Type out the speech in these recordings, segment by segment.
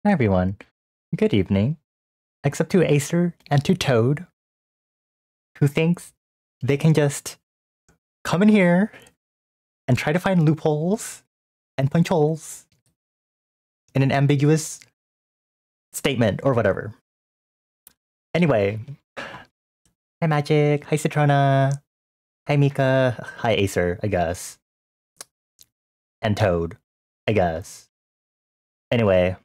Hi everyone. Good evening. Except to Acer and to Toad, who thinks they can just come in here and try to find loopholes and punch holes in an ambiguous statement or whatever. Anyway, hi Magic, hi Citrona, hi Mika, hi Acer, I guess. And Toad, I guess. Anyway,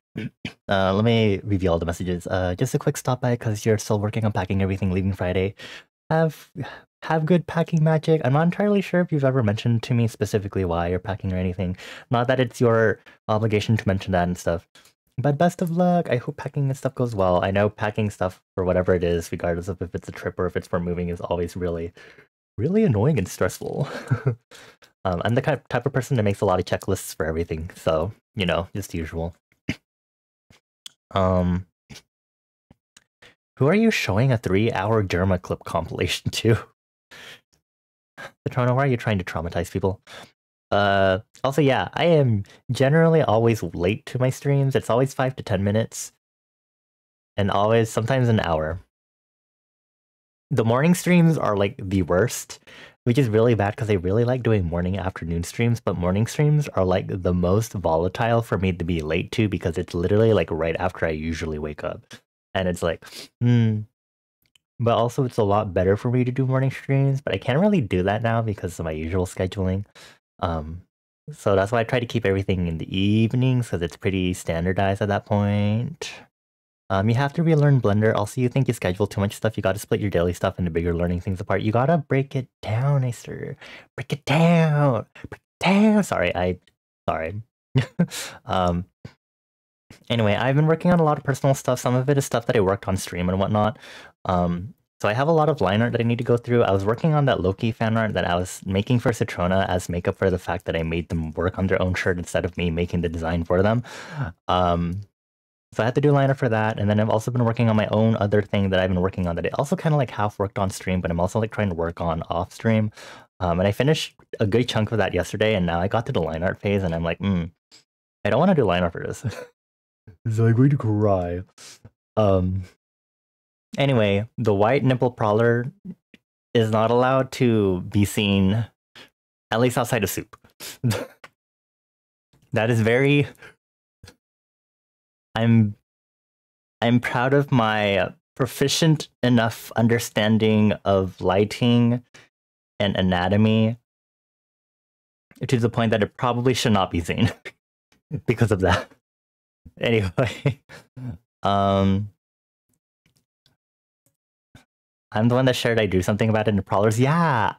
let me review all the messages. Just a quick stop by because you're still working on packing everything leaving Friday. Have have good packing magic. I'm not entirely sure if you've ever mentioned to me specifically why you're packing or anything. Not that it's your obligation to mention that and stuff. But best of luck. I hope packing and stuff goes well. I know packing stuff for whatever it is, regardless of if it's a trip or if it's for moving, is always really, really annoying and stressful. I'm the type of person that makes a lot of checklists for everything, so you know, just usual. Um, who are you showing a 3-hour Derma clip compilation to? Patrona, why are you trying to traumatize people? Also, yeah, I am generally always late to my streams. It's always 5 to 10 minutes. And always, sometimes an hour. The morning streams are like the worst, which is really bad because I really like doing morning afternoon streams, but morning streams are like the most volatile for me to be late to because it's literally like right after I usually wake up. And it's like, But also it's a lot better for me to do morning streams, but I can't really do that now because of my usual scheduling. So that's why I try to keep everything in the evenings because it's pretty standardized at that point. You have to relearn Blender. Also, you think you schedule too much stuff. You got to split your daily stuff into bigger learning things apart. You gotta break it down, Acer. Break it down. Break it down. Sorry. Anyway, I've been working on a lot of personal stuff. Some of it is stuff that I worked on stream and whatnot. So I have a lot of line art that I need to go through. I was working on that Loki fan art that I was making for Citrona as makeup for the fact that I made them work on their own shirt instead of me making the design for them. So I had to do line art for that. And then I've also been working on my own other thing that I've been working on that I also kind of like half worked on stream, but I'm also like trying to work on off stream. And I finished a good chunk of that yesterday, and now I got to the line art phase, and I'm like, I don't want to do line art for this. So I'm going to cry. Anyway, the white nipple prowler is not allowed to be seen, at least outside of soup. That is very... I'm proud of my proficient enough understanding of lighting and anatomy to the point that it probably should not be seen because of that. Anyway, I'm the one that shared I do something about it in the prowlers. Yeah,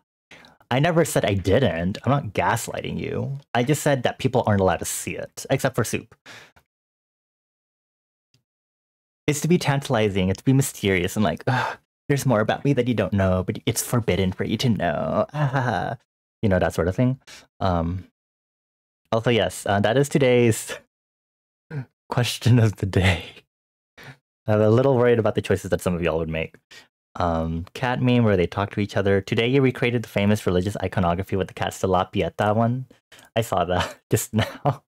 I never said I didn't. I'm not gaslighting you. I just said that people aren't allowed to see it, except for soup. It's to be tantalizing, it's to be mysterious, and like, there's more about me that you don't know, but it's forbidden for you to know. You know, that sort of thing. Also, yes, that is today's question of the day. I'm a little worried about the choices that some of y'all would make. Cat meme where they talk to each other. Today you recreated the famous religious iconography with the cat de la Pieta one. I saw that just now.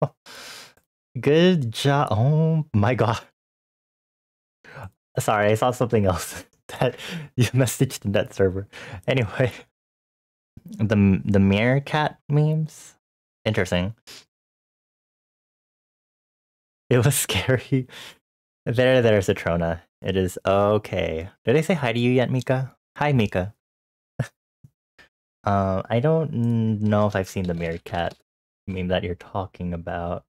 Good job. Oh my god. Sorry, I saw something else that you messaged in that server. Anyway, the meerkat memes. Interesting. It was scary. There's a Trona. It is okay. Did I say hi to you yet, Mika? Hi, Mika. I don't know if I've seen the meerkat meme that you're talking about.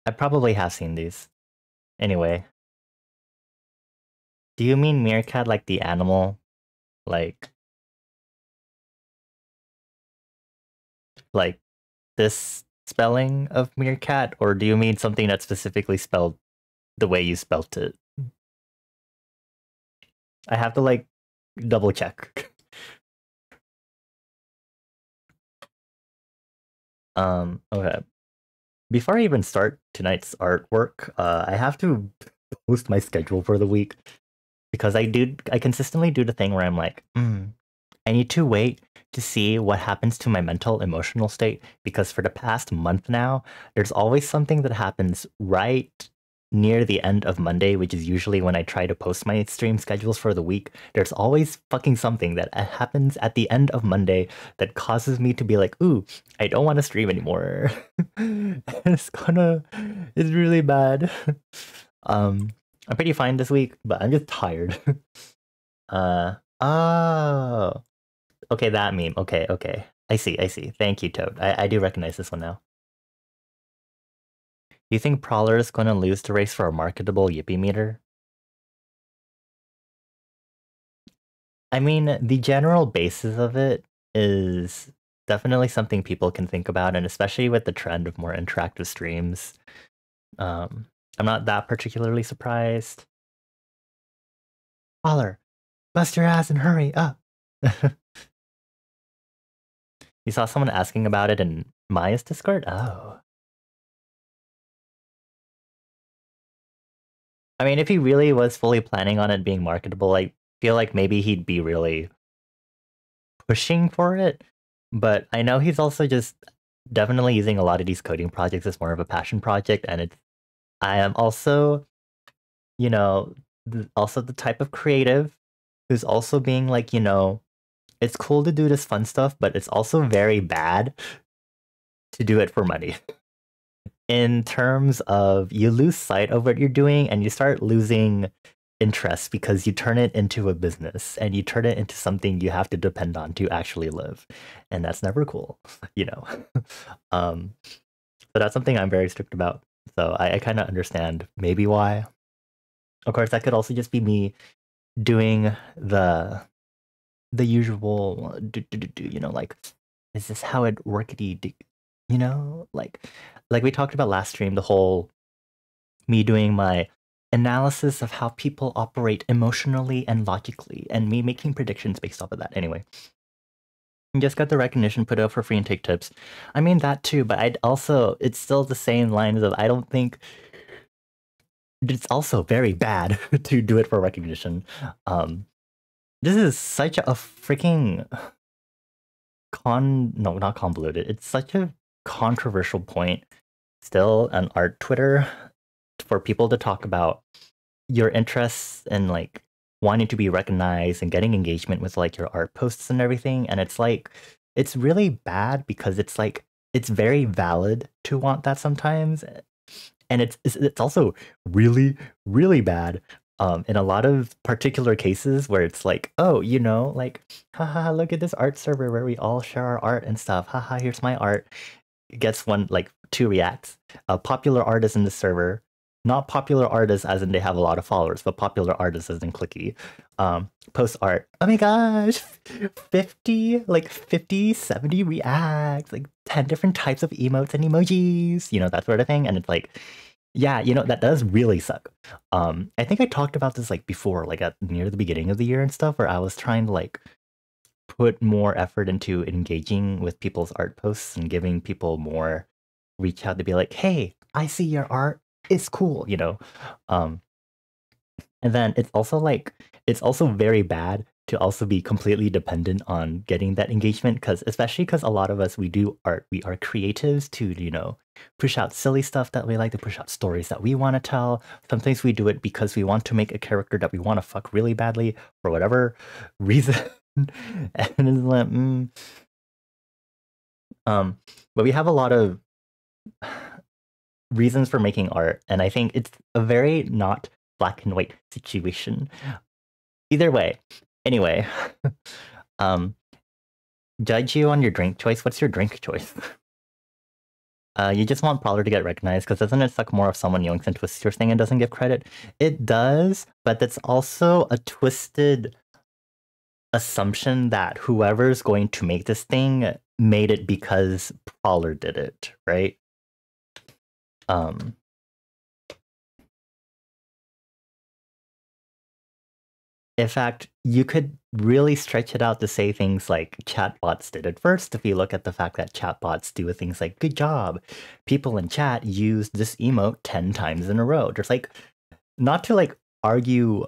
I probably have seen these. Anyway. Do you mean meerkat like the animal? Like this spelling of meerkat? Or do you mean something that's specifically spelled the way you spelt it? I have to like double check. Okay. Before I even start tonight's artwork, I have to post my schedule for the week because I consistently do the thing where I'm like, I need to wait to see what happens to my mental emotional state, because for the past month now, there's always something that happens right near the end of Monday, which is usually when I try to post my stream schedules for the week. There's always fucking something that happens at the end of Monday that causes me to be like, ooh, I don't want to stream anymore. It's really bad. I'm pretty fine this week, but I'm just tired. Oh, okay, that meme. Okay. I see. Thank you, Toad. I do recognize this one now. Do you think Prowler is going to lose the race for a marketable Yippee meter? I mean, the general basis of it is definitely something people can think about, and especially with the trend of more interactive streams, I'm not that particularly surprised. Prowler, bust your ass and hurry up. You saw someone asking about it in Maya's Discord? Oh. I mean, if he really was fully planning on it being marketable, I feel like maybe he'd be really pushing for it. But I know he's also just definitely using a lot of these coding projects as more of a passion project. And I am also, you know, also the type of creative who's also being like, it's cool to do this fun stuff, but it's also very bad to do it for money. In terms of you lose sight of what you're doing and you start losing interest because you turn it into a business and you turn it into something you have to depend on to actually live. And that's never cool, you know. So that's something I'm very strict about. So I kind of understand maybe why. Of course, that could also just be me doing the usual, like, is this how it workity, like we talked about last stream, the whole me doing my analysis of how people operate emotionally and logically, and me making predictions based off of that. Anyway, you just got the recognition put out for free and take tips. I mean that too, but it's still the same lines of I don't think it's also very bad to do it for recognition. This is such a freaking no, not convoluted. It's such a controversial point still on art Twitter for people to talk about your interests and like wanting to be recognized and getting engagement with like your art posts and everything. And it's like, it's really bad because it's like, it's very valid to want that sometimes. And it's also really, really bad in a lot of particular cases where it's like, oh, like, haha, look at this art server where we all share our art and stuff. Haha, here's my art. It gets two reacts. Popular artists in the server, not popular artists as in they have a lot of followers, but popular artists as in clicky. Post art. Oh my gosh, 50, 70 reacts, like 10 different types of emotes and emojis, that sort of thing. And it's like, yeah, that does really suck. I think I talked about this like before, like near the beginning of the year and stuff, where I was trying to like put more effort into engaging with people's art posts and giving people more reach out to be like, hey, I see your art. It's cool, And then it's also very bad to also be completely dependent on getting that engagement, especially because a lot of us, we do art, we are creatives to, push out silly stuff that we like to push out, stories that we want to tell. Sometimes we do it because we want to make a character that we want to fuck really badly for whatever reason. And it's like, but we have a lot of reasons for making art, and I think it's a very not black and white situation. Either way, anyway, judge you on your drink choice. What's your drink choice? You just want Prowler to get recognized, because doesn't it suck more if someone yoinks and twists your thing and doesn't give credit? It does, but that's also a twisted assumption that whoever's going to make this thing made it because Prowler did it, right? In fact, you could really stretch it out to say things like chatbots did it first. If you look at the fact that chatbots do things like, good job, people in chat used this emote 10 times in a row. There's like, not to like argue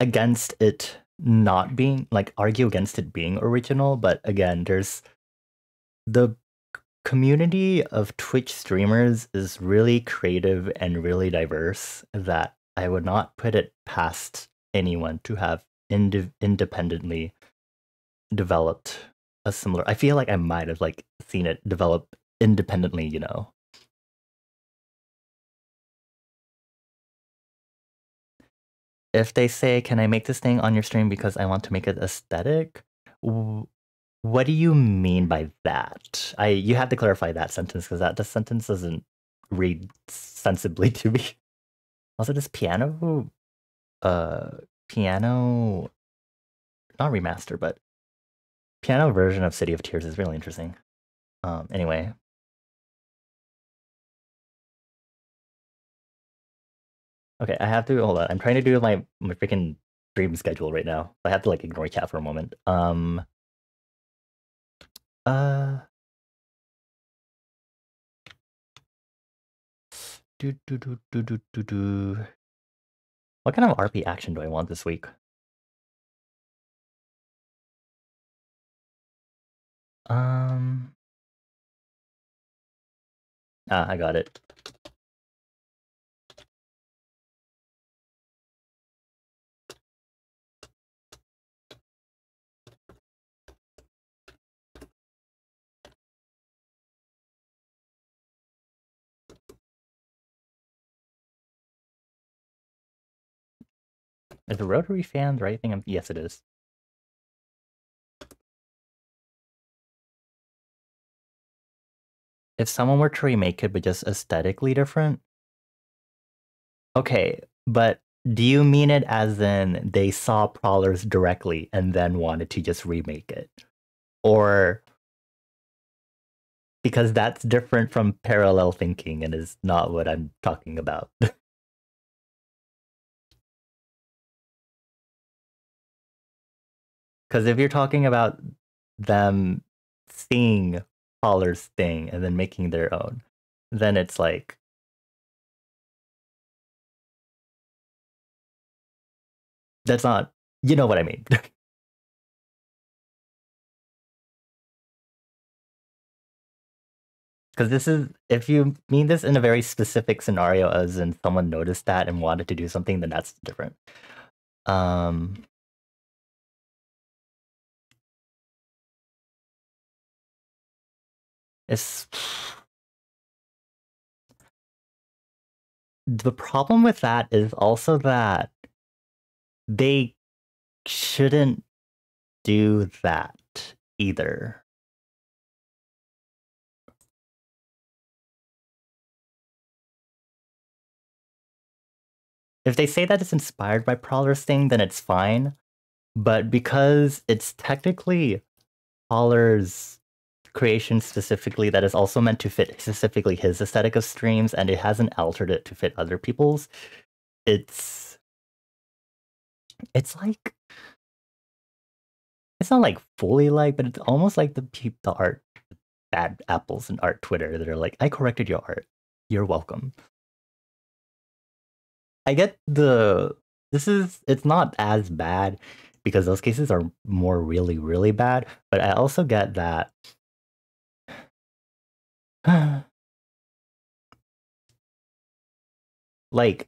against it not being like argue against it being original, but again, there's the community of Twitch streamers is really creative and really diverse that I would not put it past anyone to have independently developed a similar. I feel like I might have like seen it develop independently, you know. If they say, "Can I make this thing on your stream because I want to make it aesthetic?" What do you mean by that? You have to clarify that sentence because the sentence doesn't read sensibly to me. Also, this piano, not remaster, but piano version of City of Tears is really interesting. Anyway. Okay, I have to hold on. I'm trying to do my freaking stream schedule right now. I have to like ignore chat for a moment. Uh do. What kind of RP action do I want this week? I got it. Is the rotary fan the right thing? Yes, it is. If someone were to remake it but just aesthetically different, okay, but do you mean it as in they saw Prowlers directly and then wanted to just remake it? Or because that's different from parallel thinking and is not what I'm talking about. Because if you're talking about them seeing Prowler's thing and then making their own, then it's like, that's not, you know what I mean. Because this is, if you mean this in a very specific scenario, as in someone noticed that and wanted to do something, then that's different. It's the problem with that is also that they shouldn't do that either. If they say that it's inspired by Prowler's thing, then it's fine. But because it's technically Prowler's creation specifically that is also meant to fit specifically his aesthetic of streams, and it hasn't altered it to fit other people's, it's like, it's not like fully like, but it's almost like the art bad apples and art Twitter that are like, I corrected your art. You're welcome. I get it's not as bad because those cases are more really, really bad, but I also get that like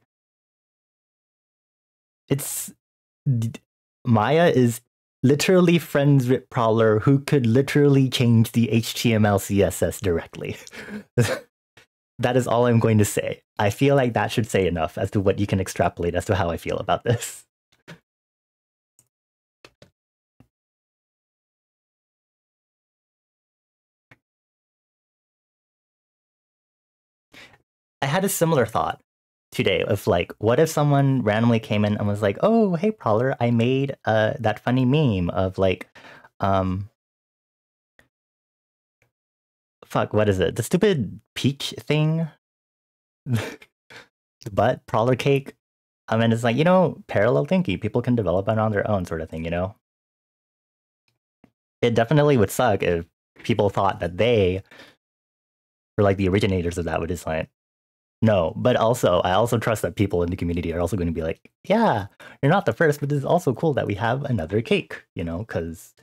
it's Maya is literally friends with Prowler who could literally change the HTML CSS directly. That is all I'm going to say. I feel like that should say enough as to what you can extrapolate as to how I feel about this. I had a similar thought today of like, what if someone randomly came in and was like, "Oh, hey Prowler, I made that funny meme of like, fuck, what is it? The stupid peach thing, but Prowler cake." And it's like, you know, parallel thinking. People can develop it on their own, sort of thing. You know, it definitely would suck if people thought that they were like the originators of that with design. No, but also I also trust that people in the community are also going to be like, yeah, you're not the first, but it's also cool that we have another cake, because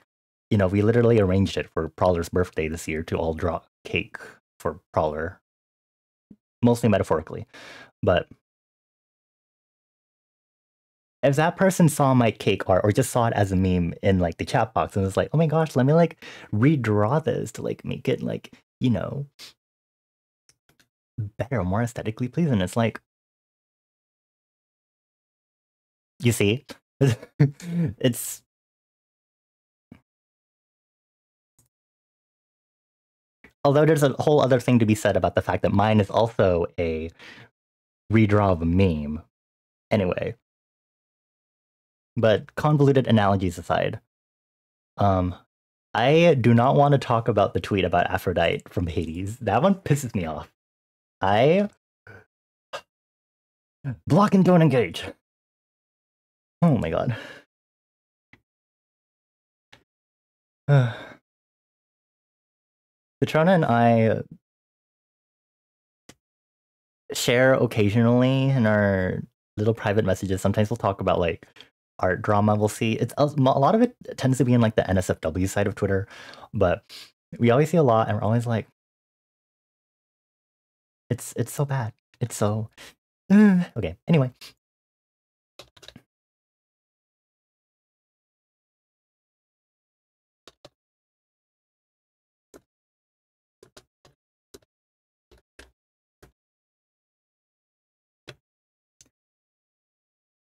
we literally arranged it for Prowler's birthday this year to all draw cake for Prowler, mostly metaphorically. But if that person saw my cake art or just saw it as a meme in like the chat box and was like, oh my gosh, let me like redraw this to like make it like, better, more aesthetically pleasing. It's like, you see, it's although there's a whole other thing to be said about the fact that mine is also a redraw of a meme. Anyway, but convoluted analogies aside, I do not want to talk about the tweet about Aphrodite from Hades. That one pisses me off. I block and don't engage. Oh my god. Petrona and I share occasionally in our little private messages. Sometimes we'll talk about like art drama we'll see. It's a lot of it tends to be in like the NSFW side of Twitter, but we always see a lot, and we're always like, it's so bad. It's so okay. Anyway.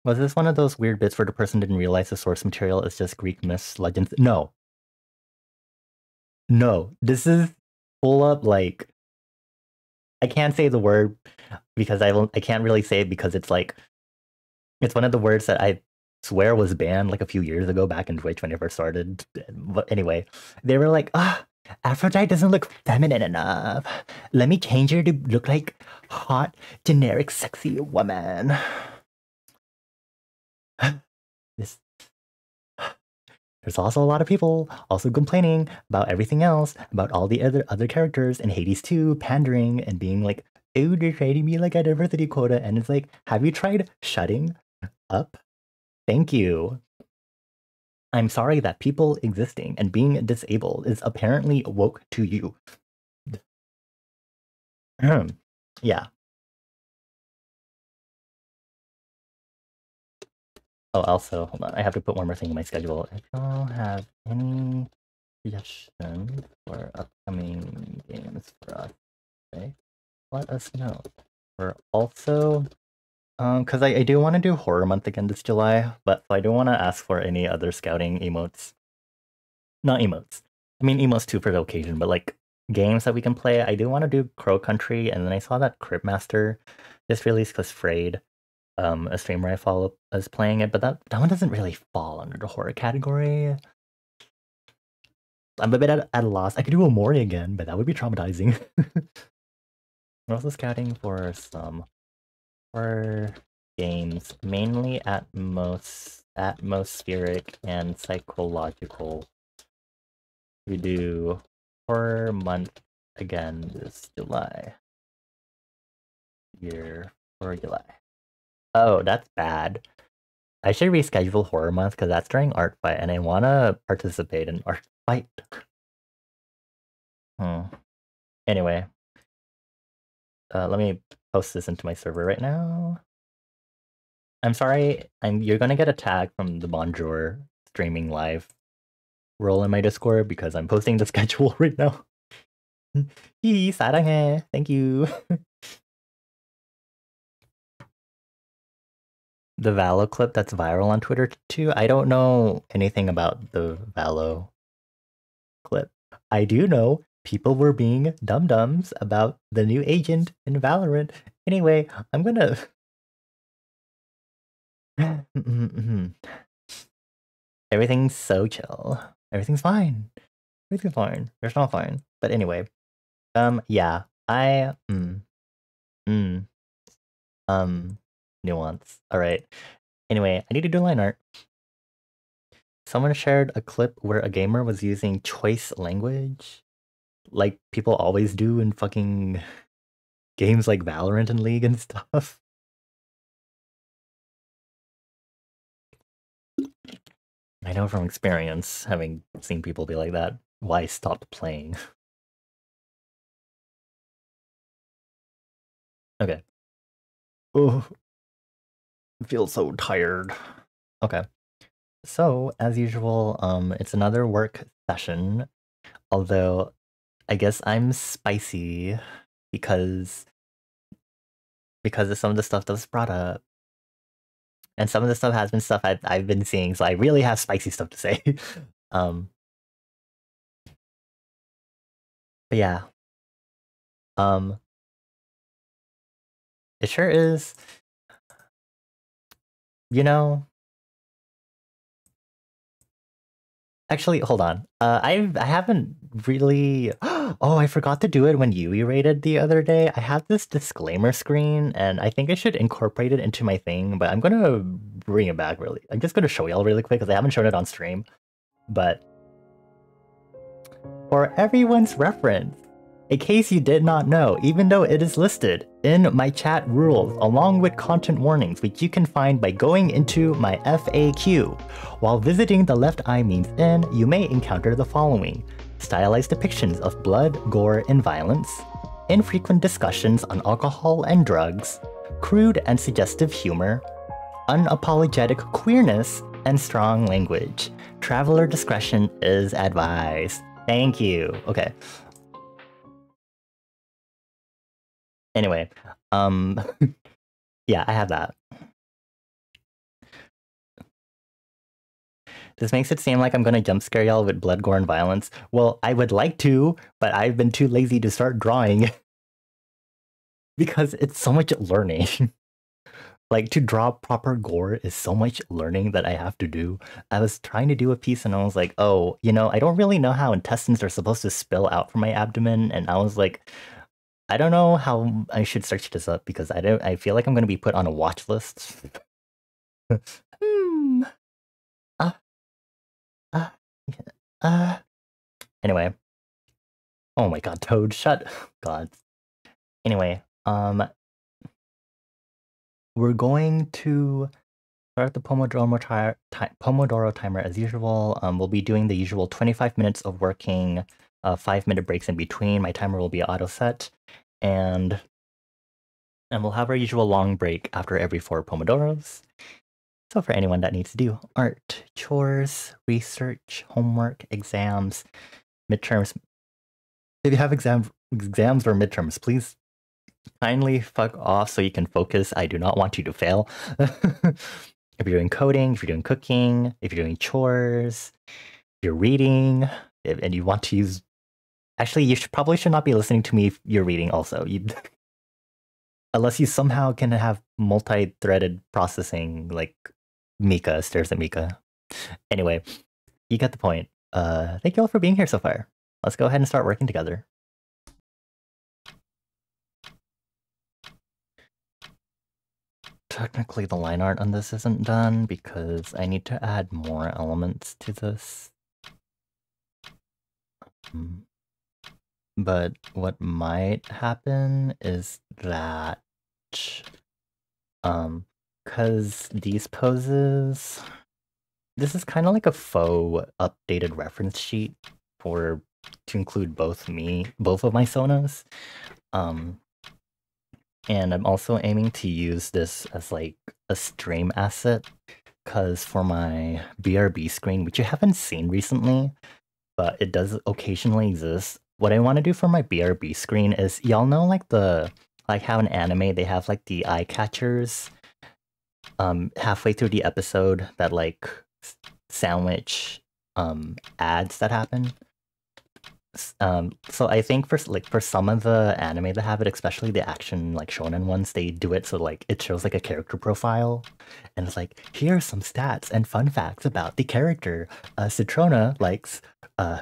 Was this one of those weird bits where the person didn't realize the source material is just Greek myths, legends? No. No. This is full up like I can't say the word because I can't really say it because it's like it's one of the words that I swear was banned like a few years ago back in Twitch when it first started. But anyway, they were like, Aphrodite doesn't look feminine enough. Let me change her to look like hot, generic, sexy woman. This There's also a lot of people also complaining about everything else, about all the other characters in Hades 2 pandering and being like, oh, they're treating me like a diversity quota. And it's like, have you tried shutting up? Thank you. I'm sorry that people existing and being disabled is apparently woke to you. Yeah. Oh, also, hold on. I have to put one more thing in my schedule. If y'all have any suggestions for upcoming games for us, okay, let us know. We're also, because I do want to do Horror Month again this July, but I do want to ask for any other scouting emotes. Not emotes. I mean emotes too for the occasion, but like games that we can play. I do want to do Crow Country, and then I saw that Cryptmaster just released because Frayed, a streamer I follow, is playing it, but that one doesn't really fall under the horror category. I'm a bit at a loss. I could do Omori again, but that would be traumatizing. We're also scouting for some horror games, mainly atmospheric and psychological. We do Horror Month again this July. Year for July. Oh, that's bad. I should reschedule Horror Month because that's during Art Fight, and I want to participate in Art Fight. Anyway, let me post this into my server right now. I'm sorry, you're gonna get a tag from the Bonjour streaming live role in my Discord because I'm posting the schedule right now. 사랑해. Thank you. The Valo clip that's viral on Twitter too. I don't know anything about the Valo clip. I do know people were being dum-dums about the new agent in Valorant. Anyway, I'm gonna... Everything's so chill. Everything's fine. Everything's fine. It's not fine. But anyway, yeah, nuance. All right. Anyway, I need to do line art. Someone shared a clip where a gamer was using choice language, like people always do in fucking games like Valorant and League and stuff. I know from experience, having seen people be like that, why stop playing? Okay. Oh, I feel so tired. Okay. So, as usual, it's another work session, although I guess I'm spicy because of some of the stuff that was brought up. And some of the stuff has been stuff I've been seeing, so I really have spicy stuff to say. um, but yeah, um, it sure is. You know, actually, hold on. I haven't really. Oh, I forgot to do it when you rated the other day. I have this disclaimer screen, and I think I should incorporate it into my thing. But I'm gonna bring it back. Really, I'm just gonna show y'all really quick because I haven't shown it on stream. But for everyone's reference, in case you did not know, even though it is listed in my chat rules along with content warnings, which you can find by going into my FAQ. While visiting the left eye means in, you may encounter the following: stylized depictions of blood, gore, and violence, infrequent discussions on alcohol and drugs, crude and suggestive humor, unapologetic queerness, and strong language. Traveler discretion is advised. Thank you. Okay. Anyway, yeah, I have that. This makes it seem like I'm gonna jump scare y'all with blood, gore, and violence. Well, I would like to, but I've been too lazy to start drawing. Because it's so much learning. Like, to draw proper gore is so much learning that I have to do. I was trying to do a piece and I was like, oh, I don't really know how intestines are supposed to spill out from my abdomen. And I was like, I don't know how I should search this up because I feel like I'm going to be put on a watch list. Hmm. Uh, Anyway. Oh my god, Toad, shut. God. Anyway, we're going to start the Pomodoro timer as usual. We'll be doing the usual 25 minutes of working, 5-minute breaks in between. My timer will be auto set, and we'll have our usual long break after every 4 Pomodoros. So for anyone that needs to do art, chores, research, homework, exams, midterms, if you have exams or midterms, please kindly fuck off so you can focus. I do not want you to fail. If you're doing coding, if you're doing cooking, if you're doing chores, if you're reading, and you want to use... Actually, you probably should not be listening to me if you're reading also. Unless you somehow can have multi-threaded processing, like Mika stares at Mika. Anyway, you get the point. Thank you all for being here so far. Let's go ahead and start working together. Technically, the line art on this isn't done because I need to add more elements to this. But what might happen is that, because these poses, this is kind of like a faux updated reference sheet to include both of my sonas. And I'm also aiming to use this as like a stream asset, because for my BRB screen, which you haven't seen recently, but it does occasionally exist, what I want to do for my BRB screen is, y'all know like how in anime they have like the eye catchers halfway through the episode that like sandwich ads that happen. So I think for some of the anime that have it, especially the action like shonen ones, they do it so like it shows like a character profile, and it's like, here are some stats and fun facts about the character. Citrona likes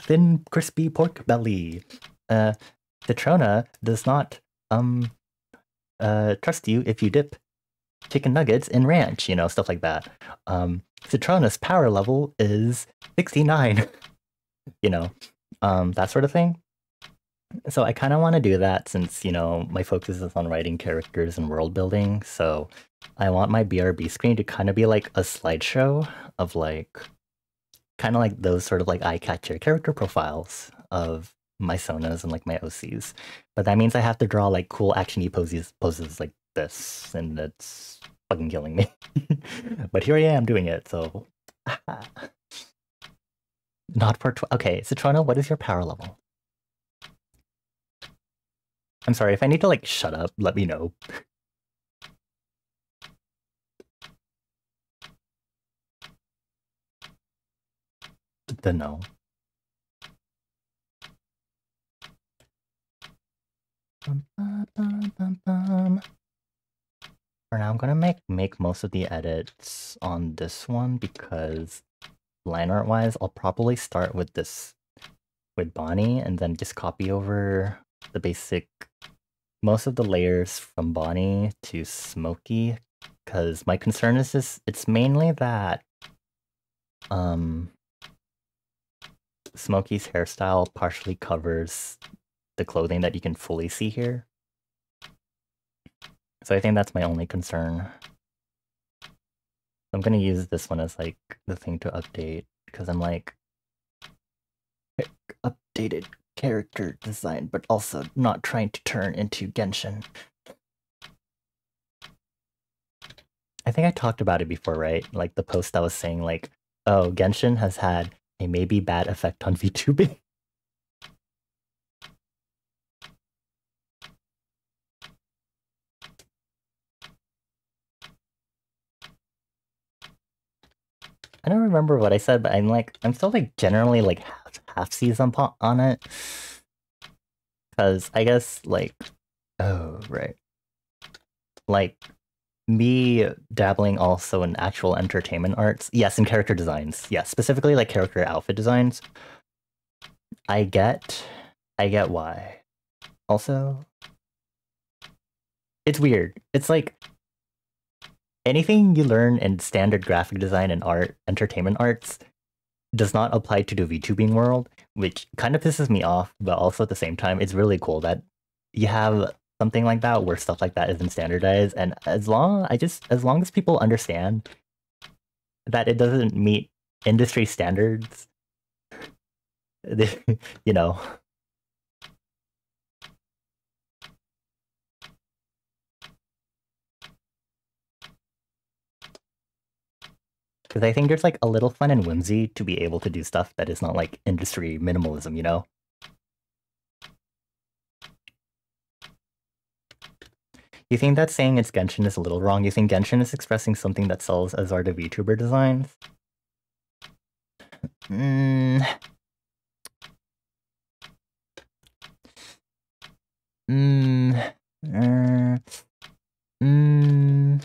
thin, crispy pork belly. Citrona does not trust you if you dip chicken nuggets in ranch, stuff like that. Citrona's power level is 69. That sort of thing. So I kind of want to do that since, you know, my focus is on writing characters and world building. So I want my BRB screen to kind of be like a slideshow of like, kind of like those sort of like eye-catcher character profiles of my Sonas and like my OCs. But that means I have to draw like cool actiony poses like this, and it's fucking killing me. But here I am doing it, so... Not for... Okay, Citrona, what is your power level? I'm sorry, if I need to like shut up, let me know. The no. For now, I'm gonna make most of the edits on this one because line art wise, I'll probably start with this with Bonnie and then just copy over the basic most of the layers from Bonnie to Smokey, because my concern is just it's mainly that Smokey's hairstyle partially covers the clothing that you can fully see here. So I think that's my only concern. I'm gonna use this one as like the thing to update because I'm like updated character design, but also not trying to turn into Genshin. I think I talked about it before, right? Like the post I was saying like, oh, Genshin has had a maybe bad effect on VTubing. I don't remember what I said, but I'm still like generally like half season on it. Cause I guess like, oh, right. Like me dabbling also in actual entertainment arts. Yes, in character designs. Yes, specifically like character outfit designs. I get why. Also, it's weird. It's like anything you learn in standard graphic design and art, entertainment arts, does not apply to the VTubing world, which kind of pisses me off, but also at the same time, it's really cool that you have something like that where stuff like that isn't standardized. And as long as people understand that it doesn't meet industry standards, you know. Because I think there's like a little fun and whimsy to be able to do stuff that is not like industry minimalism, you know? You think that saying it's Genshin is a little wrong? You think Genshin is expressing something that sells as are the VTuber designs? Mm. Mm. Mm.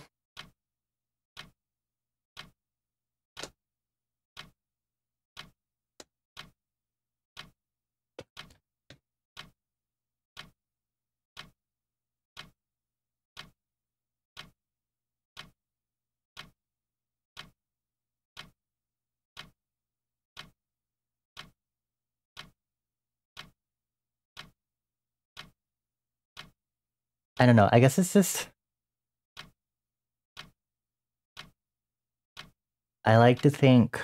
I don't know. I guess it's just... I like to think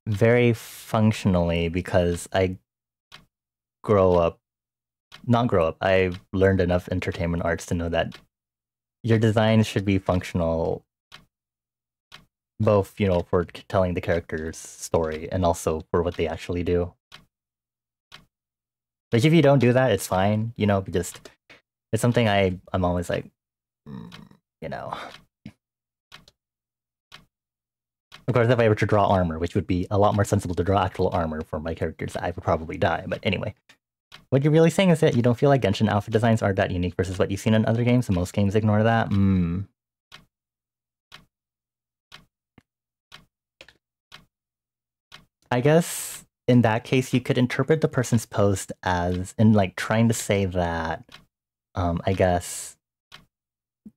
very functionally because I I've learned enough entertainment arts to know that your design should be functional both, you know, for telling the character's story and also for what they actually do. Like if you don't do that, it's fine, you know, just it's something I'm always like, you know. Of course, if I were to draw armor, which would be a lot more sensible to draw actual armor for my characters, I would probably die. But anyway, what you're really saying is that you don't feel like Genshin outfit designs are that unique versus what you've seen in other games, and most games ignore that? I guess in that case, you could interpret the person's post as in like trying to say that, I guess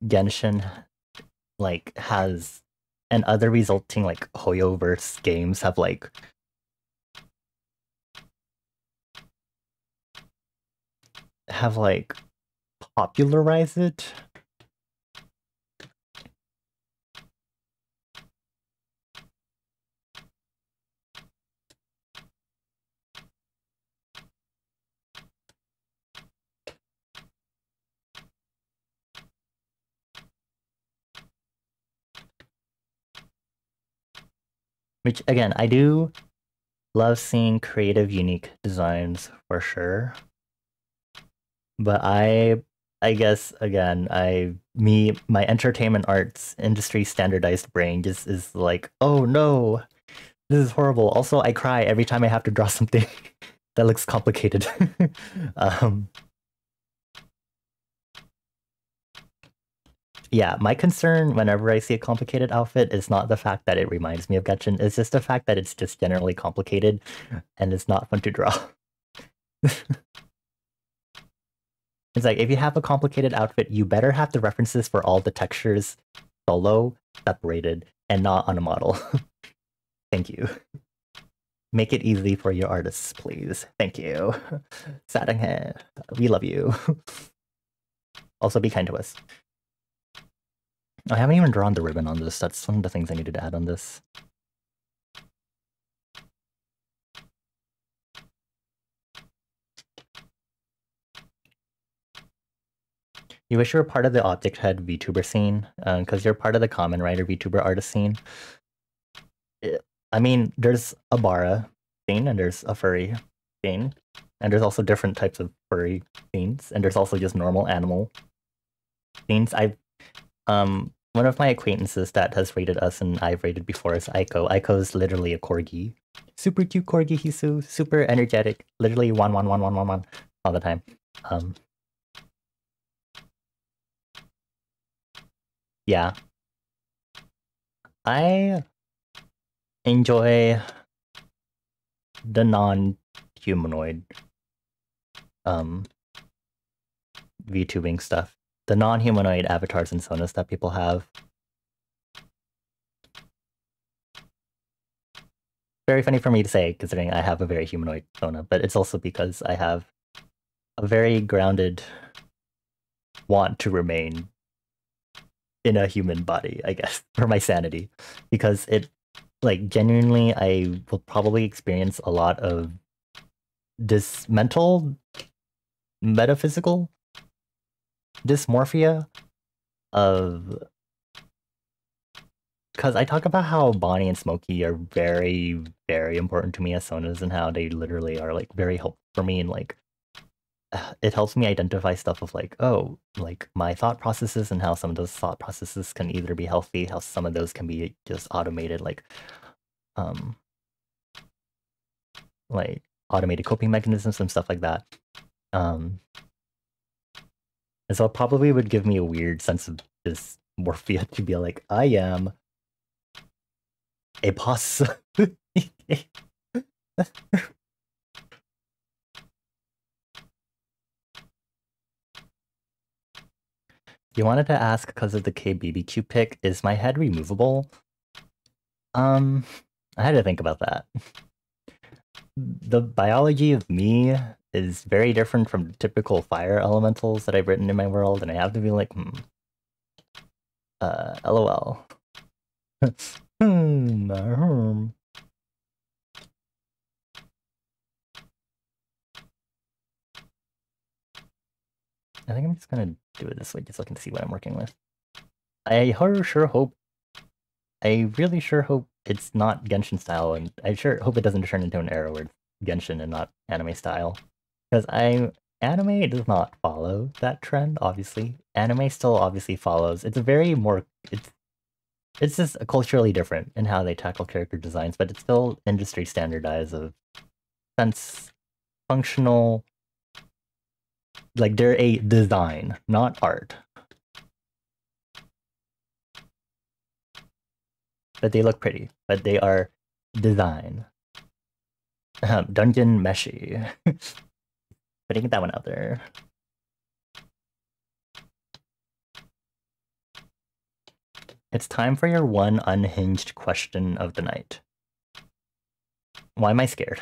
Genshin like has and other resulting like Hoyoverse games have like have like popularized it. Which again, I do love seeing creative, unique designs for sure. But I guess again, my entertainment arts industry standardized brain just is like, oh no, this is horrible. Also, I cry every time I have to draw something that looks complicated. um, yeah, my concern whenever I see a complicated outfit is not the fact that it reminds me of Genshin, it's just the fact that it's just generally complicated and it's not fun to draw. It's like, if you have a complicated outfit, you better have the references for all the textures solo, separated, and not on a model. Thank you. Make it easy for your artists, please. Thank you. Sadanghe, we love you. Also, be kind to us. I haven't even drawn the ribbon on this. That's one of the things I needed to add on this. You wish you were part of the Object Head VTuber scene, because you're part of the Common Writer VTuber artist scene. I mean, there's a Bara scene, and there's a furry scene, and there's also different types of furry scenes, and there's also just normal animal scenes. One of my acquaintances that has rated us and I've rated before is Aiko. Aiko is literally a corgi. Super cute corgi, he's so super energetic. Literally one all the time. Yeah. I enjoy the non-humanoid VTubing stuff. The non-humanoid avatars and sonas that people have. Very funny for me to say, considering I have a very humanoid sona, but it's also because I have a very grounded want to remain in a human body, I guess, for my sanity. Because it, like, genuinely, I will probably experience a lot of this mental, metaphysical dysmorphia of, because I talk about how Bonnie and Smokey are very, very important to me as sonas and how they literally are like very helpful for me, and like it helps me identify stuff of like, oh, like my thought processes and how some of those thought processes can either be healthy, how some of those can be just automated, like automated coping mechanisms and stuff like that. And so it probably would give me a weird sense of dysmorphia to be like, I am a boss. You wanted to ask because of the KBBQ pick, is my head removable? I had to think about that. The biology of me is very different from typical fire elementals that I've written in my world, and I have to be like, LOL. I think I'm just gonna do it this way, just so I can see what I'm working with. I really sure hope it's not Genshin style, and I sure hope it doesn't turn into an era where it's Genshin and not anime style. Because anime does not follow that trend, obviously. Anime still obviously follows. It's just culturally different in how they tackle character designs, but it's still industry standardized of sense functional, like they're a design, not art. But they look pretty, but they are design. Dungeon Meshi. Putting that one out there. It's time for your one unhinged question of the night. Why am I scared?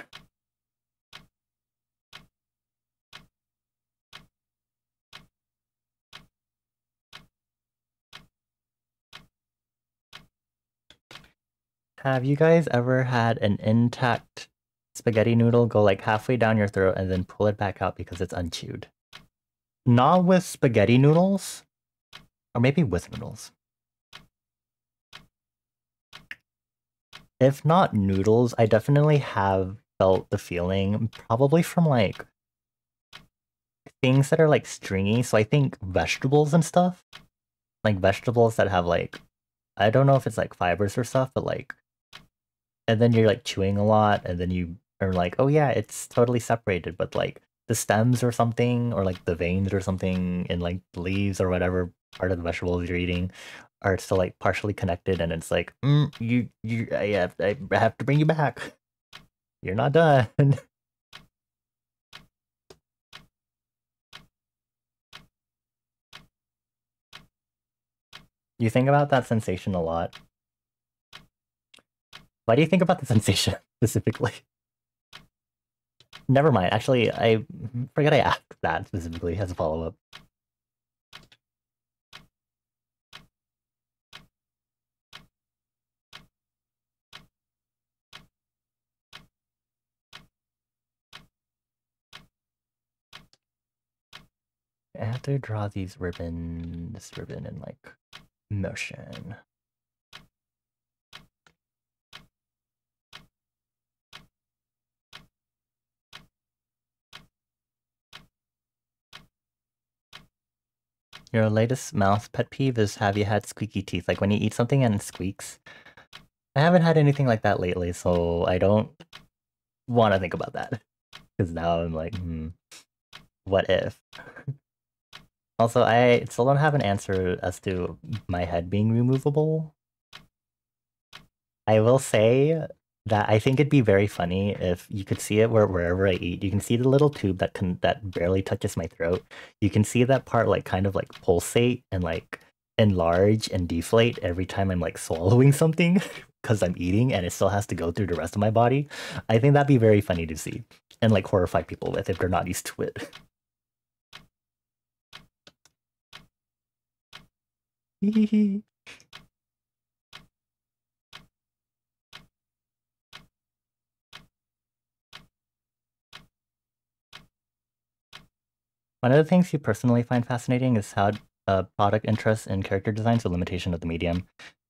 Have you guys ever had an intact spaghetti noodle go like halfway down your throat and then pull it back out because it's unchewed? Not with spaghetti noodles, or maybe with noodles. If not noodles, I definitely have felt the feeling, probably from like things that are like stringy. So I think vegetables and stuff, like vegetables that have like, I don't know if it's like fibers or stuff, but like, and then you're like chewing a lot, and then you are like, oh yeah, it's totally separated, but like the stems or something, or like the veins or something in like the leaves or whatever part of the vegetables you're eating are still like partially connected, and it's like, I have to bring you back. You're not done. You think about that sensation a lot. Why do you think about the sensation specifically? Never mind. Actually, I forget I asked that specifically as a follow-up. I have to draw this ribbon in like motion. Your latest mouth pet peeve is, have you had squeaky teeth? Like when you eat something and it squeaks. I haven't had anything like that lately, so I don't want to think about that. Because now I'm like, what if? Also, I still don't have an answer as to my head being removable. I will say that I think it'd be very funny if you could see it wherever I eat. You can see the little tube that barely touches my throat. You can see that part like kind of like pulsate and like enlarge and deflate every time I'm like swallowing something because I'm eating, and it still has to go through the rest of my body. I think that'd be very funny to see and like horrify people with if they're not used to it. One of the things you personally find fascinating is how product interest in character design is a limitation of the medium.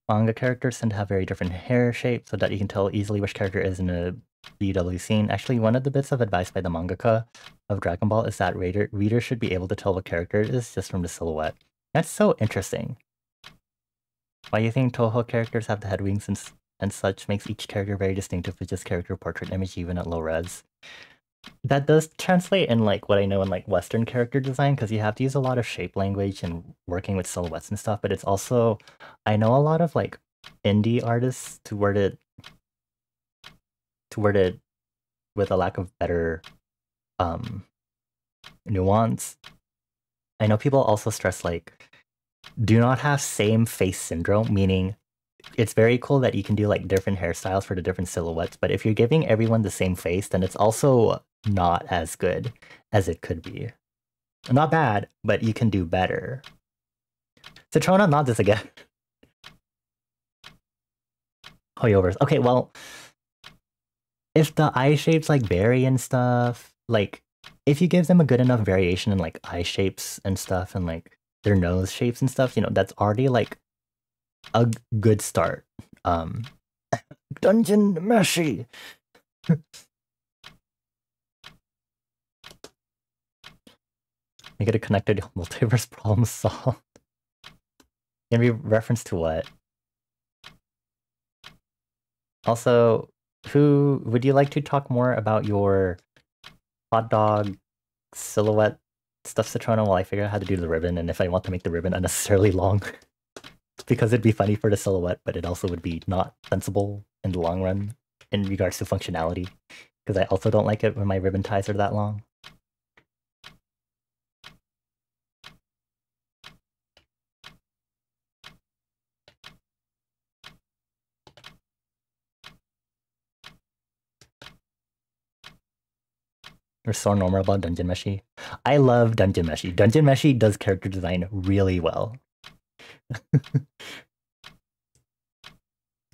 Manga characters tend to have very different hair shapes so that you can tell easily which character is in a BW scene. Actually, one of the bits of advice by the mangaka of Dragon Ball is that readers should be able to tell what character it is just from the silhouette. That's so interesting. Why do you think Toho characters have the head wings and such makes each character very distinctive with just character portrait image even at low res? That does translate in like what I know in like Western character design, because you have to use a lot of shape language and working with silhouettes and stuff, but it's also, I know a lot of like indie artists to word it with a lack of better nuance. I know people also stress like, do not have same face syndrome, meaning it's very cool that you can do like different hairstyles for the different silhouettes, but if you're giving everyone the same face, then it's also not as good as it could be. Not bad, but you can do better. Citrona, not this again. Hoyovers. Okay, well, if the eye shapes like vary and stuff, like if you give them a good enough variation in like eye shapes and stuff and like their nose shapes and stuff, you know, that's already like a good start. Dungeon Meshi. Make it a connected multiverse problem solved. Can be reference to what? Also, who would you like to talk more about your hot dog silhouette stuff, Citrona, while I figure out how to do the ribbon and if I want to make the ribbon unnecessarily long? Because it'd be funny for the silhouette, but it also would be not sensible in the long run in regards to functionality. Because I also don't like it when my ribbon ties are that long. You're so normal about Dungeon Meshi. I love Dungeon Meshi. Dungeon Meshi does character design really well.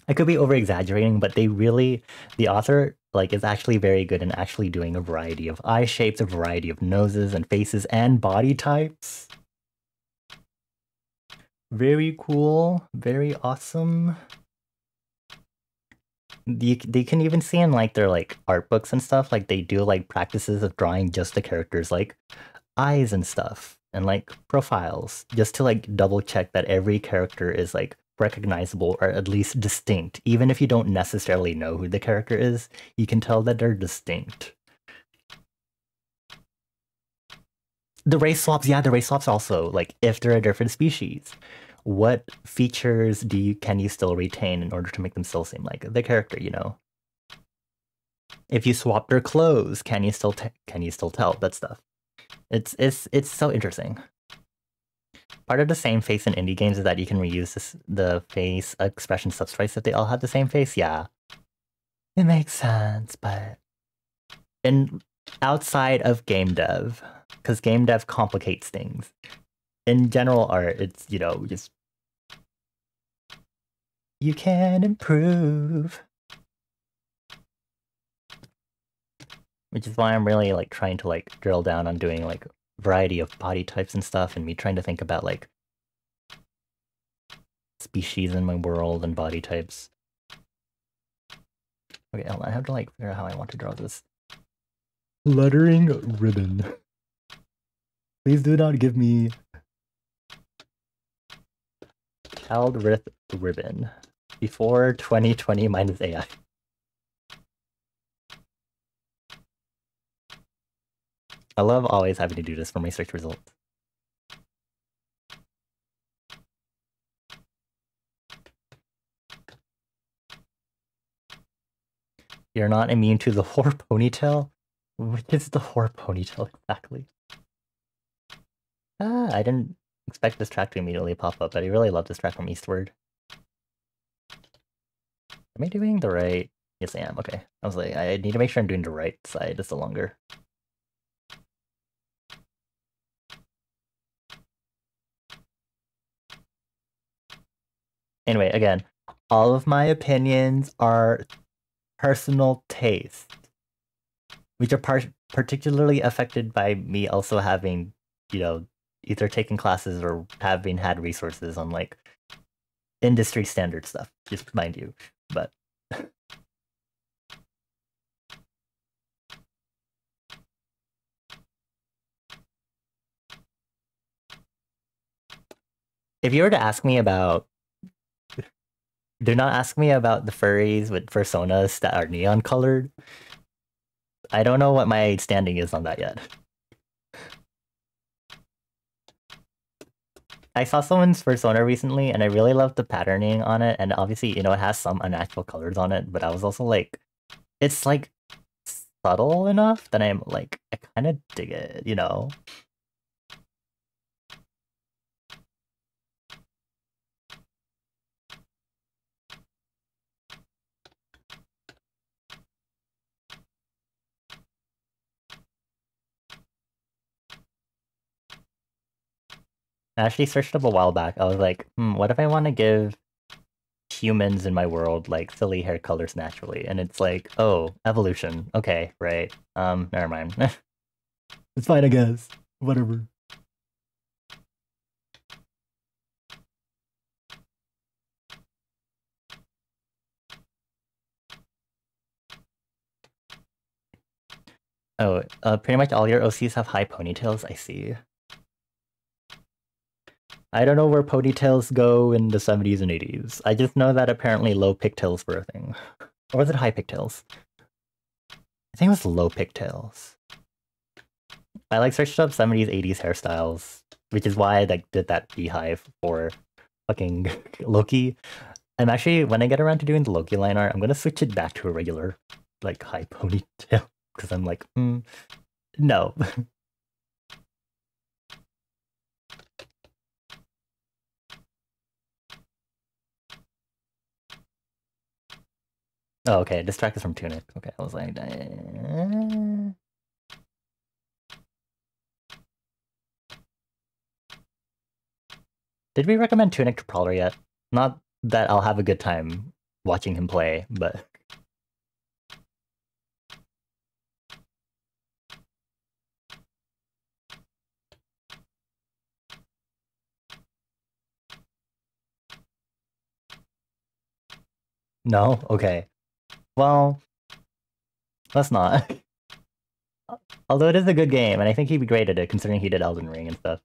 I could be over exaggerating, but the author like is actually very good in actually doing a variety of eye shapes, a variety of noses and faces and body types. Very cool, very awesome. They can even see in like their like art books and stuff, like they do like practices of drawing just the characters like eyes and stuff and like profiles just to like double check that every character is like recognizable or at least distinct. Even if you don't necessarily know who the character is, you can tell that they're distinct. The race swaps, yeah, the race swaps also, like if they're a different species, what features can you still retain in order to make them still seem like the character, you know? If you swap their clothes, can you still tell that stuff? It's so interesting. Part of the same face in indie games is that you can reuse the face expression subsprites if they all have the same face. Yeah, it makes sense, but in outside of game dev, because game dev complicates things. In general art, it's just you can improve, which is why I'm really like trying to like drill down on doing like variety of body types and stuff, and me trying to think about like species in my world and body types. Okay, hold on, I have to like figure out how I want to draw this. Lettering ribbon. Please do not give me child with ribbon before 2020 minus AI. I love always having to do this for my search results. You're not immune to the whore ponytail? Which is the whore ponytail exactly? Ah, I didn't expect this track to immediately pop up, but I really love this track from Eastward. Am I doing the right? Yes, I am. Okay. I was like, I need to make sure I'm doing the right side just a longer. Anyway, again, all of my opinions are personal taste, which are particularly affected by me also having, either taken classes or having had resources on like industry standard stuff, just mind you. But if you were to ask me about, do not ask me about the furries with personas that are neon colored. I don't know what my standing is on that yet. I saw someone's persona recently and I really loved the patterning on it, and obviously, it has some unnatural colors on it, but I was also like, it's like subtle enough that I'm like, I kind of dig it, I actually searched up a while back. I was like, what if I want to give humans in my world like silly hair colors naturally? And it's like, oh, evolution. Okay, right. Never mind. It's fine, I guess. Whatever. Oh, pretty much all your OCs have high ponytails, I see. I don't know where ponytails go in the 70s and 80s. I just know that apparently low pigtails were a thing. Or was it high pigtails? I think it was low pigtails. I like searched up 70s, 80s hairstyles, which is why I like did that beehive for fucking Loki. I'm actually, when I get around to doing the Loki line art, I'm gonna switch it back to a regular, like, high ponytail. Because I'm like, no. Oh, okay, this track is from Tunic. Okay, I was like, Did we recommend Tunic to Prowler yet? Not that I'll have a good time watching him play, but... No? Okay. Well, let's not. Although it is a good game, and I think he'd be great at it, considering he did Elden Ring and stuff.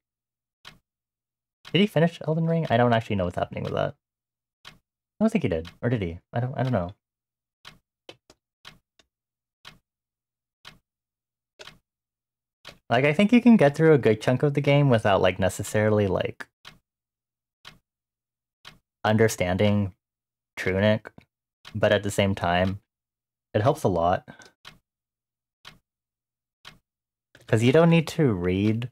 Did he finish Elden Ring? I don't actually know what's happening with that. I don't think he did. Or did he? I don't know. Like, I think you can get through a good chunk of the game without, like, necessarily, like, understanding Trunic, but at the same time, it helps a lot. Because you don't need to read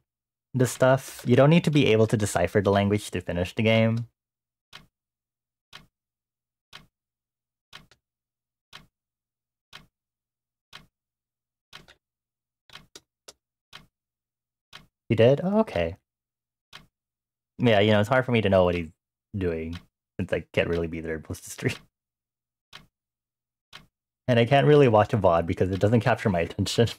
the stuff. You don't need to be able to decipher the language to finish the game. You did? Oh, okay. Yeah, you know, it's hard for me to know what he's doing, since I can't really be there post the stream. And I can't really watch a VOD because it doesn't capture my attention.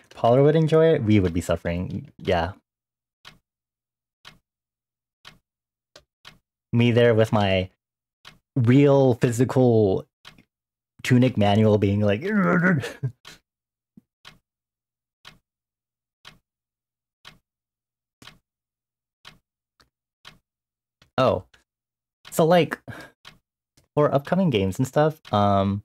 Paula would enjoy it, we would be suffering, yeah. Me there with my real physical Tunic manual being like... Oh. So like, for upcoming games and stuff, I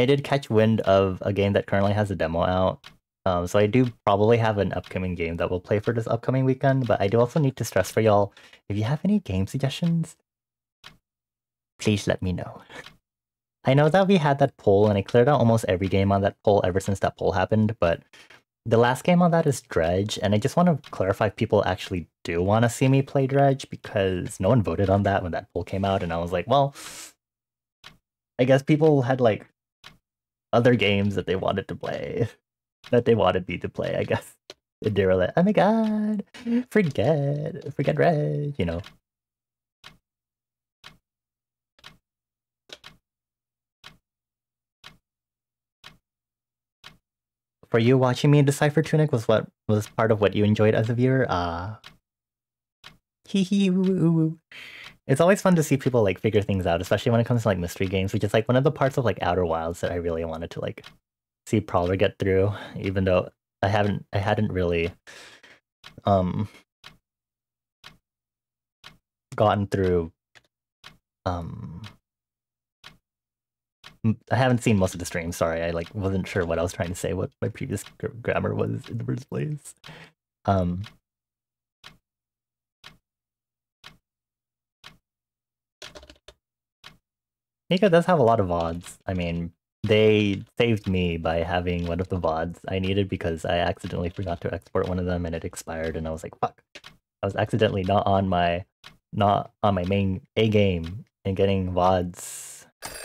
did catch wind of a game that currently has a demo out. So I do probably have an upcoming game that we'll play for this upcoming weekend, but I do also need to stress for y'all, if you have any game suggestions, please let me know. I know that we had that poll and I cleared out almost every game on that poll ever since that poll happened, but the last game on that is Dredge, and I just want to clarify if people actually do want to see me play Dredge, because no one voted on that when that poll came out, and I was like, well, I guess people had, like, other games that they wanted to play, that they wanted me to play, I guess. And they were like, oh my god, forget Dredge, you know. For you, watching me decipher Tunic was part of what you enjoyed as a viewer? Hee hee woo woo woo. It's always fun to see people like figure things out, especially when it comes to like mystery games, which is like one of the parts of like Outer Wilds that I really wanted to like see Prowler get through, even though I hadn't really gotten through I haven't seen most of the stream, sorry. I like wasn't sure what I was trying to say, what my previous grammar was in the first place. Nika does have a lot of VODs. I mean, they saved me by having one of the VODs I needed because I accidentally forgot to export one of them and it expired, and I was like, fuck. I was accidentally not on my main A game and getting VODs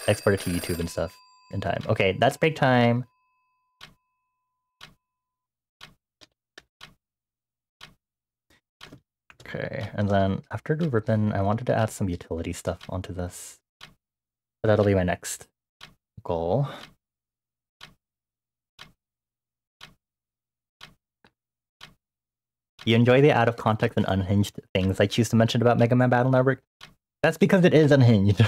exported to YouTube and stuff in time. Okay, that's break time. Okay, and then after the ribbon, I wanted to add some utility stuff onto this. But that'll be my next goal. You enjoy the out of context and unhinged things I choose to mention about Mega Man Battle Network? That's because it is unhinged.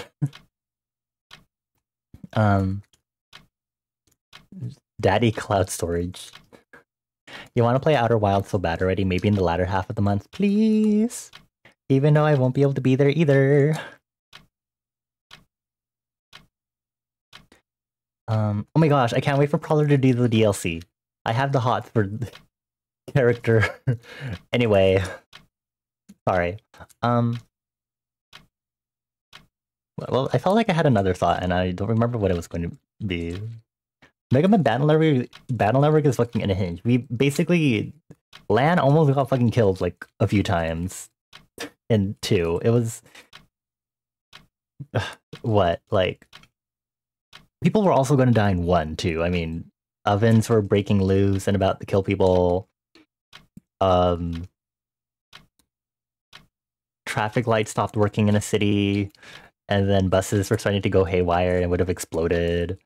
Daddy Cloud Storage. You want to play Outer Wilds so bad already, maybe in the latter half of the month, please? Even though I won't be able to be there either. Oh my gosh, I can't wait for Prowler to do the DLC. I have the hots for the character. Anyway. Sorry. Well, I felt like I had another thought, and I don't remember what it was going to be. Mega Man Battle Network is fucking unhinged. We basically... Lan almost got fucking killed, like, a few times. In 2. It was... What? Like... People were also going to die in 1, too. I mean, ovens were breaking loose and about to kill people. Um, traffic lights stopped working in a city, and then buses were starting to go haywire and would have exploded.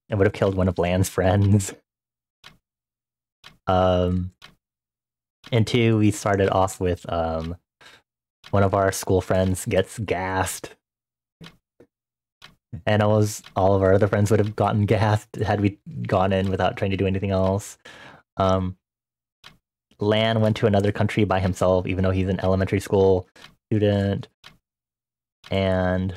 And would have killed one of Lan's friends. And two, we started off with one of our school friends gets gassed. And almost all of our other friends would have gotten gassed had we gone in without trying to do anything else. Lan went to another country by himself, even though he's an elementary school student. And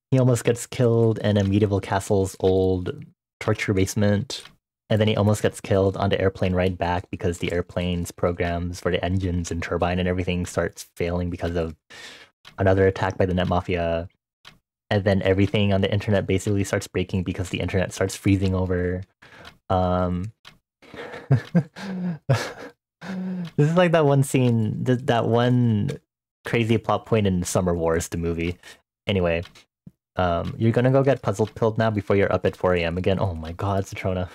he almost gets killed in a medieval castle's old torture basement. And then he almost gets killed on the airplane ride back because the airplane's programs for the engines and turbine and everything starts failing because of another attack by the Net Mafia. And then everything on the internet basically starts breaking because the internet starts freezing over. This is like that one scene, that one crazy plot point in Summer Wars, the movie. Anyway, you're gonna go get puzzle pilled now before you're up at 4 a.m. again. Oh my god, Citrona.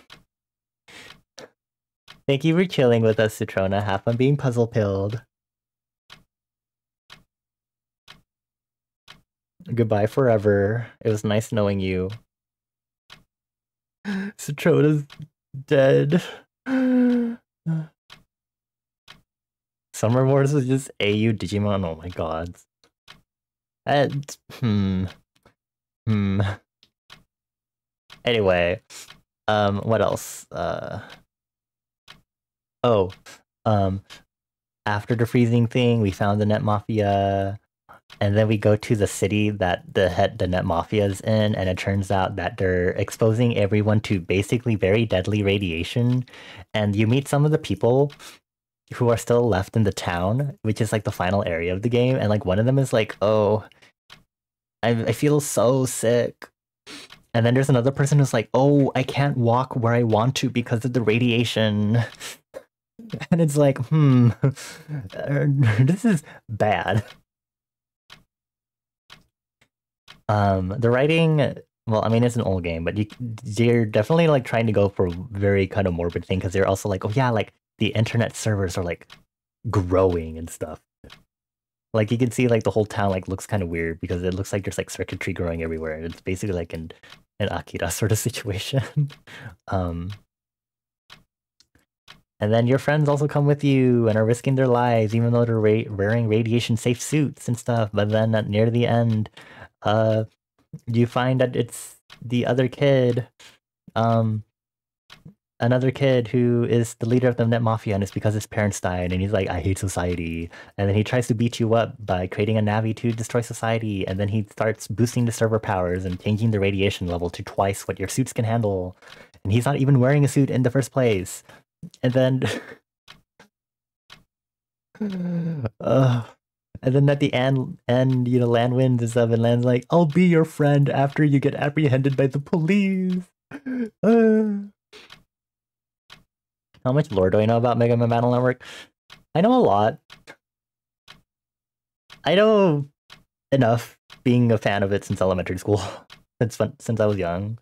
Thank you for chilling with us, Citrona. Have fun being puzzle pilled. Goodbye forever. It was nice knowing you. Citrona's dead. Summer Wars was just AU Digimon. Oh my god. Anyway, what else? After the freezing thing, we found the Net Mafia, and then we go to the city that the Net Mafia is in, and it turns out that they're exposing everyone to basically very deadly radiation, and you meet some of the people who are still left in the town, which is like the final area of the game, and like one of them is like, oh, I feel so sick. And then there's another person who's like, oh, I can't walk where I want to because of the radiation. And it's like, this is bad. The writing, well, I mean, it's an old game, but they're definitely like trying to go for a very kind of morbid thing because they're also like, oh yeah, like the internet servers are like growing and stuff. Like you can see like the whole town like looks kind of weird because it looks like there's like circuitry growing everywhere. It's basically like an Akira sort of situation. And then your friends also come with you and are risking their lives, even though they're wearing radiation-safe suits and stuff. But then near the end, you find that it's the other kid, another kid who is the leader of the Net Mafia, and it's because his parents died, and he's like, I hate society. And then he tries to beat you up by creating a Navi to destroy society, and then he starts boosting the server powers and changing the radiation level to twice what your suits can handle. And he's not even wearing a suit in the first place. And then and then at the end, you know, Lan wins and stuff, and Lan's like, I'll be your friend after you get apprehended by the police. How much lore do I know about Mega Man Battle Network? I know a lot. I know enough, being a fan of it since elementary school, since I was young.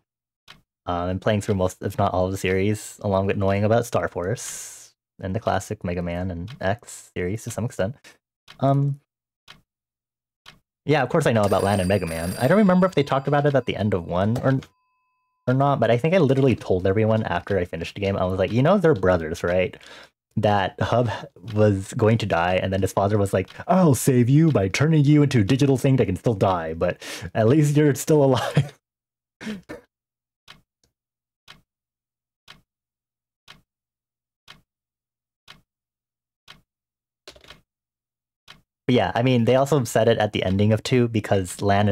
And playing through most, if not all of the series, along with knowing about Star Force and the classic Mega Man and X series to some extent. Yeah, of course I know about Lan and Mega Man. I don't remember if they talked about it at the end of 1 or not, but I think I literally told everyone after I finished the game, I was like, you know, they're brothers, right? That Hub was going to die, and then his father was like, I'll save you by turning you into a digital thing that can still die, but at least you're still alive. But yeah, I mean, they also said it at the ending of 2 because Lan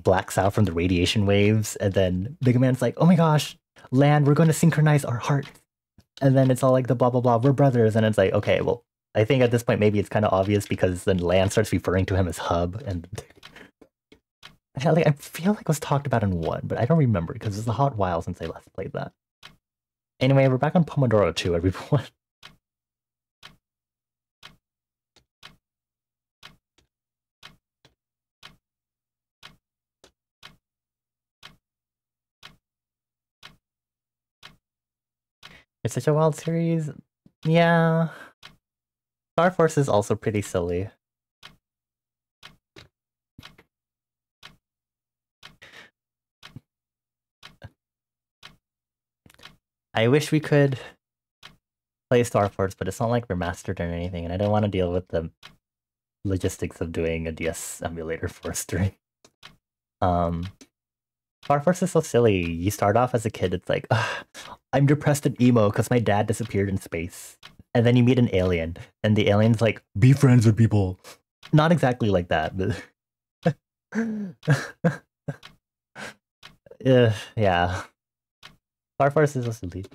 blacks out from the radiation waves, and then Mega Man's like, oh my gosh, Lan, we're going to synchronize our hearts. And then it's all like the blah, blah, blah, we're brothers. And it's like, okay, well, I think at this point, maybe it's kind of obvious because then Lan starts referring to him as Hub. And I feel like it was talked about in 1, but I don't remember because it's a hot while since I last played that. Anyway, we're back on Pomodoro 2, everyone. It's such a wild series. Yeah. Star Force is also pretty silly. I wish we could play Star Force, but it's not like remastered or anything, and I don't want to deal with the logistics of doing a DS emulator for a stream. Star Force is so silly. You start off as a kid, it's like, I'm depressed and emo because my dad disappeared in space. And then you meet an alien, and the alien's like, be friends with people. Not exactly like that, but... yeah. Star Force is so silly.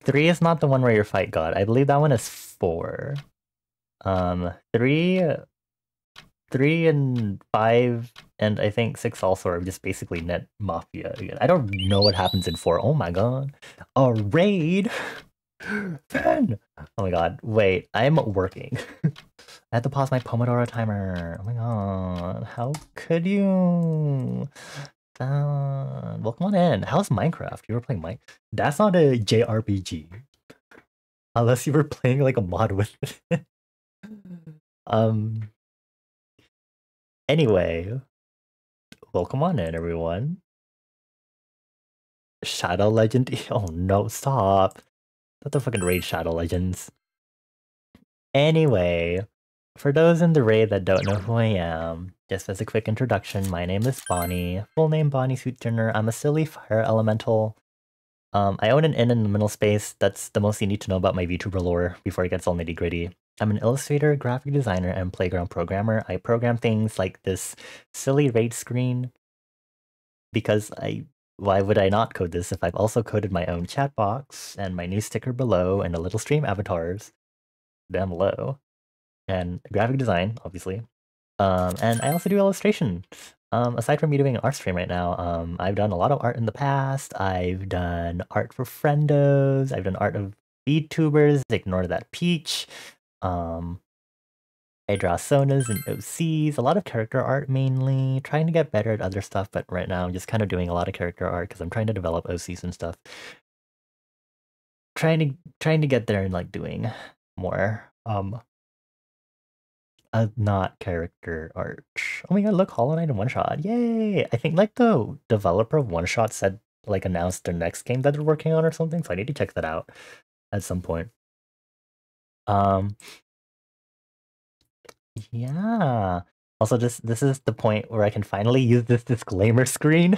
3 is not the one where you fight God. I believe that one is 4. 3 and 5 and I think 6 also are just basically net mafia again. I don't know what happens in 4. Oh my god. A raid? Fan! Oh my god. Wait, I'm working. I had to pause my Pomodoro timer. Oh my god. How could you? Welcome on in. How's Minecraft? You were playing Minecraft? That's not a JRPG. Unless you were playing like a mod with it. Anyway, welcome on in, everyone. Shadow Legend. Oh no, stop. Not the fucking raid Shadow Legends. Anyway, for those in the raid that don't know who I am, just as a quick introduction, my name is Bonnie. Full name Bonnie Suitturner. I'm a silly fire elemental. I own an inn in the middle space. That's the most you need to know about my VTuber lore before it gets all nitty gritty. I'm an illustrator, graphic designer, and playground programmer. I program things like this silly raid screen because why would I not code this if I've also coded my own chat box and my new sticker below and the little stream avatars down below and graphic design, obviously. And I also do illustration. Aside from me doing an art stream right now, I've done a lot of art in the past. I've done art for friendos. I've done art of VTubers. Ignore that peach. I draw sonas and OCs, a lot of character art mainly, trying to get better at other stuff, but right now I'm just kind of doing a lot of character art because I'm trying to develop OCs and stuff. Trying to get there and like doing more not character art. Oh my god, look, Hollow Knight and One Shot. Yay! I think like the developer of One Shot said like announced their next game that they're working on or something, so I need to check that out at some point. Yeah. Also, this is the point where I can finally use this disclaimer screen.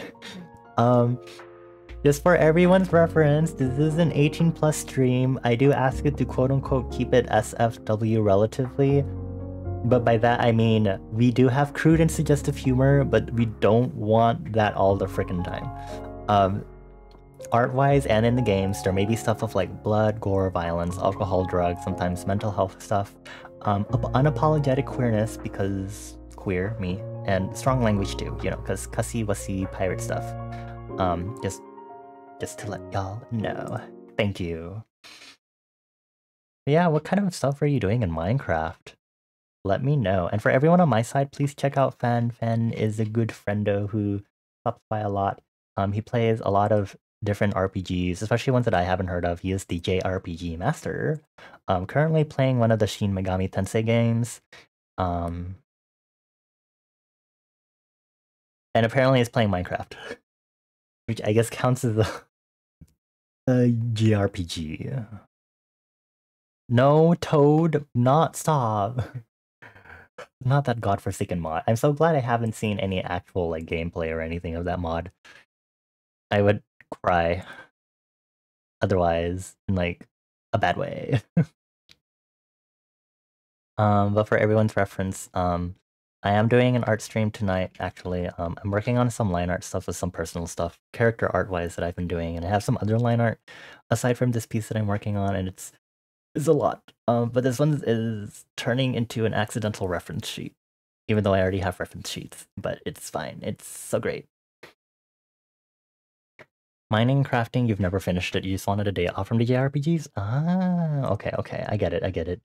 Just for everyone's reference, this is an 18 plus stream. I do ask it to quote unquote keep it SFW relatively. But by that I mean we do have crude and suggestive humor, but we don't want that all the frickin' time. Art-wise and in the games, there may be stuff of like blood, gore, violence, alcohol, drugs, sometimes mental health stuff. Unapologetic queerness because queer, me, and strong language too, you know, because cussy, wussy, pirate stuff. Just to let y'all know. Thank you. But yeah, what kind of stuff are you doing in Minecraft? Let me know. And for everyone on my side, please check out Fan. Fan is a good friendo who stops by a lot. He plays a lot of different RPGs, especially ones that I haven't heard of. He is the JRPG master. Currently playing one of the Shin Megami Tensei games. And apparently is playing Minecraft. Which I guess counts as a JRPG. No, Toad, not stop. Not that godforsaken mod. I'm so glad I haven't seen any actual like gameplay or anything of that mod. I would cry. Otherwise, in like a bad way. But for everyone's reference, I am doing an art stream tonight, actually. I'm working on some line art stuff with some personal stuff, character art-wise that I've been doing, and I have some other line art aside from this piece that I'm working on, and it's a lot. But this one is turning into an accidental reference sheet, even though I already have reference sheets, but it's fine. It's so great. Mining, crafting, you've never finished it. You just wanted a day off from the JRPGs? Ah, okay, okay. I get it.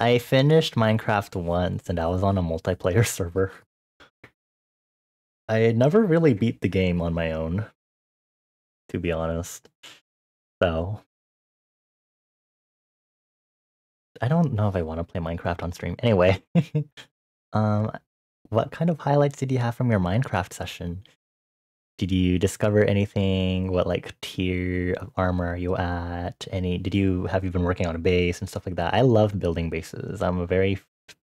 I finished Minecraft once, and I was on a multiplayer server. I never really beat the game on my own, to be honest. So, I don't know if I want to play Minecraft on stream. Anyway, um, what kind of highlights did you have from your Minecraft session? Did you discover anything? What like tier of armor are you at? Have you been working on a base and stuff like that? I love building bases. I'm a very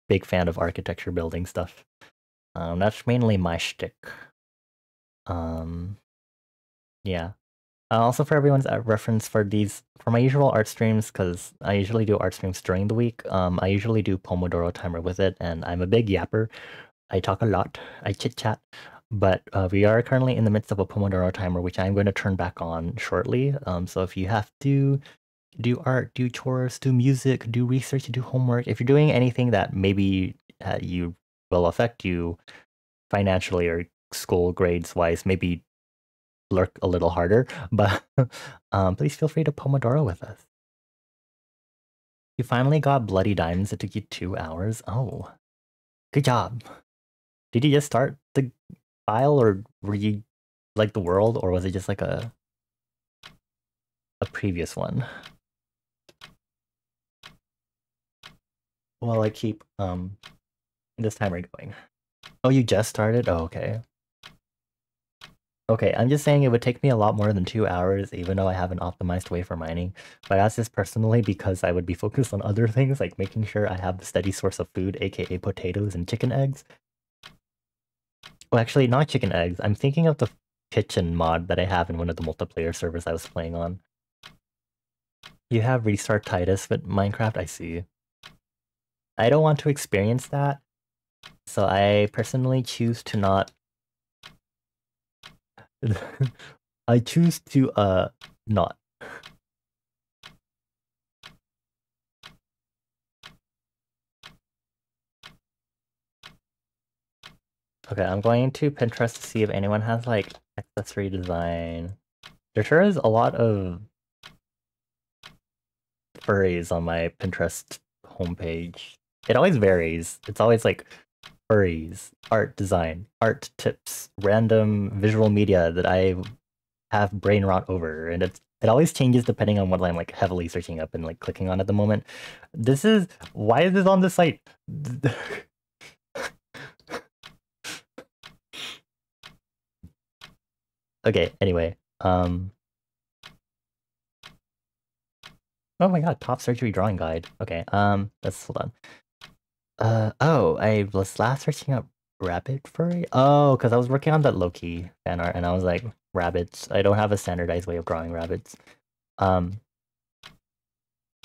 big fan of architecture building stuff. That's mainly my shtick. Um, yeah. Also for everyone's reference for my usual art streams, because I usually do art streams during the week. I usually do pomodoro timer with it, and I'm a big yapper. I talk a lot. I chit chat. But we are currently in the midst of a pomodoro timer, which I'm going to turn back on shortly. So if you have to do art, do chores, do music, do research, do homework, if you're doing anything that maybe you will affect you financially or school grades wise, maybe lurk a little harder. But please feel free to pomodoro with us. You finally got bloody diamonds. It took you 2 hours. Oh, good job. Did you just start the file, or were you like the world, or was it just like a previous one? Well, I keep this timer going. Oh, you just started? Oh, okay. Okay, I'm just saying it would take me a lot more than 2 hours, even though I have an optimized way for mining. But that's just personally because I would be focused on other things, like making sure I have the steady source of food, aka potatoes and chicken eggs. Well, actually, not chicken eggs. I'm thinking of the kitchen mod that I have in one of the multiplayer servers I was playing on. You have restart Titus with Minecraft? I see. I don't want to experience that, so I personally choose to not... I choose to, not. Okay, I'm going to Pinterest to see if anyone has, like, accessory design. There sure is a lot of furries on my Pinterest homepage. It always varies. It's always, like, furries, art design, art tips, random visual media that I have brain rot over, and it always changes depending on what I'm like heavily searching up and like clicking on at the moment. Why is this on the site? Okay, anyway. Oh my god, top surgery drawing guide. Okay, let's hold on. Oh, I was last searching up rabbit furry. Oh, because I was working on that Loki fan art, and I was like, rabbits. I don't have a standardized way of drawing rabbits. Um,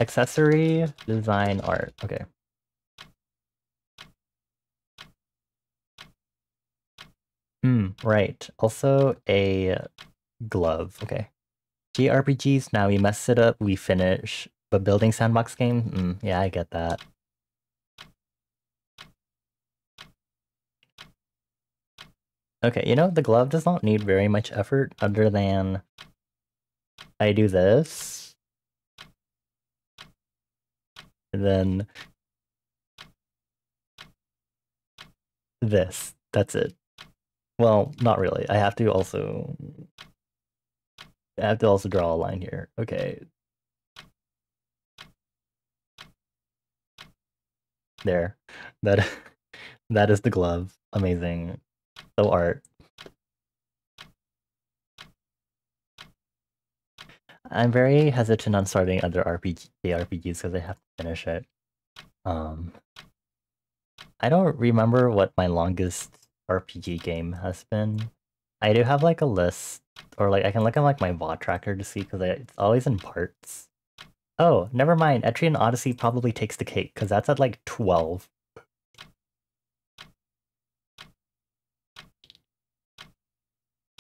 accessory design art. Okay. Right. Also a glove. Okay. JRPGs, now we mess it up, we finish. But building sandbox game? Yeah, I get that. Okay, you know, the glove does not need very much effort other than I do this. And then this. That's it. Well, not really. I have to also draw a line here. Okay. There. That that is the glove. Amazing. So art. I'm very hesitant on starting other JRPGs because I have to finish it. I don't remember what my longest RPG game has been. I do have like a list, or like I can look at like my VOD tracker to see because it's always in parts. Oh, never mind. Etrian Odyssey probably takes the cake because that's at like 12.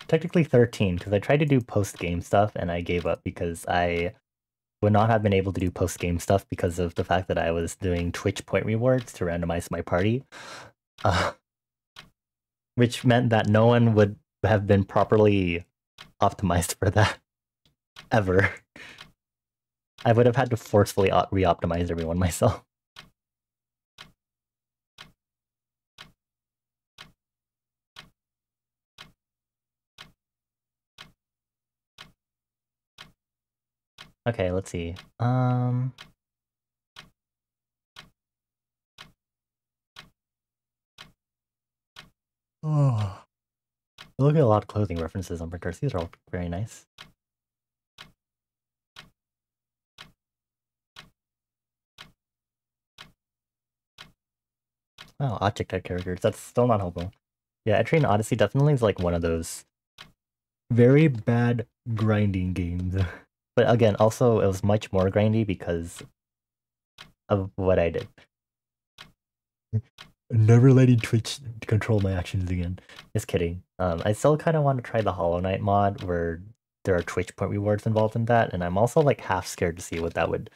Technically 13 because I tried to do post-game stuff and I gave up because I would not have been able to do post-game stuff because of the fact that I was doing Twitch point rewards to randomize my party. Which meant that no one would have been properly optimized for that. Ever. I would have had to forcefully re-optimize everyone myself. Okay, let's see. Oh. Look at a lot of clothing references on printers. These are all very nice. Oh, object type characters. That's still not helpful. Yeah, Etrian Odyssey definitely is like one of those very bad grinding games. But again, also it was much more grindy because of what I did. Never letting Twitch control my actions again. Just kidding. I still kind of want to try the Hollow Knight mod where there are Twitch point rewards involved in that, and I'm also like half scared to see what that would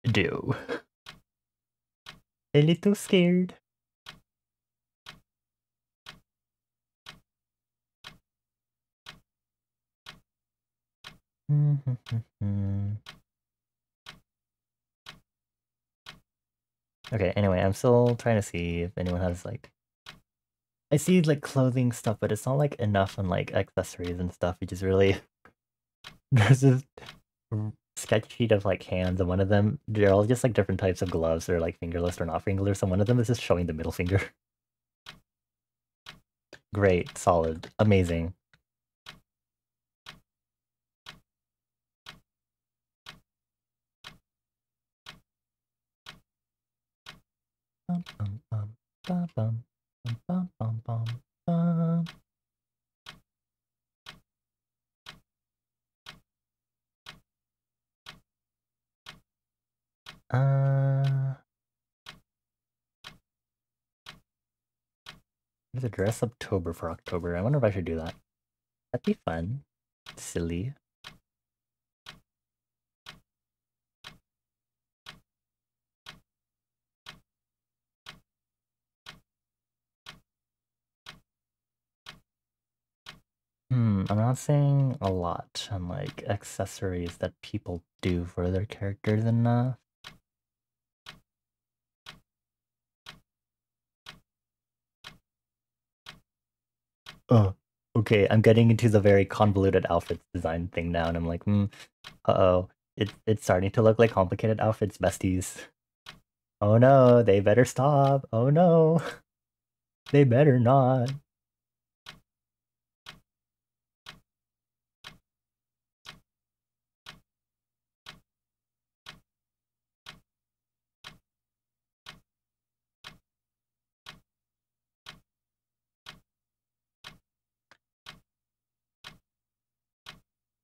do. A little scared. Okay, anyway, I'm still trying to see if anyone has like... I see like clothing stuff, but it's not like enough on like accessories and stuff, which is really... There's this sketch sheet of like hands, and one of them, they're all just like different types of gloves, or like fingerless or not fingerless, and one of them is just showing the middle finger. Great, solid, amazing. There's a dress October for October. I wonder if I should do that. That'd be fun. Silly. I'm not saying a lot on like accessories that people do for their characters enough. Oh, okay. I'm getting into the very convoluted outfits design thing now, and I'm like, uh-oh. It's starting to look like complicated outfits, besties. Oh no, they better stop. Oh no. They better not.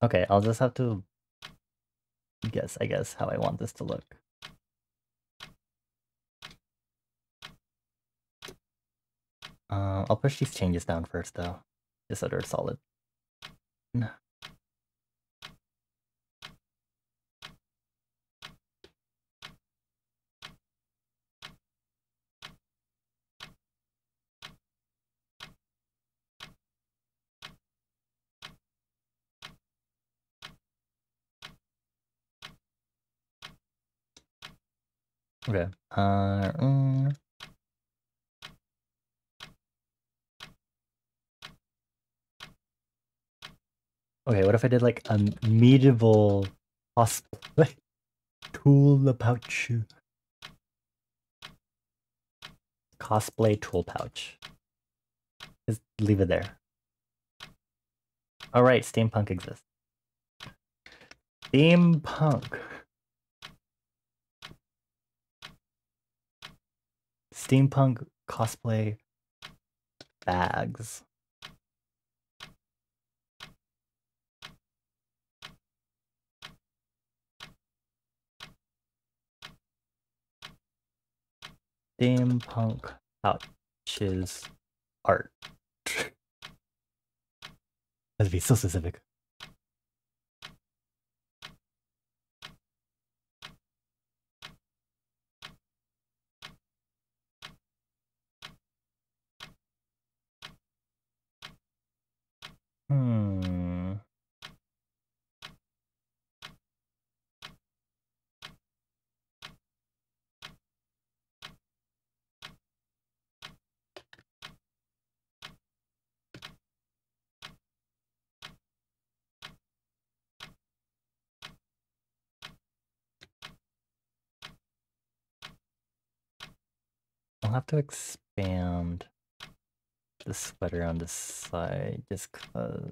Okay, I'll just have to guess, I guess, how I want this to look. I'll push these changes down first, though, just so they're solid. Okay. Okay, what if I did like a medieval cosplay tool pouch? Cosplay tool pouch. Just leave it there. Alright, steampunk exists. Steampunk. Steampunk cosplay bags. Steampunk pouches art. That'd be so specific. Hmm. I'll have to expand the sweater on this side just cause.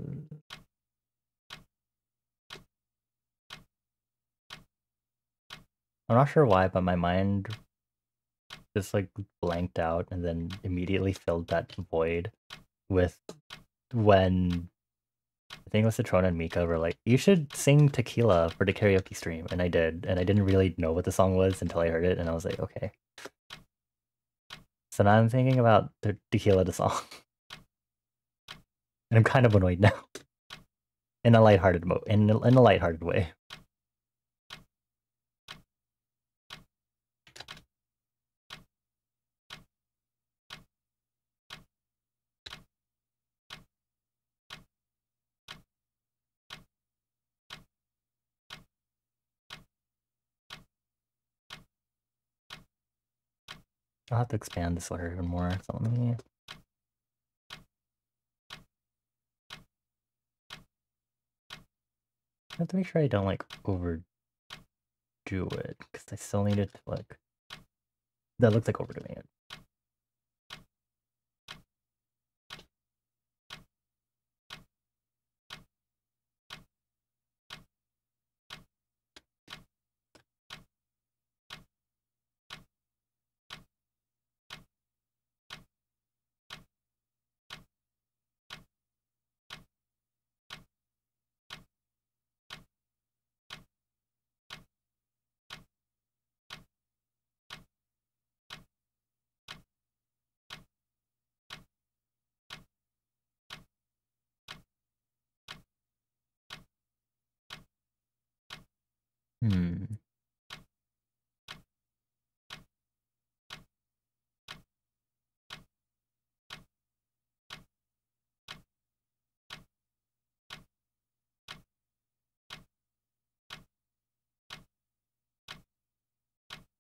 I'm not sure why, but my mind just like blanked out and then immediately filled that void with when I think it was Citrona and Mika were like, you should sing Tequila for the karaoke stream. And I did. And I didn't really know what the song was until I heard it. And I was like, okay. So now I'm thinking about the Tequila the song. And I'm kind of annoyed now. In a lighthearted in a lighthearted way. I'll have to expand this sweater even more. So let me... I have to make sure I don't like overdo it, because I still need it to like... That looks like overdoing it.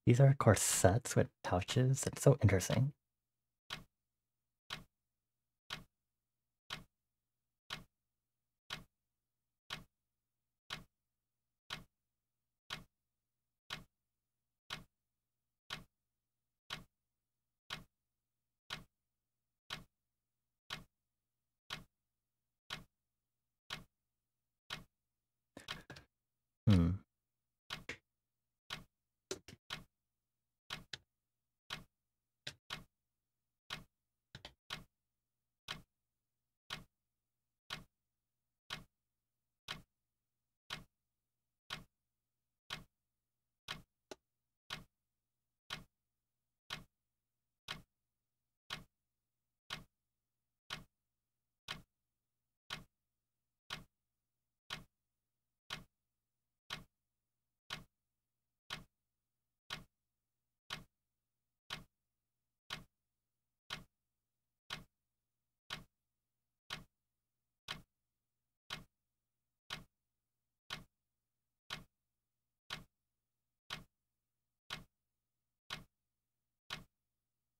These are corsets with pouches. It's so interesting.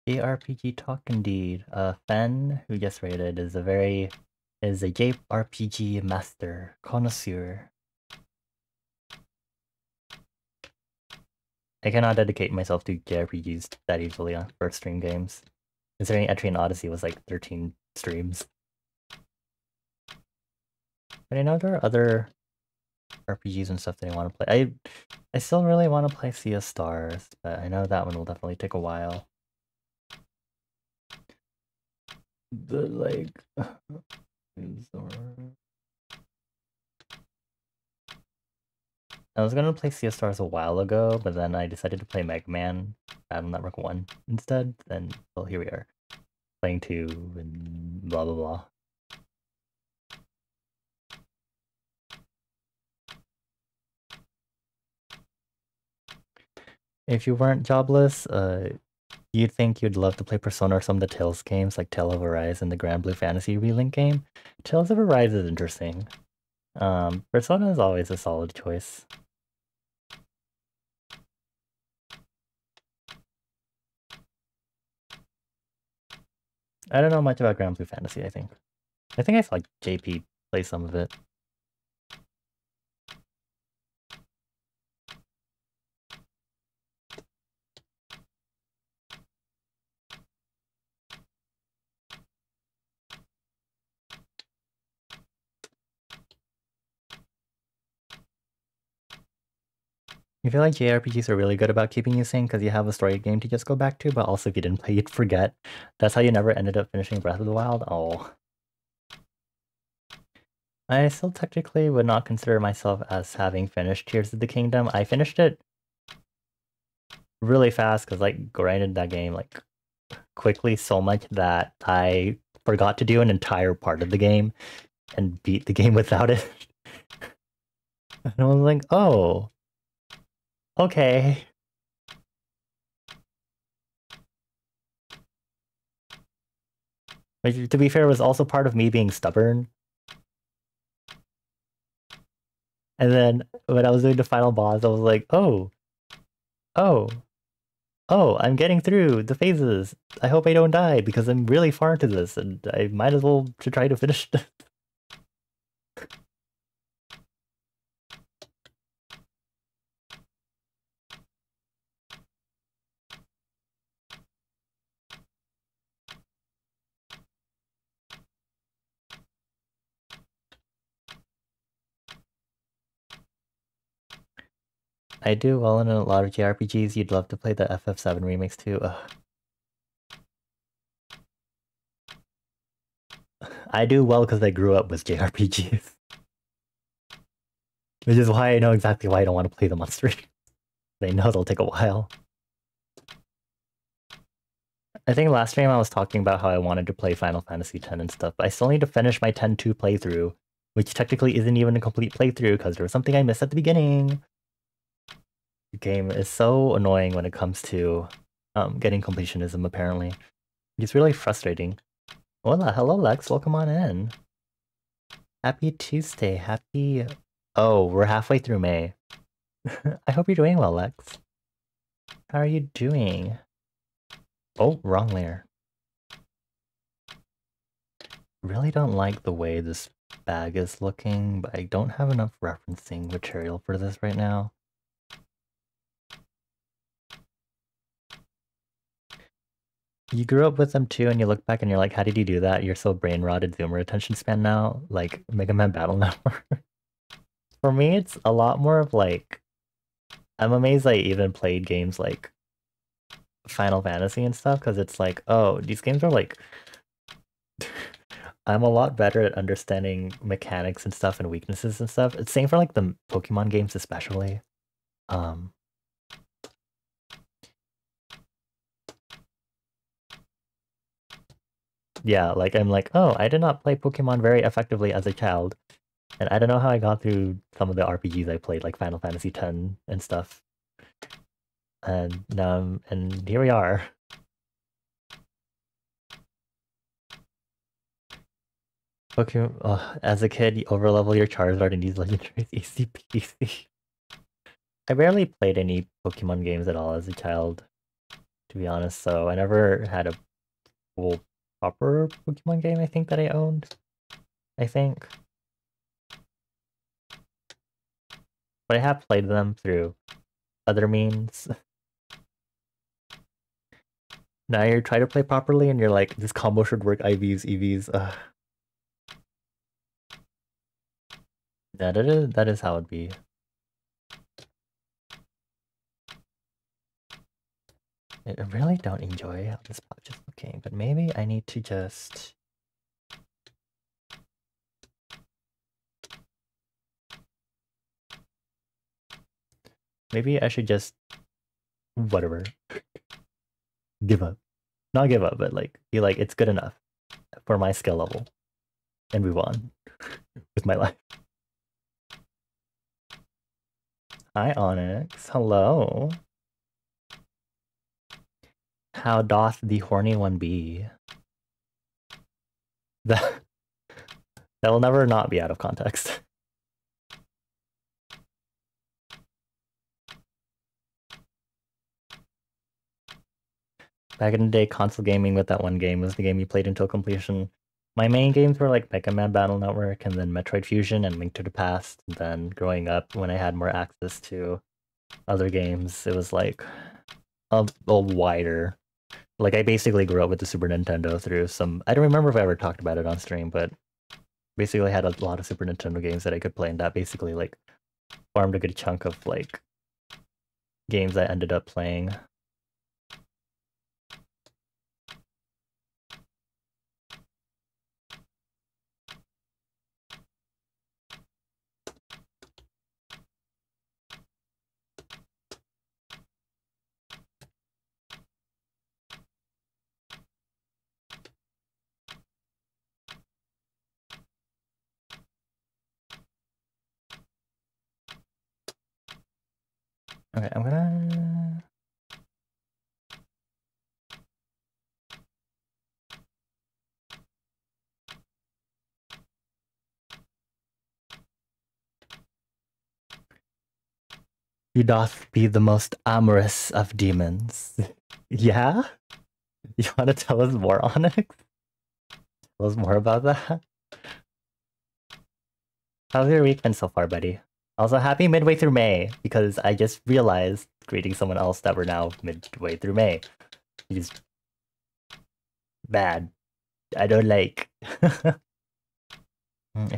JRPG talk indeed. Fen, who just rated, is a JRPG master, connoisseur. I cannot dedicate myself to JRPGs that easily on first stream games. Considering Entry and Odyssey was like 13 streams. But I know there are other RPGs and stuff that I want to play. I still really want to play Sea of Stars, but I know that one will definitely take a while. But like... I was gonna play Sea of Stars a while ago, but then I decided to play Mega Man Battle Network 1 instead, and well, here we are. Playing 2 and blah blah blah. If you weren't jobless, you'd think you'd love to play Persona or some of the Tales games, like Tale of Arise and the Grand Blue Fantasy Relink game. Tales of Arise is interesting. Persona is always a solid choice. I don't know much about Grand Blue Fantasy, I think. I think I saw like JP play some of it. I feel like JRPGs are really good about keeping you sane because you have a story game to just go back to, but also if you didn't play, you'd forget. That's how you never ended up finishing Breath of the Wild? Oh. I still technically would not consider myself as having finished Tears of the Kingdom. I finished it really fast because like grinded that game like quickly so much that I forgot to do an entire part of the game and beat the game without it. And I was like, oh, okay. Which, to be fair, was also part of me being stubborn. And then when I was doing the final boss, I was like, oh, oh, oh, I'm getting through the phases. I hope I don't die because I'm really far into this and I might as well to try to finish it. I do well in a lot of JRPGs. You'd love to play the FF7 remakes too. Ugh. I do well because I grew up with JRPGs. Which is why I know exactly why I don't want to play them on stream. They know they'll take a while. I think last stream I was talking about how I wanted to play Final Fantasy X and stuff, but I still need to finish my 10-2 playthrough, which technically isn't even a complete playthrough because there was something I missed at the beginning. The game is so annoying when it comes to getting completionism, apparently. It's really frustrating. Hola, hello Lex, welcome on in. Happy Tuesday, happy... Oh, we're halfway through May. I hope you're doing well, Lex. How are you doing? Oh, wrong layer. Really don't like the way this bag is looking, but I don't have enough referencing material for this right now. You grew up with them too, and you look back and you're like, how did you do that? You're so brain rotted zoomer attention span now, like Mega Man Battle Network. For me, it's a lot more of like, I'm amazed I even played games like Final Fantasy and stuff, because it's like, oh, these games are like, I'm a lot better at understanding mechanics and stuff and weaknesses and stuff. It's same for like the Pokemon games especially. Yeah, like I'm like, oh, I did not play Pokemon very effectively as a child. And I don't know how I got through some of the RPGs I played, like Final Fantasy X and stuff. And and here we are. Pokemon, as a kid, you overlevel your Charizard and use legendaries. Easy peasy. I barely played any Pokemon games at all as a child, to be honest. So I never had a full proper Pokemon game. I think that I owned. I think, but I have played them through other means. Now you're trying to play properly and you're like, this combo should work IVs, EVs. Yeah, that is how it'd be. I really don't enjoy how this pouch is looking, but maybe I need to just... Maybe I should just... Whatever. Give up. Not give up, but like, be like, it's good enough for my skill level. And move on with my life. Hi, Onyx. Hello. How doth the horny one be? That will never not be out of context. Back in the day, console gaming with that one game was the game you played until completion. My main games were like Mega Man Battle Network and then Metroid Fusion and Link to the Past. And then growing up, when I had more access to other games, it was like a wider. Like I basically grew up with the Super Nintendo through some... I don't remember if I ever talked about it on stream, but basically I had a lot of Super Nintendo games that I could play, and that basically like formed a good chunk of like games I ended up playing. Okay, I'm gonna... You doth be the most amorous of demons. Yeah? You wanna tell us more, Onyx? Tell us more about that? How's your week been so far, buddy? Also, happy midway through May, because I just realized, greeting someone else, that we're now midway through May. It's bad. I don't like. I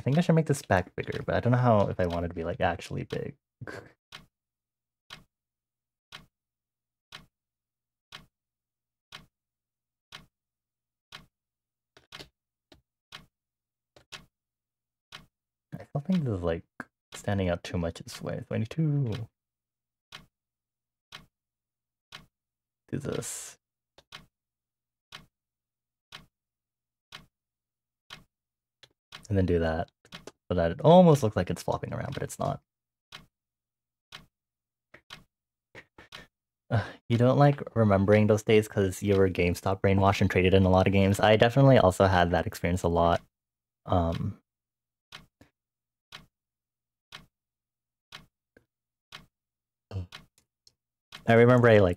think I should make this back bigger, but I don't know how if I want it to be like actually big. I still think this is like standing out too much this way, so I need to do this. And then do that, so that it almost looks like it's flopping around, but it's not. You don't like remembering those days because you were GameStop brainwashed and traded in a lot of games. I definitely also had that experience a lot. I remember I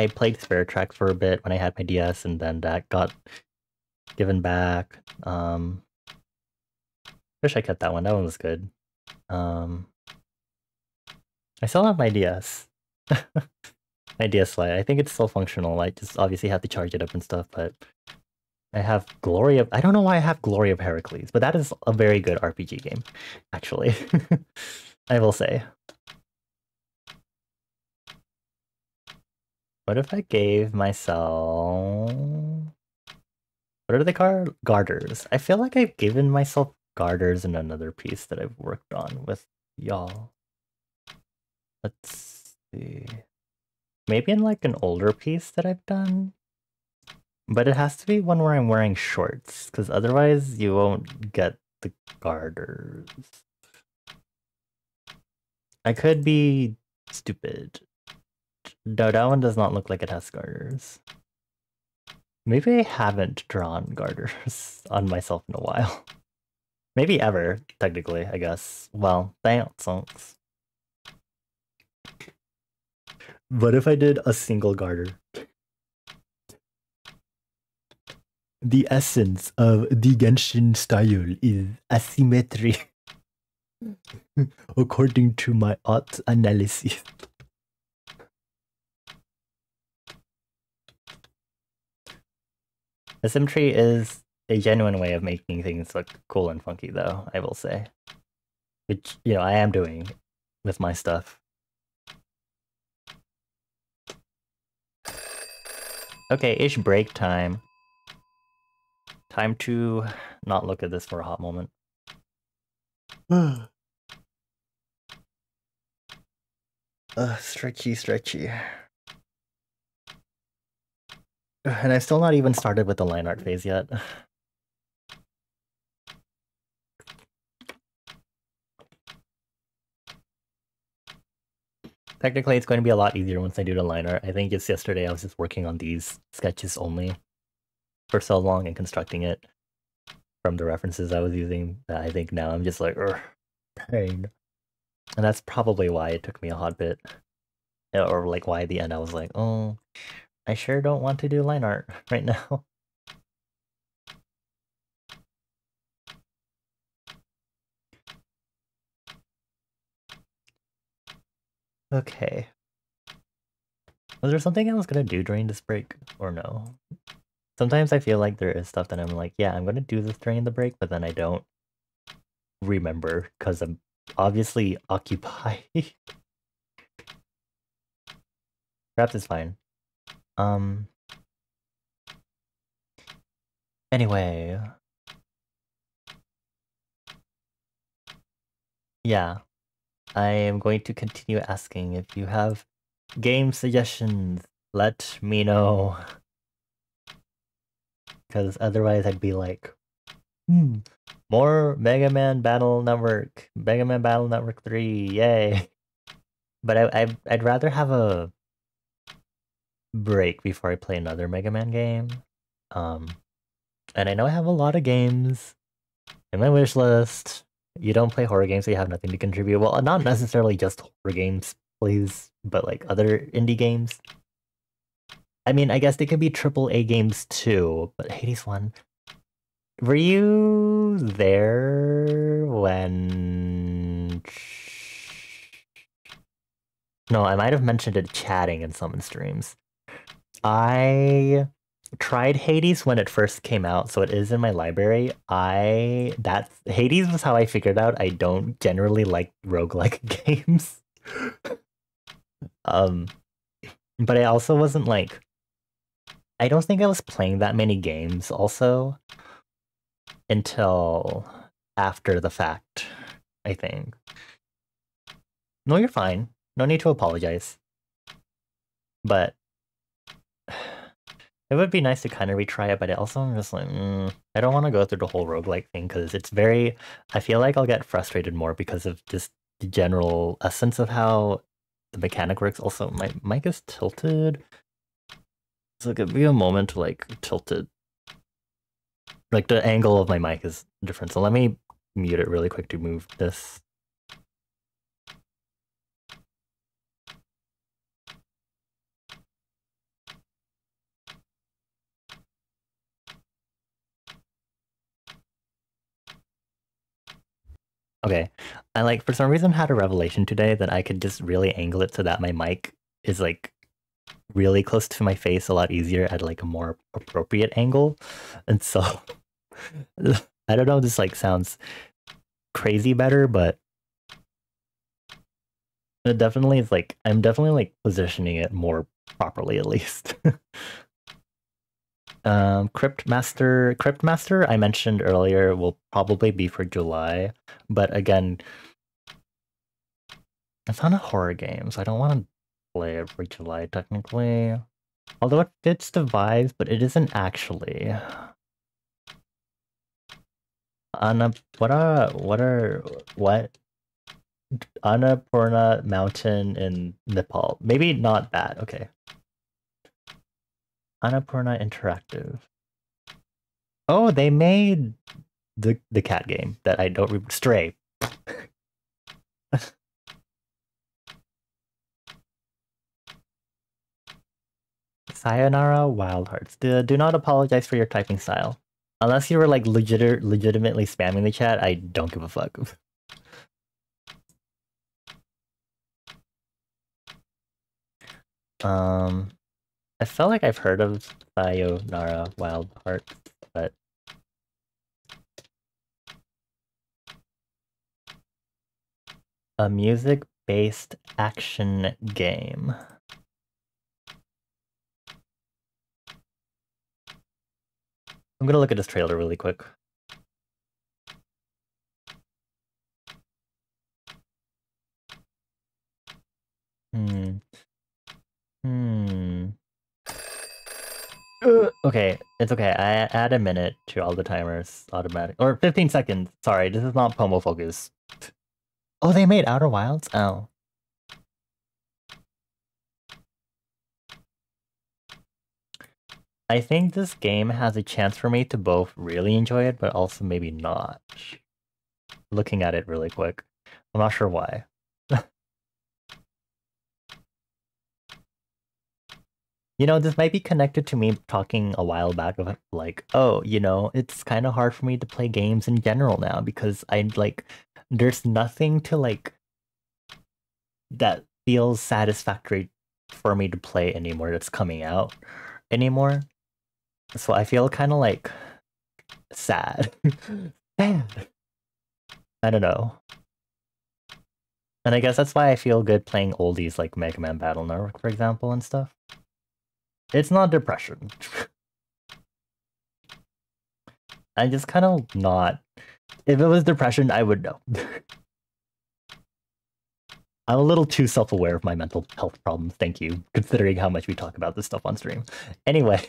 played Spare Tracks for a bit when I had my DS, and then that got given back. Wish I kept that one. That one was good. I still have my DS. My DS Lite. I think it's still functional. I just obviously have to charge it up and stuff, but I have Glory of... I don't know why I have Glory of Heracles, but that is a very good RPG game, actually. I will say. What if I gave myself... What are they called? Garters. I feel like I've given myself garters in another piece that I've worked on with y'all. Let's see. Maybe in like an older piece that I've done. But it has to be one where I'm wearing shorts, because otherwise you won't get the garters. I could be stupid. No, that one does not look like it has garters. Maybe I haven't drawn garters on myself in a while. Maybe ever, technically, I guess. Well, thanks. What if I did a single garter? The essence of the Genshin style is asymmetry. According to my art analysis. Asymmetry is a genuine way of making things look cool and funky, though, I will say. Which, you know, I am doing with my stuff. Okay, ish break time. Time to not look at this for a hot moment. Stretchy. And I've still not even started with the line art phase yet. Technically, it's going to be a lot easier once I do the line art. I think just yesterday I was just working on these sketches only for so long and constructing it from the references I was using that I think now I'm just like, pain. And that's probably why it took me a hot bit. Or like why at the end I was like, oh, I sure don't want to do line art right now. Okay. Was there something I was gonna do during this break, or no? Sometimes I feel like there is stuff that I'm like, yeah, I'm gonna do this during the break, but then I don't remember because I'm obviously occupied. Perhaps it's fine. Anyway. Yeah. I am going to continue asking if you have game suggestions. Let me know. Because otherwise I'd be like, more Mega Man Battle Network. Mega Man Battle Network 3, yay. But I'd rather have a break before I play another Mega Man game. And I know I have a lot of games in my wish list. You don't play horror games, so you have nothing to contribute. Well, not necessarily just horror games, please, but like other indie games. I mean, I guess they could be AAA games too, but Hades 1. Were you there when... No, I might have mentioned it chatting in some streams. I tried Hades when it first came out, so it is in my library. Hades was how I figured out I don't generally like roguelike games. But I also wasn't like, I don't think I was playing that many games also until after the fact, I think. No, you're fine. No need to apologize. But it would be nice to kind of retry it, but also I'm just like, I don't want to go through the whole roguelike thing because it's very, I feel like I'll get frustrated more because of just the general essence of how the mechanic works. Also, my mic is tilted. So give me a moment to like tilt it. Like the angle of my mic is different. So let me mute it really quick to move this. Okay, I like for some reason had a revelation today that I could just really angle it so that my mic is like really close to my face a lot easier at like a more appropriate angle. And so I don't know, this like sounds crazy better, but it definitely is like I'm definitely like positioning it more properly at least. Cryptmaster I mentioned earlier will probably be for July, but again, it's not a horror game, so I don't want to play it for July technically. Although it fits the vibes, but it isn't actually. What? Annapurna Mountain in Nepal. Maybe not that. Okay. Annapurna Interactive. Oh, they made the cat game that I don't Stray. Sayonara Wild Hearts. Do not apologize for your typing style. Unless you were like legitimately spamming the chat, I don't give a fuck. I felt like I've heard of Sayonara Wild Hearts, but a music-based action game. I'm gonna look at this trailer really quick. Okay, it's okay. I add a minute to all the timers automatic. Or 15 seconds. Sorry, this is not Pomo Focus. Oh, they made Outer Wilds? Oh. I think this game has a chance for me to both really enjoy it, but also maybe not. Looking at it really quick. I'm not sure why. You know, this might be connected to me talking a while back of like, oh, you know, it's kind of hard for me to play games in general now because I like, there's nothing to like that feels satisfactory for me to play anymore that's coming out anymore. So I feel kind of like sad. Sad. I don't know. And I guess that's why I feel good playing oldies like Mega Man Battle Network, for example, and stuff. It's not depression. I'm just kind of not. If it was depression, I would know. I'm a little too self-aware of my mental health problems, thank you, considering how much we talk about this stuff on stream. Anyway,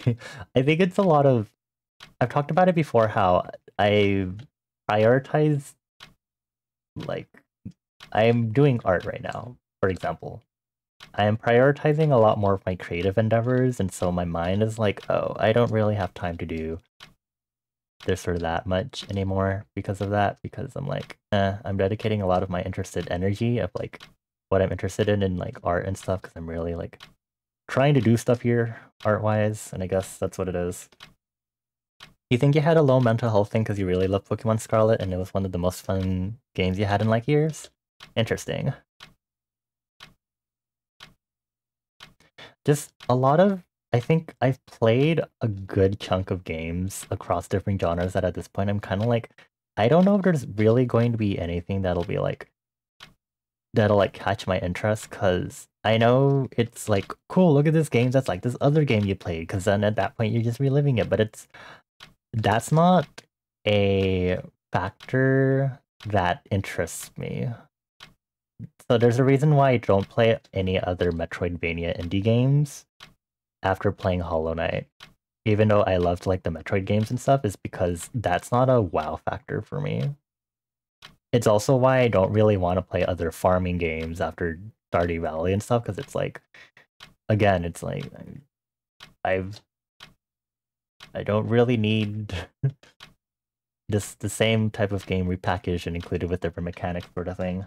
I think it's a lot of... I've talked about it before, how I prioritize, like, I'm doing art right now, for example. I am prioritizing a lot more of my creative endeavors, and so my mind is like, oh, I don't really have time to do this or that much anymore because of that, because I'm like, I'm dedicating a lot of my interested energy of like what I'm interested in like art and stuff, because I'm really like trying to do stuff here art-wise, and I guess that's what it is. You think you had a low mental health thing because you really love Pokemon Scarlet and it was one of the most fun games you had in like years? Interesting. Just a lot of... I think I've played a good chunk of games across different genres that at this point I'm kind of like, I don't know if there's really going to be anything that'll be like, that'll like catch my interest, because I know it's like, cool, look at this game that's like this other game you played, because then at that point you're just reliving it, but that's not a factor that interests me. So there's a reason why I don't play any other Metroidvania indie games after playing Hollow Knight. Even though I loved like the Metroid games and stuff, is because that's not a wow factor for me. It's also why I don't really want to play other farming games after Stardew Valley and stuff, because it's like, again, it's like, I don't really need the same type of game repackaged and included with different mechanics sort of thing.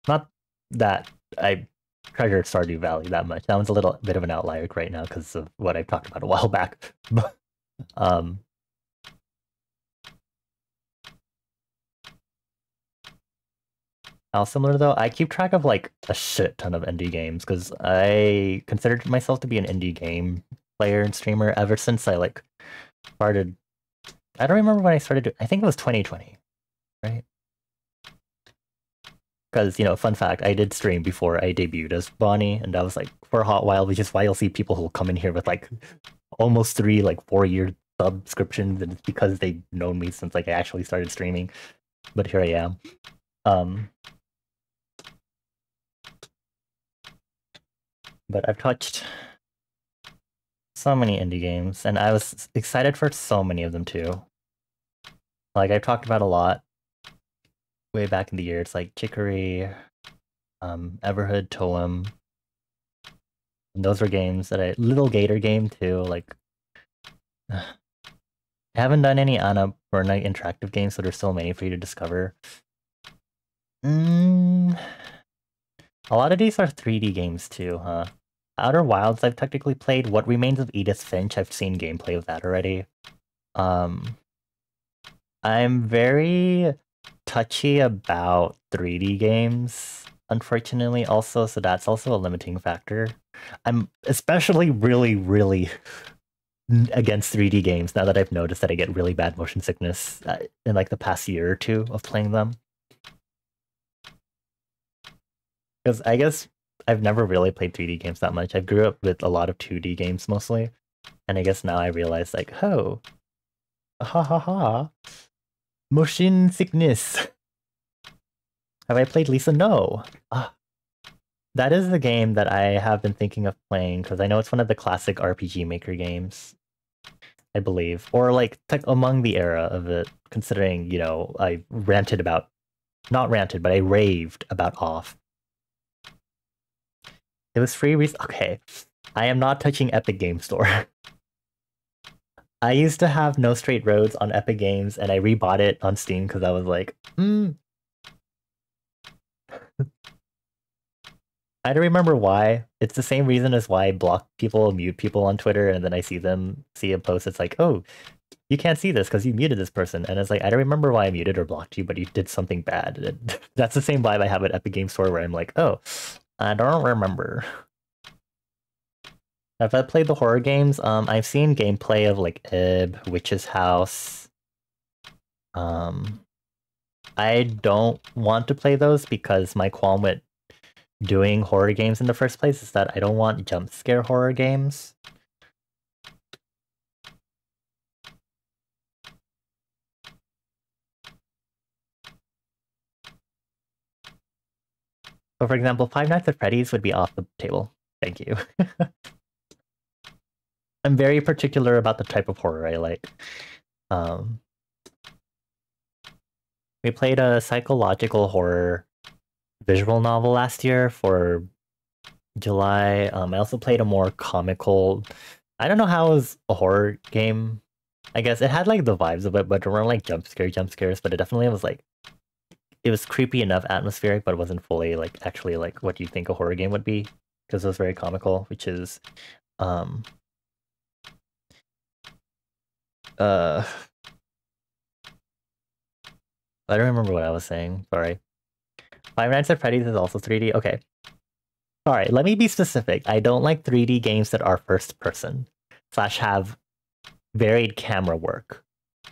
Not that I treasure Stardew Valley that much. That one's a little bit of an outlier right now because of what I talked about a while back. How similar though, I keep track of like a shit ton of indie games because I considered myself to be an indie game player and streamer ever since I like started. I don't remember when I started. I think it was 2020, right? Because, you know, fun fact, I did stream before I debuted as Bonnie, and that was like for a hot while, which is why you'll see people who will come in here with like almost 4-year subscriptions, and it's because they've known me since like I actually started streaming. But here I am. But I've touched so many indie games, and I was excited for so many of them too. Like I've talked about a lot way back in the year. It's like Chicory, Everhood, Toem. And those were games that Little Gator game too, like I haven't done any Annapurna interactive games, so there's so many for you to discover. A lot of these are 3D games too, huh? Outer Wilds I've technically played. What Remains of Edith Finch, I've seen gameplay of that already. I'm very touchy about 3D games, unfortunately, also, so that's also a limiting factor. I'm especially really against 3D games now that I've noticed that I get really bad motion sickness in like the past year or two of playing them. Because I guess I've never really played 3D games that much. I grew up with a lot of 2D games mostly, and I guess now I realize like, oh, ha ha ha, motion sickness. Have I played Lisa? No. That is the game that I have been thinking of playing, because I know it's one of the classic RPG Maker games, I believe. Or like among the era of it, considering, you know, I ranted about... Not ranted, but I raved about Off. It was free okay. I am not touching Epic Game Store. I used to have No Straight Roads on Epic Games, and I rebought it on Steam because I was like, I don't remember why. It's the same reason as why I block people, mute people on Twitter, and then I see a post that's like, oh, you can't see this because you muted this person. And it's like, I don't remember why I muted or blocked you, but you did something bad. And that's the same vibe I have at Epic Game Store where I'm like, oh, I don't remember. Have I played the horror games? I've seen gameplay of like Ib, Witch's House. I don't want to play those because my qualm with doing horror games in the first place is that I don't want jump scare horror games. So for example, Five Nights at Freddy's would be off the table. Thank you. I'm very particular about the type of horror I like. We played a psychological horror visual novel last year for July. I also played a more comical. I don't know how it was a horror game. I guess it had like the vibes of it, but there weren't like jump scares. But it definitely was like it was creepy enough, atmospheric, but it wasn't fully like actually like what you think a horror game would be because it was very comical, which is I don't remember what I was saying. Sorry. Five Nights at Freddy's is also 3D. Okay. Alright, let me be specific. I don't like 3D games that are first person / have varied camera work.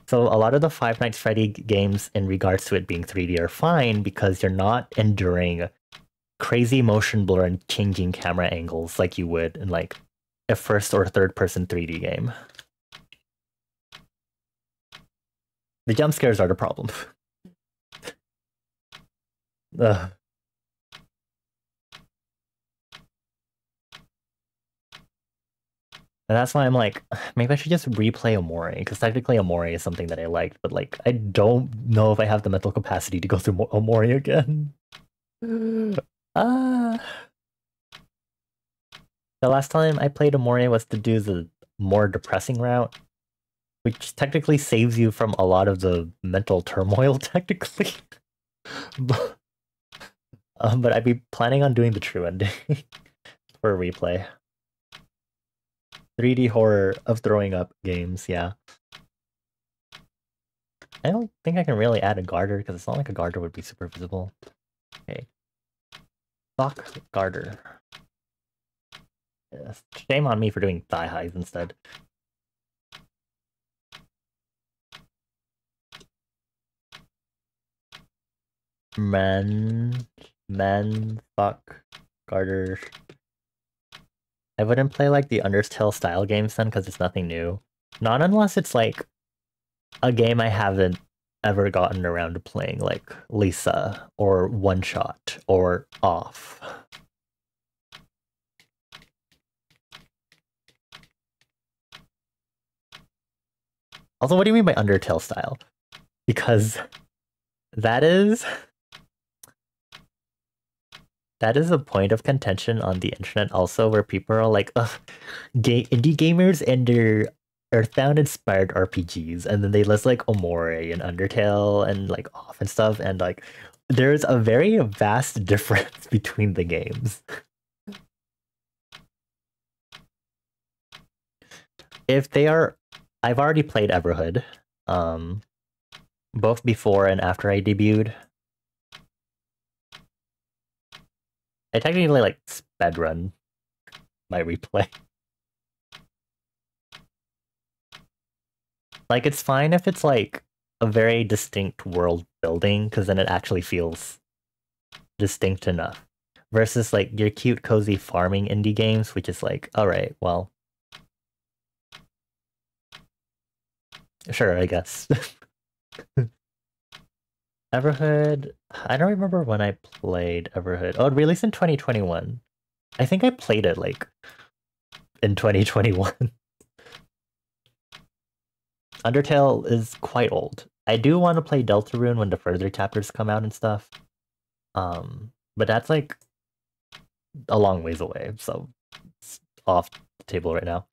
So a lot of the Five Nights Freddy games in regards to it being 3D are fine because you're not enduring crazy motion blur and changing camera angles like you would in like a first or third person 3D game. The jump scares are the problem. Ugh. And that's why I'm like, maybe I should just replay Amore, because technically Amore is something that I liked, but like, I don't know if I have the mental capacity to go through Amore again. Ah. The last time I played Amore was to do the more depressing route, which technically saves you from a lot of the mental turmoil, technically. But I'd be planning on doing the true ending for a replay. 3D horror of throwing up games, yeah. I don't think I can really add a garter because it's not like a garter would be super visible. Okay. Sock garter. Yes. Shame on me for doing thigh highs instead. Men, sock garter. I wouldn't play like the Undertale style games then because it's nothing new. Not unless it's like a game I haven't ever gotten around to playing, like Lisa or One Shot or Off. Also, what do you mean by Undertale style? Because that is a point of contention on the internet also, where people are like, ugh, indie gamers and their Earthbound inspired RPGs, and then they list like Omore and Undertale and like Off and stuff, and like there's a very vast difference between the games. If they are, I've already played Everhood, both before and after I debuted. I technically like speedrun my replay. Like, it's fine if it's like a very distinct world building, because then it actually feels distinct enough. Versus like your cute, cozy farming indie games, which is like, alright, well. Sure, I guess. Everhood. I don't remember when I played Everhood. Oh, it released in 2021. I think I played it like in 2021. Undertale is quite old. I do want to play Deltarune when the further chapters come out and stuff. But that's like a long ways away, so it's off the table right now.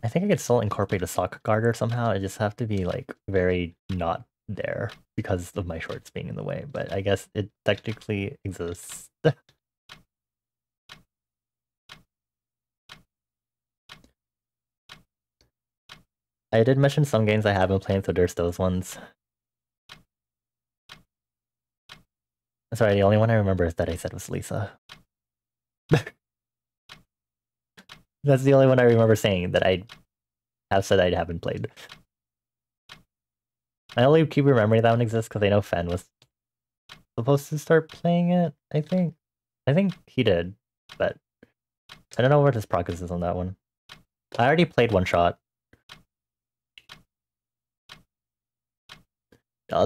I think I could still incorporate a sock garter somehow. I just have to be like very not there because of my shorts being in the way, but I guess it technically exists. I did mention some games I haven't played, so there's those ones. Sorry, the only one I remember is that I said was Lisa. That's the only one I remember saying that I have said I haven't played. I only keep remembering that one exists because I know Fen was supposed to start playing it, I think. I think he did, but I don't know what his progress is on that one. I already played one shot.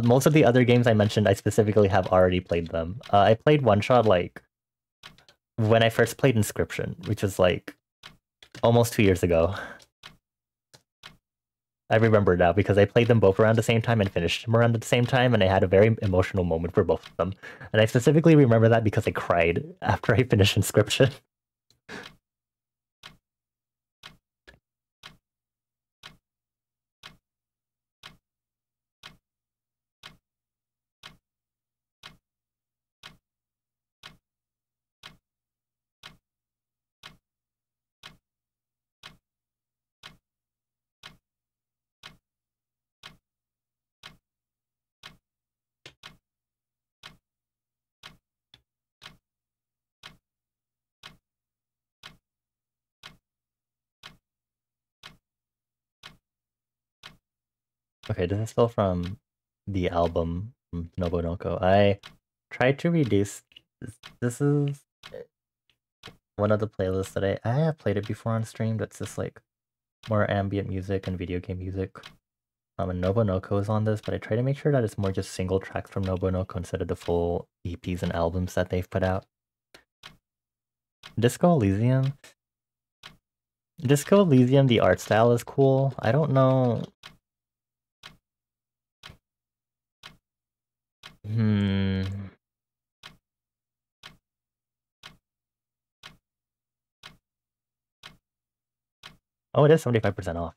Most of the other games I mentioned, I specifically have already played them. I played one shot like when I first played Inscription, which was like almost 2 years ago. I remember now because I played them both around the same time and finished them around the same time, and I had a very emotional moment for both of them. And I specifically remember that because I cried after I finished Inscription. Okay, this is still from the album Nobunoko. I tried to reduce this is one of the playlists that I have played it before on stream. That's just like more ambient music and video game music. And Nobunoko is on this, but I try to make sure that it's more just single tracks from Nobunoko instead of the full EPs and albums that they've put out. Disco Elysium. Disco Elysium, the art style is cool. I don't know. Oh, it is 75% off.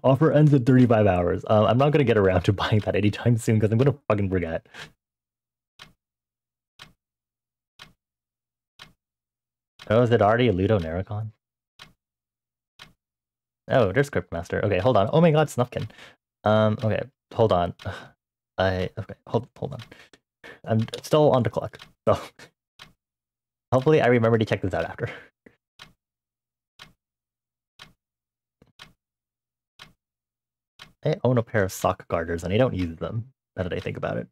Offer ends in 35 hours. I'm not gonna get around to buying that anytime soon because I'm gonna fucking forget. Oh, is it already a Ludo Naricon? Oh, there's Scriptmaster. Okay, hold on. Oh my god, Snufkin. Okay, hold on. Okay, hold on. I'm still on the clock, so hopefully I remember to check this out after. I own a pair of sock garters and I don't use them, now that I think about it.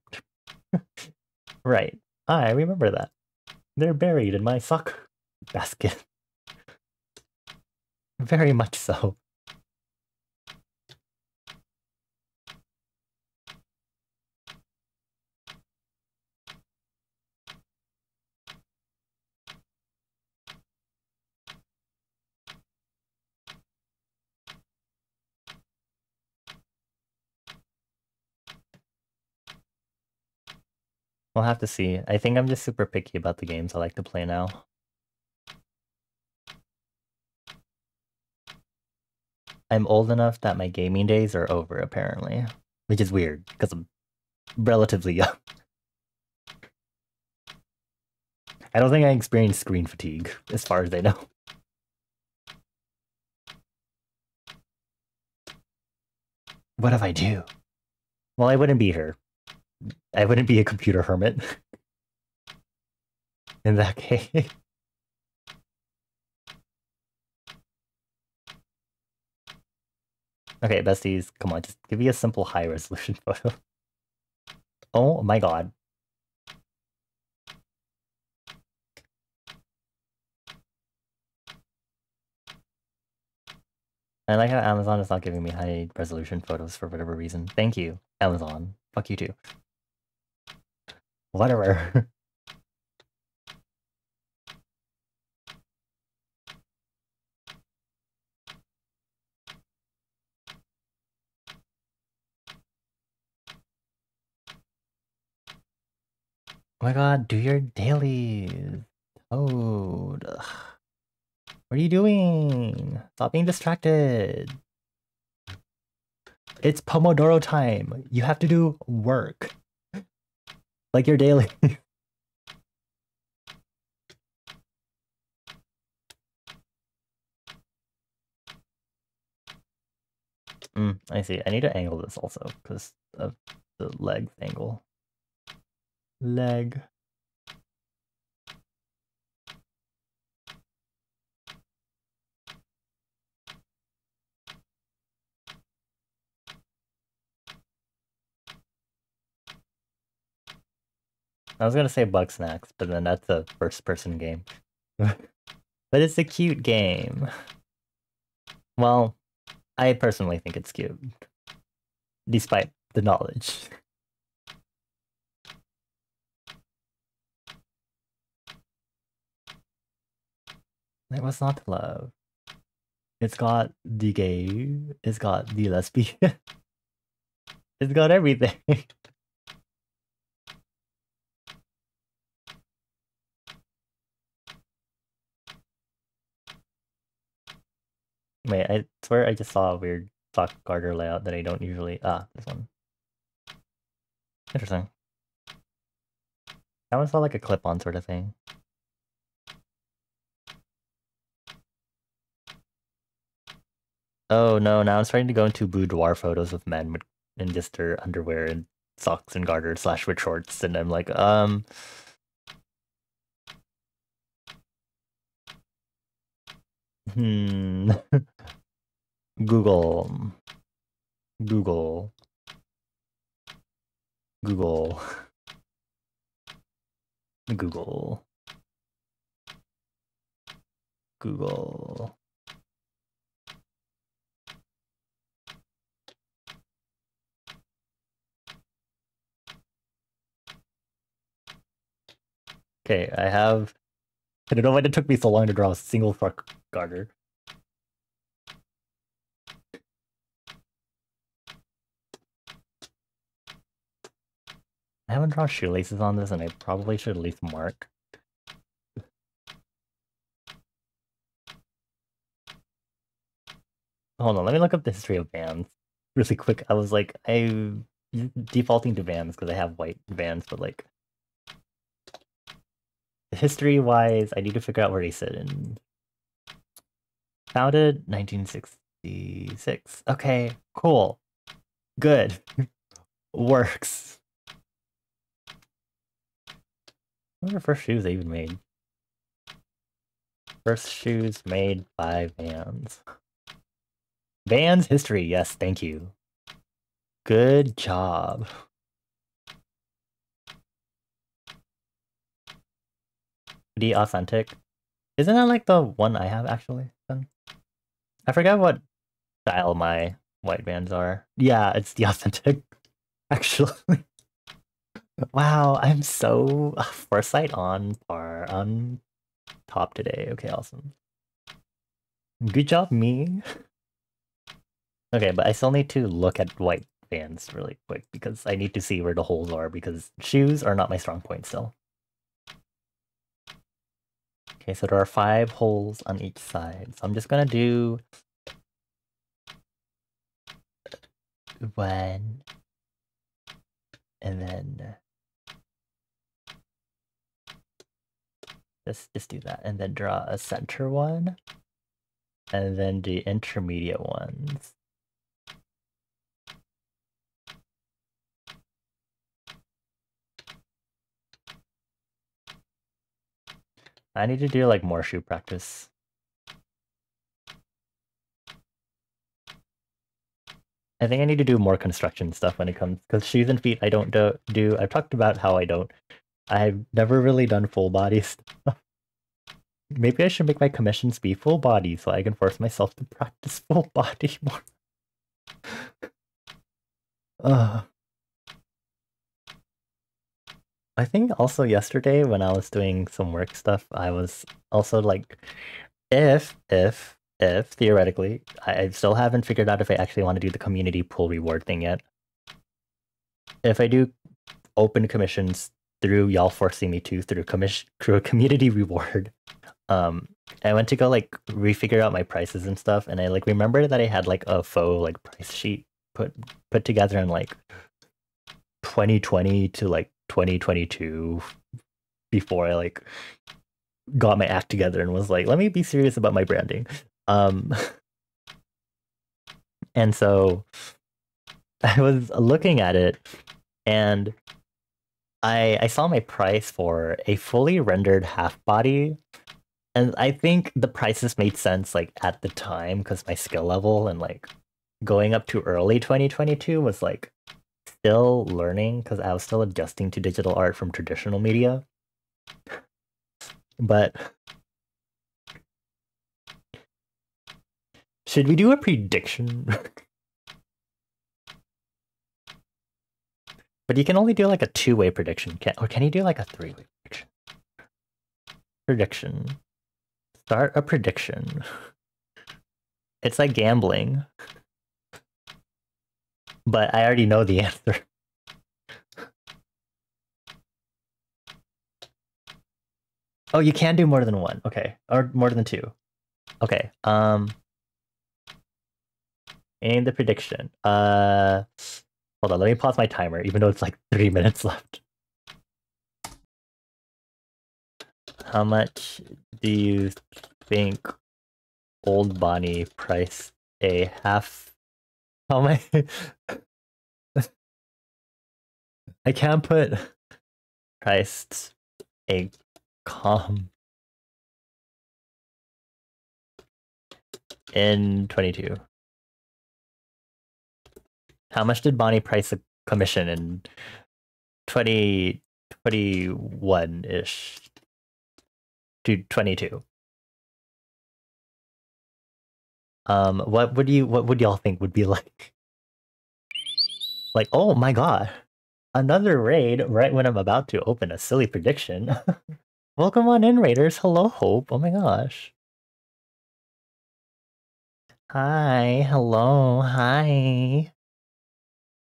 Right. I remember that. They're buried in my sock basket. Very much so. We'll have to see. I think I'm just super picky about the games I like to play now. I'm old enough that my gaming days are over, apparently. Which is weird, because I'm relatively young. I don't think I experienced screen fatigue, as far as I know. What if I do? Well, I wouldn't be here. I wouldn't be a computer hermit. In that case. Okay, besties, come on, just give me a simple high-resolution photo. Oh my god. I like how Amazon is not giving me high-resolution photos for whatever reason. Thank you, Amazon. Fuck you too. Whatever. Oh my god, do your dailies. Toad. Ugh. What are you doing? Stop being distracted. It's Pomodoro time. You have to do work. Like your daily. I see. I need to angle this also because of the leg angle. Leg. I was gonna say Bug Snacks, but then that's a first-person game. But it's a cute game. Well, I personally think it's cute, despite the knowledge. It was not love. It's got the gay. It's got the lesbian. It's got everything. Wait, I swear I just saw a weird sock garter layout that I don't usually. Ah, this one. Interesting. That one saw like a clip-on sort of thing. Oh no, now I'm starting to go into boudoir photos of men in just their underwear and socks and garters slash with shorts, and I'm like, Google. Google. Google. Google. Google. Okay, I don't know why it took me so long to draw a single frock garter. I haven't drawn shoelaces on this, and I probably should at least mark. Hold on, let me look up the history of Vans really quick. I was like, I'm defaulting to Vans because I have white Vans, but like, history-wise, I need to figure out where they sit in. Founded 1966. Okay, cool. Good. Works. What were the first shoes they even made? First shoes made by Vans. Vans history, yes, thank you. Good job. The authentic. Isn't that like the one I have actually? Then? I forgot what style my white Vans are. Yeah, it's the authentic. Actually. Wow, I'm so foresight on par on top today. Okay, awesome. Good job, me. Okay, but I still need to look at white Vans really quick because I need to see where the holes are because shoes are not my strong point still. Okay, so there are 5 holes on each side. So I'm just gonna do 1 and then just do that and then draw a center one and then the intermediate ones. I need to do like more shoe practice. I think I need to do more construction stuff when it comes because shoes and feet I don't do. I've talked about how I've never really done full body stuff. Maybe I should make my commissions be full body so I can force myself to practice full body more. I think also yesterday when I was doing some work stuff, I was also like, if theoretically, I still haven't figured out if I actually want to do the community pool reward thing yet. If I do open commissions through y'all forcing me to through a community reward, I went to go like refigure out my prices and stuff, and I like remember that I had like a faux like price sheet put together in like 2020 to like 2022 before I like got my act together and was like, let me be serious about my branding. And so I was looking at it, and I saw my price for a fully rendered half body, and I think the prices made sense like at the time because my skill level and like going up to early 2022 was like still learning because I was still adjusting to digital art from traditional media. But should we do a prediction? But you can only do like a two-way prediction, or can you do like a three-way prediction? Prediction. Start a prediction. It's like gambling. But I already know the answer. Oh, you can do more than one. Okay. Or more than two. Okay. And the prediction. Hold on, let me pause my timer, even though it's like 3 minutes left. How much do you think Old Bonnie priced a half? How am I? I can't put priced a com in 22. How much did Bonnie price a commission in 2021-ish to 22? What would y'all think would be like? Like, oh my god, another raid right when I'm about to open a silly prediction. Welcome on in, raiders. Hello, Hope. Oh my gosh. Hi, hello, hi.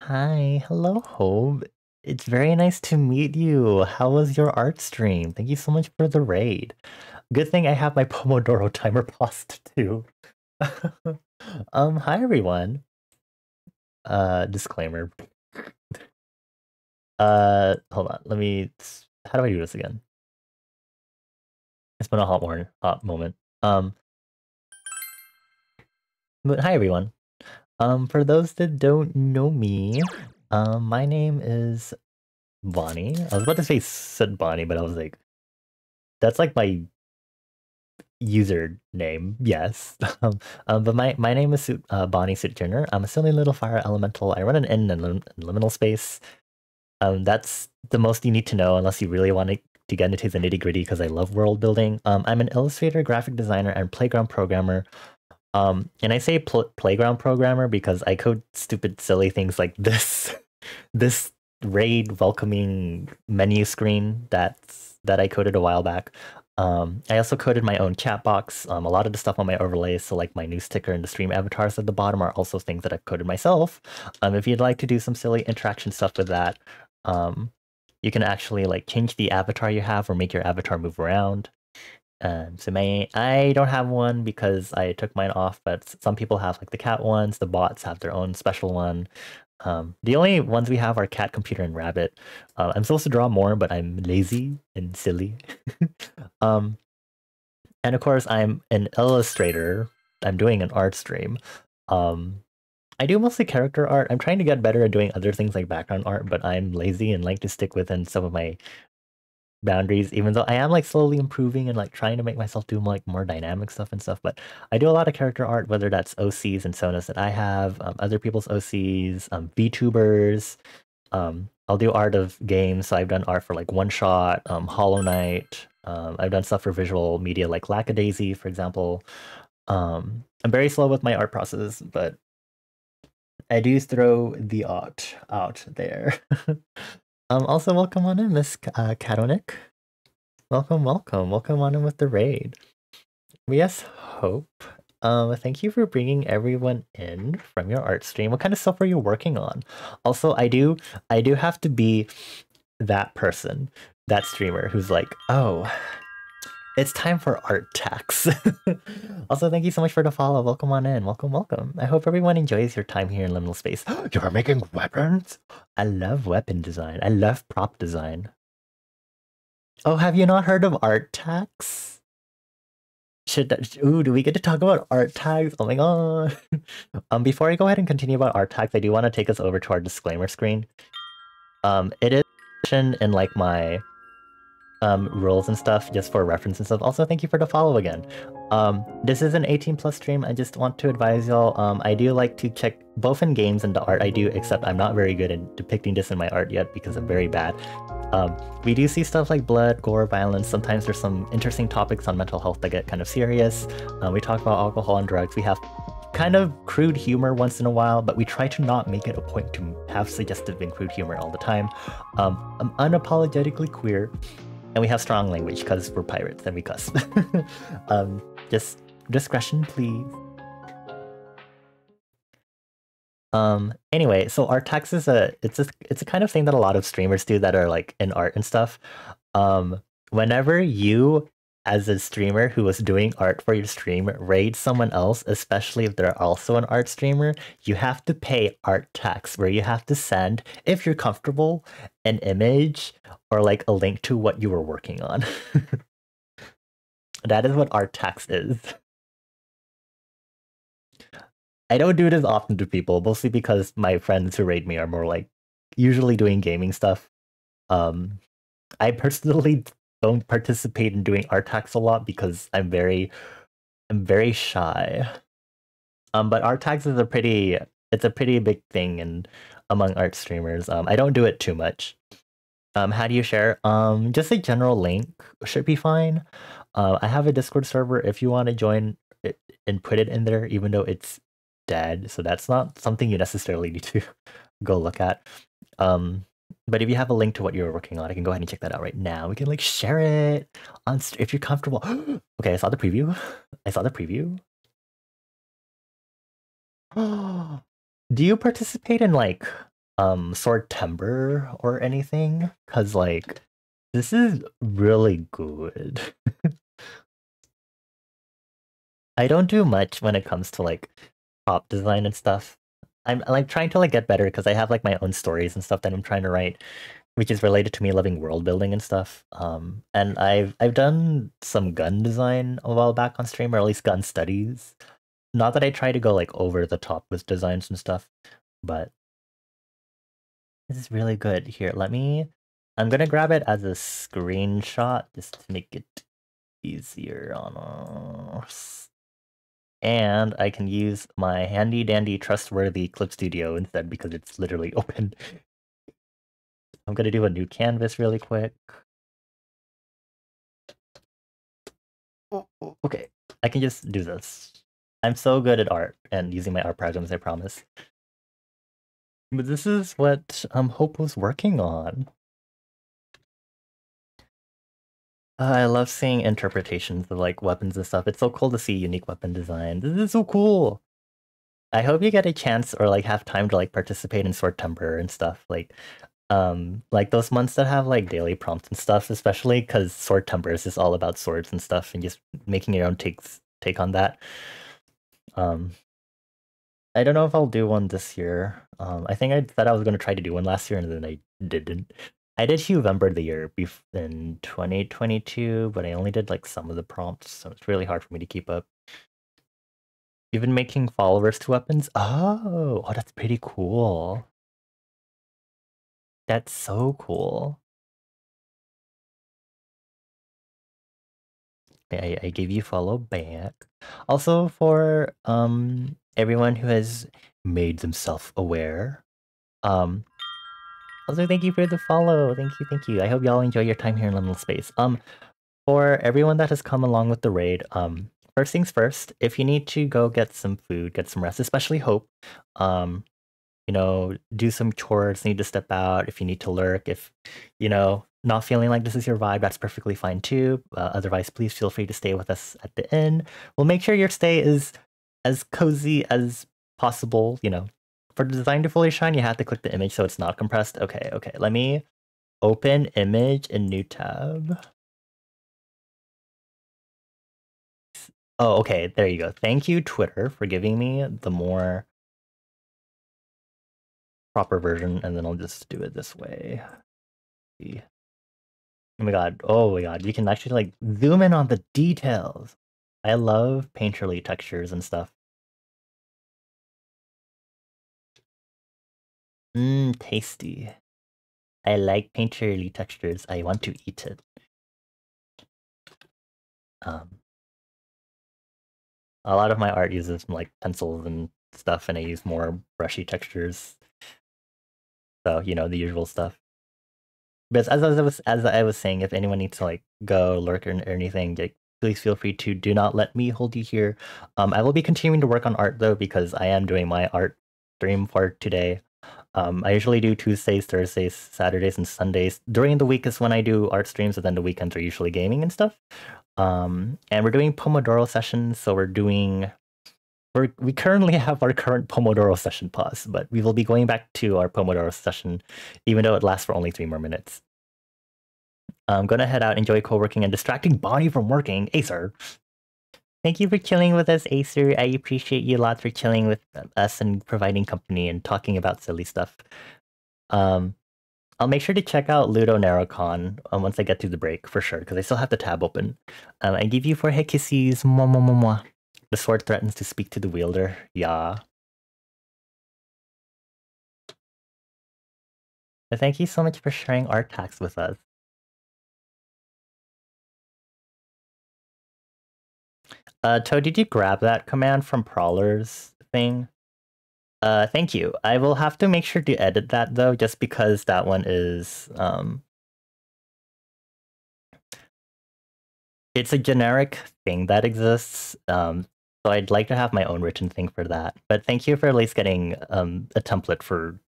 Hi, hello, Hope. It's very nice to meet you. How was your art stream? Thank you so much for the raid. Good thing I have my Pomodoro timer paused too. Hi everyone. Disclaimer. Hold on. How do I do this again? It's been a hot moment. But hi everyone. For those that don't know me, my name is Bonnie. I was about to say Sid Bonnie, but I was like, that's like my username. Yes. But my name is Bonnie Suitjiner. I'm a silly little fire elemental. I run an inn in liminal space. That's the most you need to know unless you really want to get into the nitty gritty because I love world building. I'm an illustrator, graphic designer, and playground programmer. And I say playground programmer because I code stupid, silly things like this, this raid welcoming menu screen that I coded a while back. I also coded my own chat box. A lot of the stuff on my overlays, so like my new sticker and the stream avatars at the bottom are also things that I've coded myself. If you'd like to do some silly interaction stuff with that, you can actually like change the avatar you have or make your avatar move around. So I don't have one because I took mine off, but some people have like the cat ones. The bots have their own special one. The only ones we have are cat, computer, and rabbit. I'm supposed to draw more, but I'm lazy and silly. And of course, I'm an illustrator. I'm doing an art stream. I do mostly character art. I'm trying to get better at doing other things like background art, but I'm lazy and like to stick within some of my boundaries, even though I am like slowly improving and like trying to make myself do like more dynamic stuff and stuff. But I do a lot of character art, whether that's OCs and Sonas that I have, other people's OCs, VTubers. I'll do art of games. So I've done art for like One Shot, Hollow Knight. I've done stuff for visual media like Lackadaisy, for example. I'm very slow with my art process, but I do throw the art out there. Also, welcome on in, Miss Catonic. Welcome on in with the raid. Yes, Hope. Thank you for bringing everyone in from your art stream. What kind of stuff are you working on? Also, I do have to be that person, that streamer who's like, oh, it's time for art tax. Also, thank you so much for the follow. Welcome on in. Welcome. I hope everyone enjoys your time here in Liminal Space. You're making weapons? I love weapon design. I love prop design. Oh, have you not heard of art tax? Ooh, do we get to talk about art tags? Oh my god. Before I go ahead and continue about art tags, I do want to take us over to our disclaimer screen. It is in like my rules and stuff just for reference and stuff. Also, thank you for the follow again. This is an 18 plus stream. I just want to advise y'all, I do like to check both in games and the art I do, except I'm not very good at depicting this in my art yet because I'm very bad. We do see stuff like blood, gore, violence. Sometimes there's some interesting topics on mental health that get kind of serious. We talk about alcohol and drugs. We have kind of crude humor once in a while, but we try to not make it a point to have suggestive and crude humor all the time. I'm unapologetically queer, and we have strong language because we're pirates and we cuss. Just discretion, please. Anyway, so art tags is it's a kind of thing that a lot of streamers do that are like in art and stuff. Whenever you, as a streamer who was doing art for your stream, raid someone else, especially if they're also an art streamer, you have to pay art tax, where you have to send, if you're comfortable, an image or like a link to what you were working on. That is what art tax is. I don't do this often to people, mostly because my friends who raid me are more like usually doing gaming stuff. I personally don't participate in doing art tags a lot because I'm very shy. But art tags is a pretty big thing and among art streamers. I don't do it too much. How do you share? Just a general link should be fine. I have a Discord server if you want to join it and put it in there, even though it's dead. So that's not something you necessarily need to go look at. But if you have a link to what you're working on, I can go ahead and check that out right now. We can like share it on if you're comfortable. Okay, I saw the preview. Do you participate in like Swordtember or anything? Cause like this is really good. I don't do much when it comes to like prop design and stuff. I'm like trying to like get better because I have like my own stories and stuff that I'm trying to write, which is related to me loving world building and stuff. And I've done some gun design a while back on stream, or at least gun studies. Not that I try to go like over the top with designs and stuff, but this is really good. Here, I'm gonna grab it as a screenshot just to make it easier on us. And I can use my handy dandy trustworthy Clip Studio instead because it's literally open. I'm gonna do a new canvas really quick. Okay, I can just do this. I'm so good at art and using my art programs, I promise. But this is what Hope was working on. I love seeing interpretations of like weapons and stuff. It's so cool to see unique weapon design. This is so cool. I hope you get a chance or like have time to like participate in Swordtember and stuff. Like those months that have like daily prompts and stuff, especially because Swordtember is just all about swords and stuff and just making your own take on that. I don't know if I'll do one this year. I think I said I was going to try to do one last year and then I didn't. I did November the year in 2022, but I only did like some of the prompts, so it's really hard for me to keep up. Even making followers to weapons? Oh, that's pretty cool. That's so cool. I gave you follow back. Also for everyone who has made themselves aware. Also thank you for the follow. Thank you. I hope y'all enjoy your time here in Liminal Space. For everyone that has come along with the raid, first things first, if you need to go get some food, get some rest, especially Hope, you know, do some chores, need to step out, if you need to lurk, if, you know, not feeling like this is your vibe, that's perfectly fine too. Otherwise, please feel free to stay with us at the inn. We'll make sure your stay is as cozy as possible, you know. For the design to fully shine, you have to click the image so it's not compressed. Okay, let me open image in new tab. Oh, okay, there you go. Thank you, Twitter, for giving me the more proper version, and then I'll just do it this way. Oh my god, you can actually like zoom in on the details. I love painterly textures and stuff. Mmm, tasty. I like painterly textures. I want to eat it. A lot of my art uses like pencils and stuff, and I use more brushy textures. So, you know, the usual stuff. But as I was saying, if anyone needs to like go lurk or anything, like, please feel free to. Do not let me hold you here. I will be continuing to work on art though, because I am doing my art stream for today. I usually do Tuesdays, Thursdays, Saturdays, and Sundays. During the week is when I do art streams, and then the weekends are usually gaming and stuff. And we're doing Pomodoro sessions, so we currently have our current Pomodoro session pause, but we will be going back to our Pomodoro session, even though it lasts for only 3 more minutes. I'm gonna head out, enjoy co-working, and distracting Bonnie from working. Acer. Thank you for chilling with us, Acer. I appreciate you a lot for chilling with us and providing company and talking about silly stuff. I'll make sure to check out Ludo Narrowcon once I get through the break, for sure, because I still have the tab open. I give you 4 head kisses. Mwah, mwah, mwah, mwah. The sword threatens to speak to the wielder. Yeah. But thank you so much for sharing art tags with us. Toad, did you grab that command from Prowler's thing? Thank you. I will have to make sure to edit that though, just because that one is it's a generic thing that exists. So I'd like to have my own written thing for that. But thank you for at least getting a template for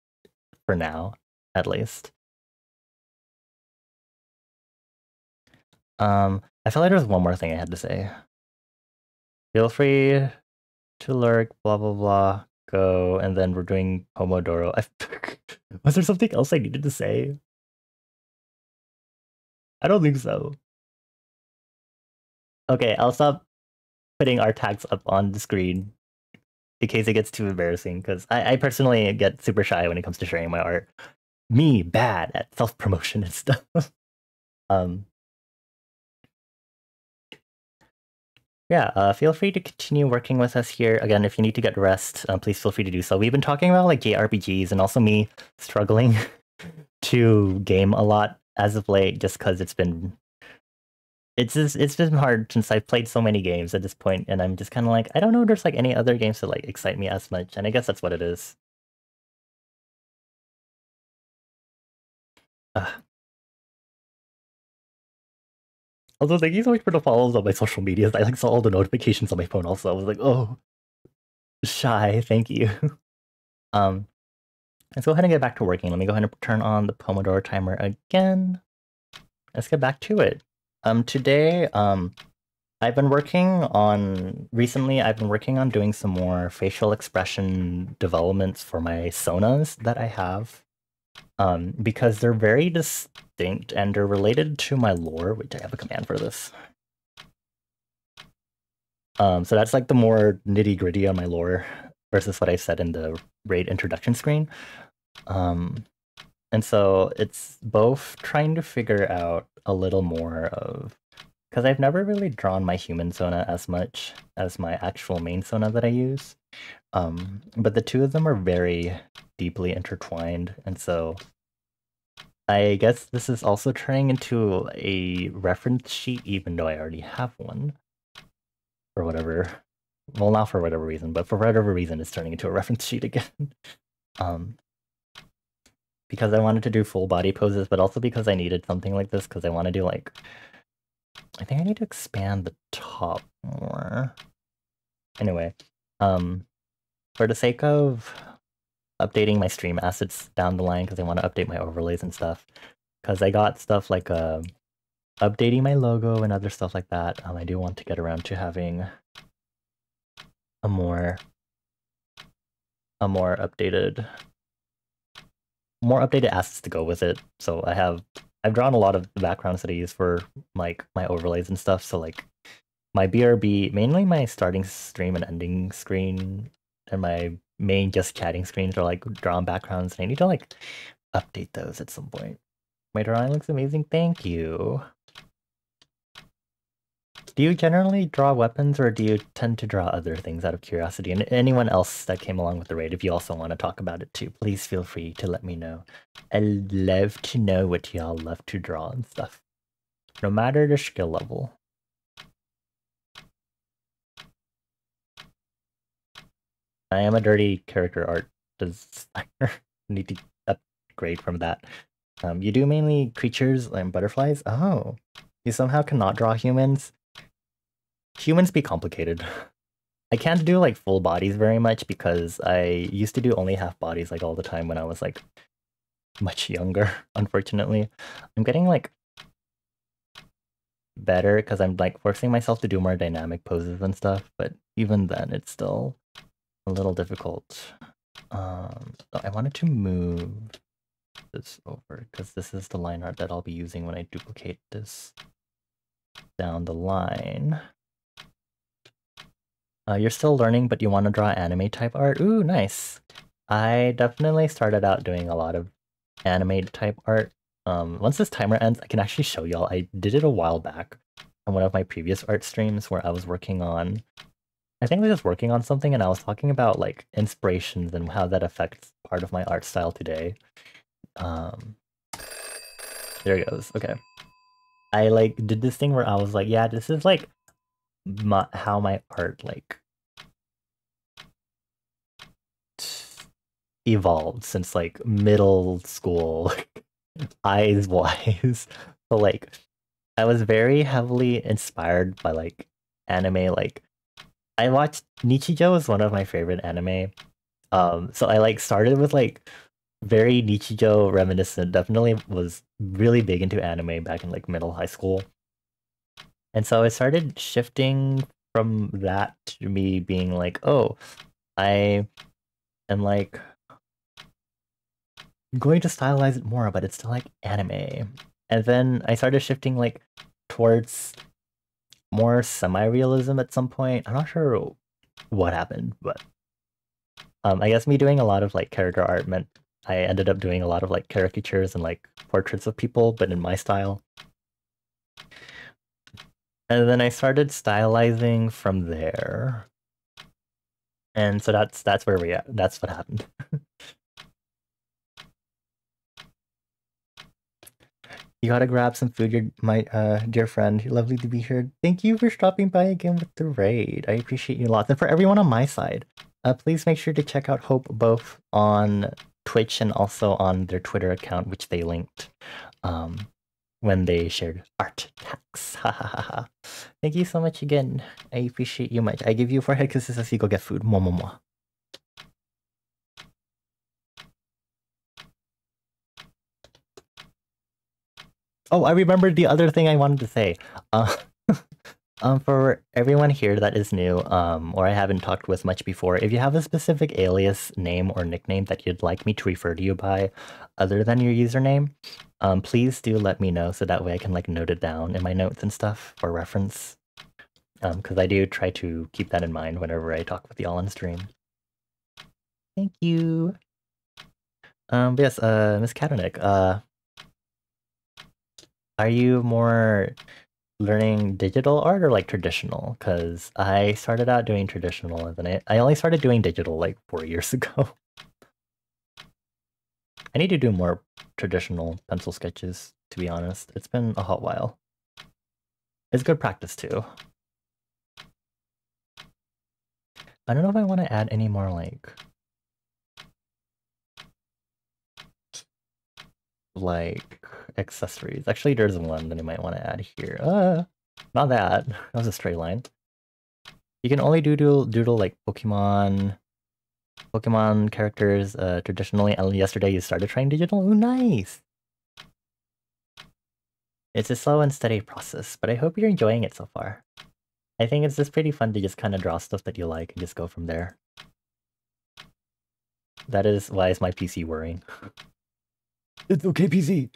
now, at least. I feel like there's one more thing I had to say. Feel free to lurk, blah blah blah, go, and then we're doing Pomodoro. Was there something else I needed to say? I don't think so. Okay, I'll stop putting our tags up on the screen in case it gets too embarrassing, because I personally get super shy when it comes to sharing my art. Me, bad at self-promotion and stuff. Yeah, feel free to continue working with us here. Again, if you need to get rest, please feel free to do so. We've been talking about like JRPGs and also me struggling to game a lot as of late, just because it's been hard since I've played so many games at this point, and I'm just kind of like, I don't know if there's like any other games that like excite me as much, and I guess that's what it is. Also, thank you so much for the follows on my social medias. I like saw all the notifications on my phone also. I was like, oh, shy, thank you. Let's go ahead and get back to working. Let me go ahead and turn on the Pomodoro timer again. Let's get back to it. Today, I've been working on doing some more facial expression developments for my sonas that I have. Because they're very distinct and they're related to my lore, which I have a command for this. So that's like the more nitty-gritty on my lore versus what I said in the raid introduction screen. And so it's both trying to figure out a little more of, because I've never really drawn my human sona as much as my actual main sona that I use. But the two of them are very deeply intertwined, and so I guess this is also turning into a reference sheet, even though I already have one. For whatever, well, not for whatever reason, but for whatever reason, it's turning into a reference sheet again. Because I wanted to do full body poses, but also because I needed something like this, because I want to do like, I think I need to expand the top more. Anyway, for the sake of updating my stream assets down the line, because I want to update my overlays and stuff, because I got stuff like updating my logo and other stuff like that. I do want to get around to having a more updated assets to go with it. So I've drawn a lot of the backgrounds that I use for like my overlays and stuff. So like my BRB, mainly my starting stream and ending screen, and my main just chatting screens are like drawn backgrounds, and I need to like update those at some point. My drawing looks amazing, thank you. Do you generally draw weapons or do you tend to draw other things out of curiosity? And anyone else that came along with the raid, if you also want to talk about it too, please feel free to let me know. I'd love to know what y'all love to draw and stuff, no matter the skill level. I am a dirty character art designer. Need to upgrade from that. You do mainly creatures and butterflies? Oh. You somehow cannot draw humans? Humans be complicated. I can't do like full bodies very much because I used to do only half bodies like all the time when I was like much younger, unfortunately. I'm getting like better because I'm like forcing myself to do more dynamic poses and stuff, but even then it's still a little difficult. So I wanted to move this over because this is the line art that I'll be using when I duplicate this down the line. You're still learning, but you want to draw anime type art? Ooh, nice. I definitely started out doing a lot of anime type art. Once this timer ends, I can actually show y'all. I did it a while back on one of my previous art streams where I was working on, I think I was just working on something and I was talking about like inspirations and how that affects part of my art style today. There it goes. Okay. I like did this thing where I was like, yeah, this is like how my art like evolved since like middle school, eyes wise. So like I was very heavily inspired by like anime. Like I watched Nichijou is one of my favorite anime. So I like started with like very Nichijou reminiscent. Definitely was really big into anime back in like middle high school. And so I started shifting from that to me being like, oh, I am like going to stylize it more, but it's still like anime. And then I started shifting like towards more semi-realism at some point. I'm not sure what happened, but I guess me doing a lot of like character art meant I ended up doing a lot of like caricatures and like portraits of people, but in my style. And then I started stylizing from there. And so that's where we at. That's what happened. You gotta grab some food, you're my dear friend. Lovely to be here. Thank you for stopping by again with the raid. I appreciate you a lot. And for everyone on my side, please make sure to check out Hope both on Twitch and also on their Twitter account, which they linked when they shared art tags. Thank you so much again. I appreciate you much. I give you 4 head kisses as you go get food. Mwah, mwah, mwah. Oh, I remembered the other thing I wanted to say. For everyone here that is new, or I haven't talked with much before, if you have a specific alias name or nickname that you'd like me to refer to you by other than your username, please do let me know so that way I can like note it down in my notes and stuff for reference. Because I do try to keep that in mind whenever I talk with y'all on stream. Thank you. But yes, Miss Katernick, are you more learning digital art or like traditional? Because I started out doing traditional and then I only started doing digital like 4 years ago. I need to do more traditional pencil sketches, to be honest. It's been a hot while. It's good practice too. I don't know if I want to add any more like accessories. Actually, there's one that I might want to add here. Not that. That was a straight line. You can only doodle like Pokemon characters traditionally, and yesterday you started trying digital. Ooh, nice! It's a slow and steady process, but I hope you're enjoying it so far. I think it's just pretty fun to just kind of draw stuff that you like and just go from there. That is why is my PC worrying. It's okay, PC!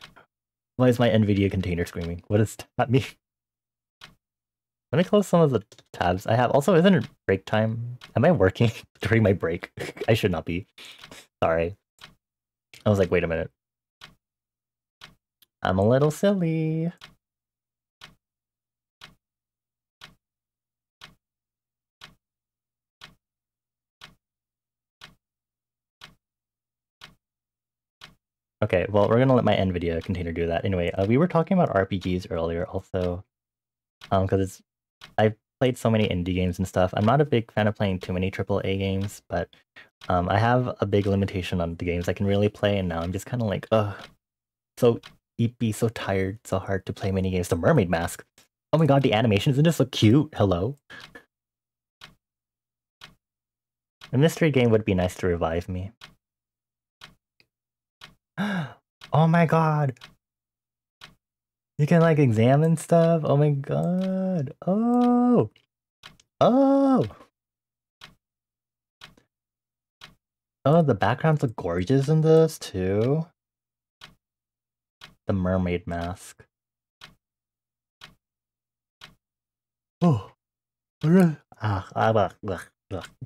Why is my NVIDIA container screaming? What does that mean? Let me close some of the tabs I have. Also, isn't it break time? Am I working during my break? I should not be. Sorry. I was like, wait a minute. I'm a little silly. Okay, well, we're gonna let my NVIDIA container do that. Anyway, we were talking about RPGs earlier also, because I've played so many indie games and stuff. I'm not a big fan of playing too many AAA games, but I have a big limitation on the games I can really play, and now I'm just kind of like, ugh, so eepy, so tired, so hard to play many games. The Mermaid Mask. Oh my god, the animation isn't this so cute? Hello. A mystery game would be nice to revive me. Oh my god. You can like examine stuff. Oh my god. Oh. Oh. Oh, the backgrounds look gorgeous in this too. The Mermaid Mask. Oh.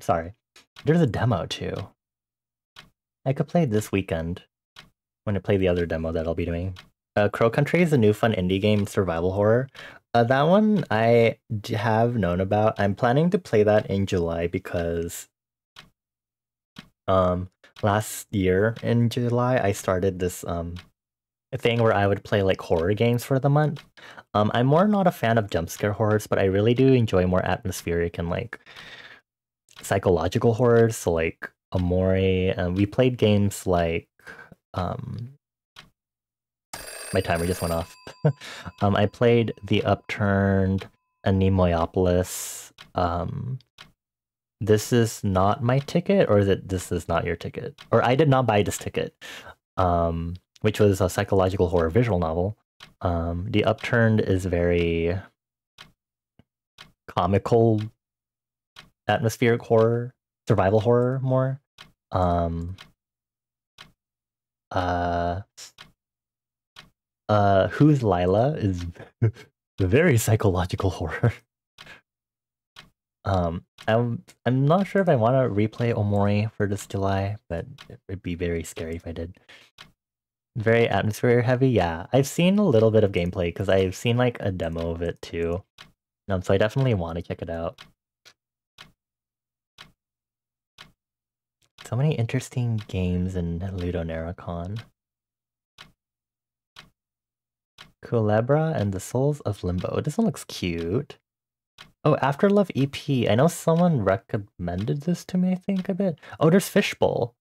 Sorry. There's a demo too. I could play it this weekend when I play the other demo that I'll be doing. Crow Country is a new fun indie game survival horror. That one I have known about. I'm planning to play that in July because last year in July I started this thing where I would play like horror games for the month. I'm more not a fan of jump scare horrors, but I really do enjoy more atmospheric and like psychological horrors. So like Amore, we played games like um my timer just went off. I played The Upturned, Anemoiopolis. This is not my ticket, or is it this is not your ticket? Or I did not buy this ticket, which was a psychological horror visual novel. The Upturned is very comical, atmospheric horror, survival horror more. Um, uh, Who's Lila is very psychological horror. I'm not sure if I want to replay Omori for this July, but it would be very scary if I did. Very atmosphere heavy, yeah. I've seen a little bit of gameplay because I've seen like a demo of it too. So I definitely want to check it out. So many interesting games in Ludonarracon. Culebra and the Souls of Limbo. This one looks cute. Oh, Afterlove EP. I know someone recommended this to me, I think, a bit. Oh, there's Fishbowl.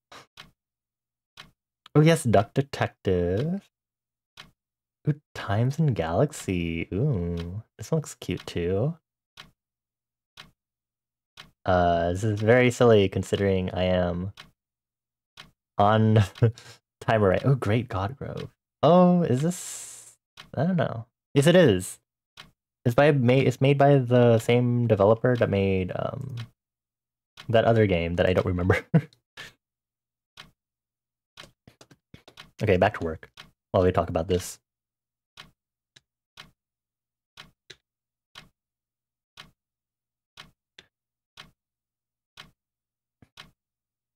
Oh, yes, Duck Detective. Ooh, Times in Galaxy. Ooh, this one looks cute too. This is very silly considering I am on timer right. Oh, Great God Grove. Oh, is this? I don't know. Yes, it is. It's made by the same developer that made that other game that I don't remember. Okay, back to work while we talk about this.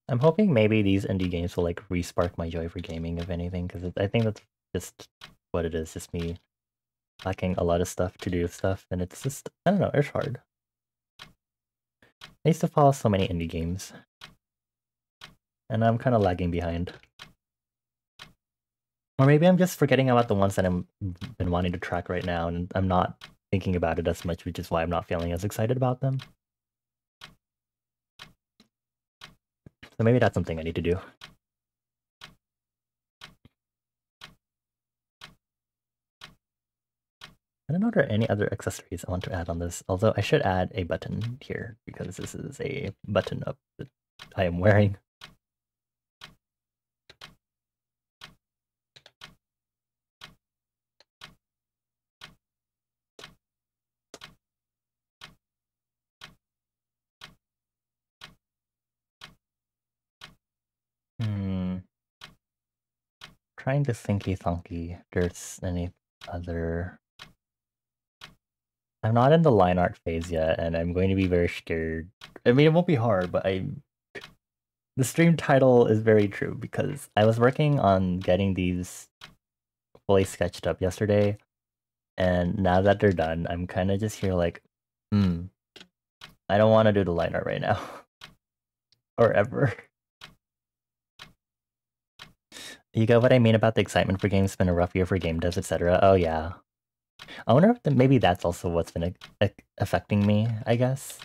I'm hoping maybe these indie games will like re-spark my joy for gaming, if anything, because I think that's just what it is. Just me lacking a lot of stuff to do stuff, and it's just I don't know. It's hard. I used to follow so many indie games, and I'm kind of lagging behind. Or maybe I'm just forgetting about the ones that I'm been wanting to track right now, and I'm not thinking about it as much, which is why I'm not feeling as excited about them. So maybe that's something I need to do. I don't know if there are any other accessories I want to add on this, although I should add a button here because this is a button up that I am wearing. Trying to thinky thunky. There's any other. I'm not in the line art phase yet, and I'm going to be very scared. I mean, it won't be hard, but the stream title is very true because I was working on getting these fully sketched up yesterday, and now that they're done, I'm kind of just here like, I don't want to do the line art right now. Or ever. You get what I mean about the excitement for games. It's been a rough year for game devs, etc. Oh yeah. I wonder if maybe that's also what's been affecting me, I guess.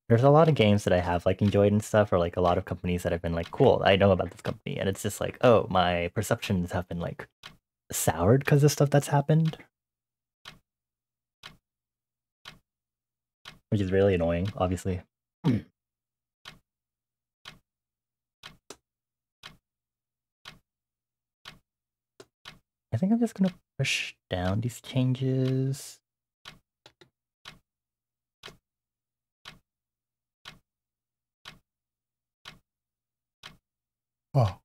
There's a lot of games that I have like enjoyed and stuff, or like a lot of companies that have been like, cool, I know about this company, and it's just like, oh, my perceptions have been like soured because of stuff that's happened. Which is really annoying, obviously. I think I'm just gonna push down these changes. Oh.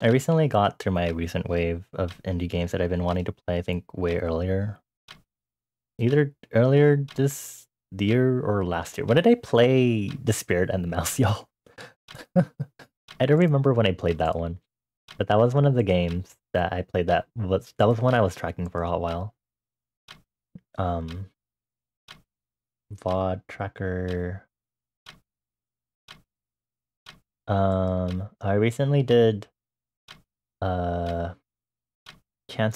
I recently got through my recent wave of indie games that I've been wanting to play, I think, way earlier. Either earlier this year or last year. When did I play The Spirit and the Mouse, y'all? I don't remember when I played that one. But that was one of the games that I played that was one I was tracking for a hot while. VOD tracker. I recently did Chance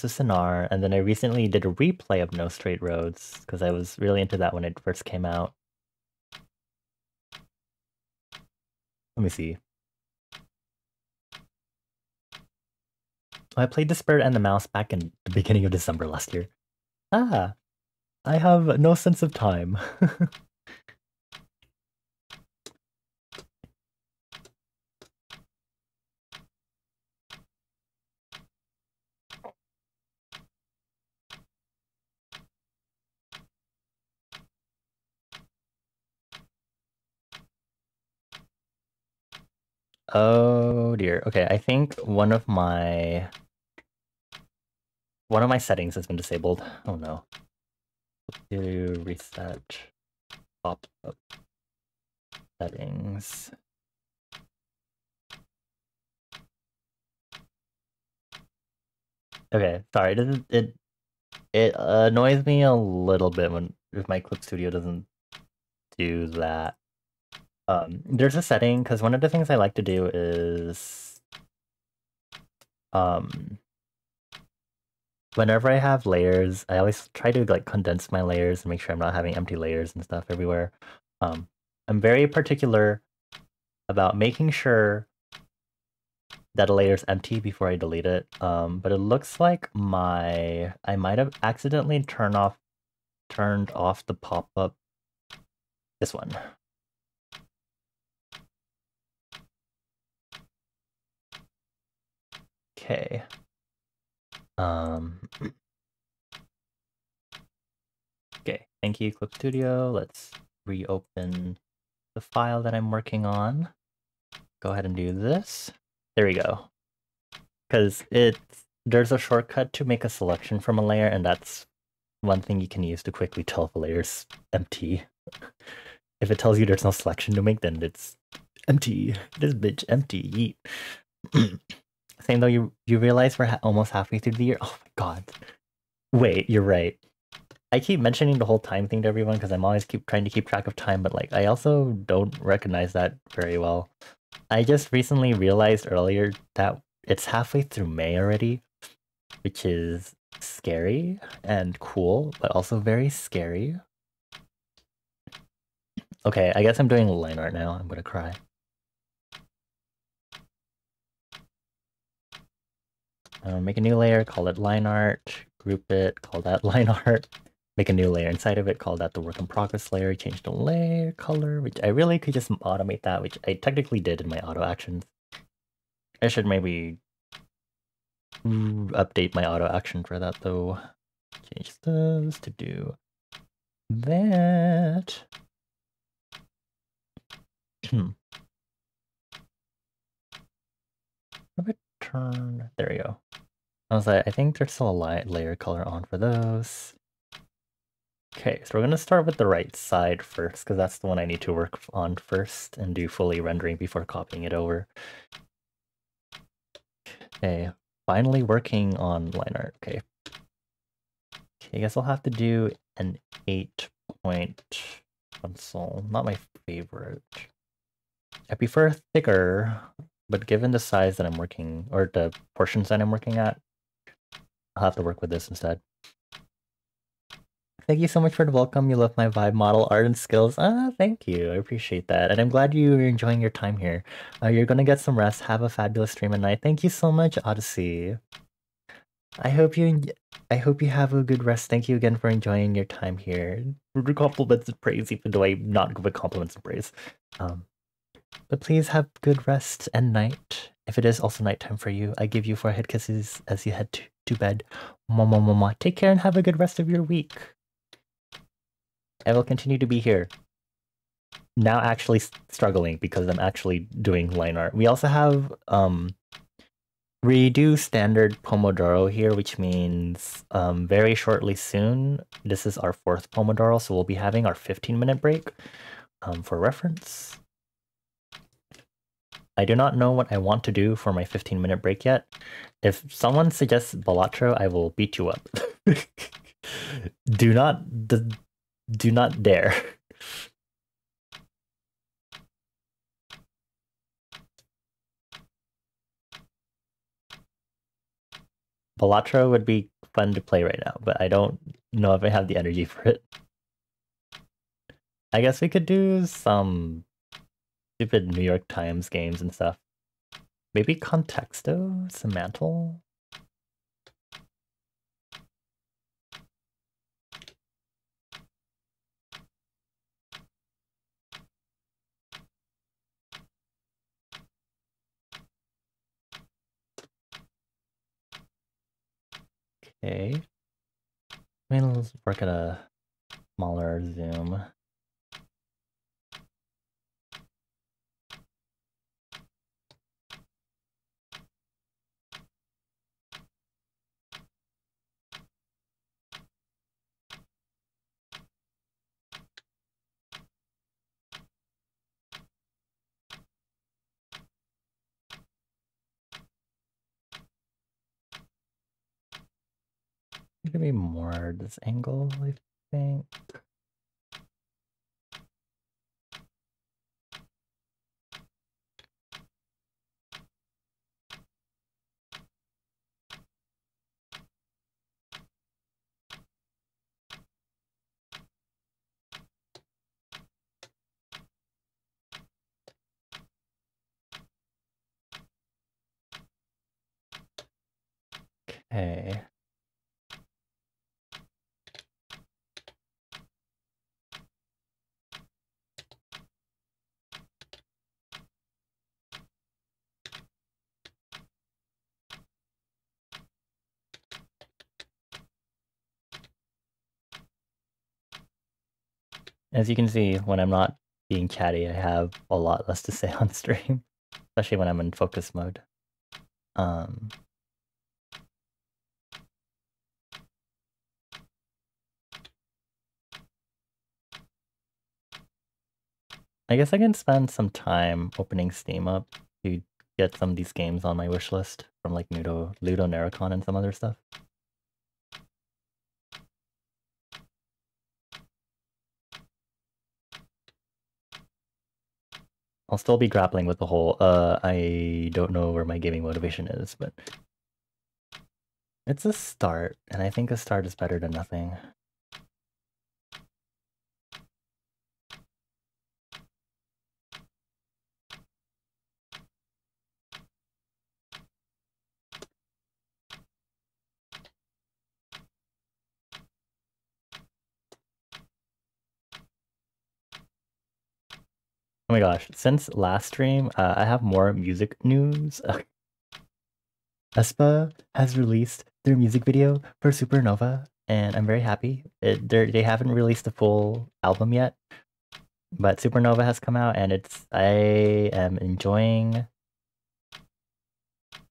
of Sonar, and then I recently did a replay of No Straight Roads because I was really into that when it first came out. Let me see. I played The Spirit and the Mouse back in the beginning of December last year. Ah, I have no sense of time. Oh dear. Okay, I think one of my settings has been disabled. Oh no. To reset pop-up settings. Okay, sorry. It annoys me a little bit if my Clip Studio doesn't do that. There's a setting because one of the things I like to do is whenever I have layers, I always try to like condense my layers and make sure I'm not having empty layers and stuff everywhere. I'm very particular about making sure that a layer is empty before I delete it. But it looks like I might have accidentally turned off the pop-up. This one. Okay. Okay, thank you, Clip Studio. Let's reopen the file that I'm working on. Go ahead and do this. There we go. Because there's a shortcut to make a selection from a layer, and that's one thing you can use to quickly tell if a layer's empty. If it tells you there's no selection to make, then it's empty. This bitch empty. Yeet. Same though, you realize we're almost halfway through the year. Oh my god. Wait, you're right. I keep mentioning the whole time thing to everyone because I'm always trying to keep track of time, but like I also don't recognize that very well. I just recently realized earlier that it's halfway through May already, which is scary and cool, but also very scary. Okay, I guess I'm doing line art now. I'm gonna cry. Make a new layer, call it line art, group it, call that line art. Make a new layer inside of it, call that the work in progress layer, change the layer color, which I really could just automate that, which I technically did in my auto actions. I should maybe update my auto action for that though. Change this to do that. Turn, there we go. I was like, I think there's still a layer color on for those. Okay, so we're going to start with the right side first, because that's the one I need to work on first and do fully rendering before copying it over. Okay, finally working on line art. Okay. Okay, I guess I'll have to do an 8-point pencil. Not my favorite. I prefer thicker, but given the size that I'm working, or the portions that I'm working at, I'll have to work with this instead. Thank you so much for the welcome. You love my vibe model art and skills. Thank you. I appreciate that. And I'm glad you're enjoying your time here. You're gonna get some rest. Have a fabulous stream at night. Thank you so much, Odyssey. I hope you have a good rest. Thank you again for enjoying your time here. Compliments and praise, even though I'm not good with compliments and praise. But please have good rest and night. If it is also nighttime for you, I give you 4 head kisses as you head to bed. Mwah, mwah, mwah. Take care and have a good rest of your week. I will continue to be here. Now actually struggling because I'm actually doing line art. We also have we do standard pomodoro here, which means very shortly soon. This is our 4th pomodoro, so we'll be having our 15-minute break. For reference, I do not know what I want to do for my 15-minute break yet. If someone suggests Balatro, I will beat you up. Do not dare. Balatro would be fun to play right now, but I don't know if I have the energy for it. I guess we could do some stupid New York Times games and stuff. Maybe Contexto? Semantle? Okay. Let's work at a smaller zoom. It could be more this angle, I think. Okay. As you can see, when I'm not being chatty, I have a lot less to say on stream, especially when I'm in focus mode. I guess I can spend some time opening Steam up to get some of these games on my wish list from like Ludo Naricon and some other stuff. I'll still be grappling with the whole, I don't know where my gaming motivation is, but it's a start, and I think a start is better than nothing. Oh my gosh, since last stream, I have more music news. aespa has released their music video for Supernova, and I'm very happy. They haven't released the full album yet, but Supernova has come out, and I am enjoying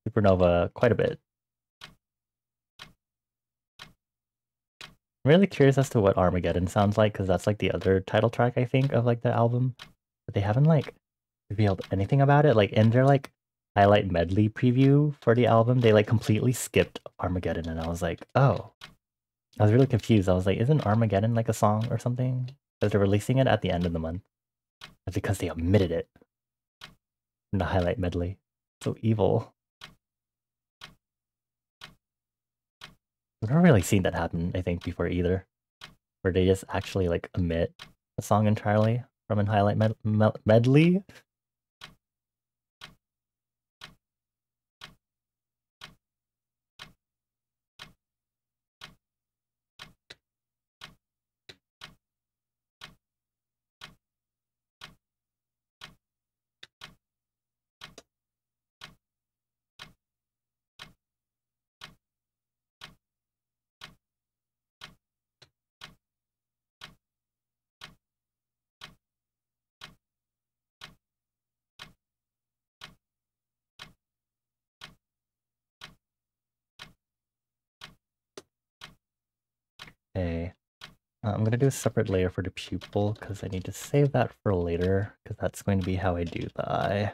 Supernova quite a bit. I'm really curious as to what Armageddon sounds like, because that's like the other title track, I think, of like the album. But they haven't like revealed anything about it. Like in their like highlight medley preview for the album, they like completely skipped Armageddon, and I was like, oh. I was really confused. I was like, isn't Armageddon like a song or something? Because they're releasing it at the end of the month. It's because they omitted it. in the highlight medley. So evil. I've never really seen that happen, I think, before either. Where they just actually like omit a song entirely from a highlight medley. Okay. I'm gonna do a separate layer for the pupil because I need to save that for later because that's going to be how I do the eye.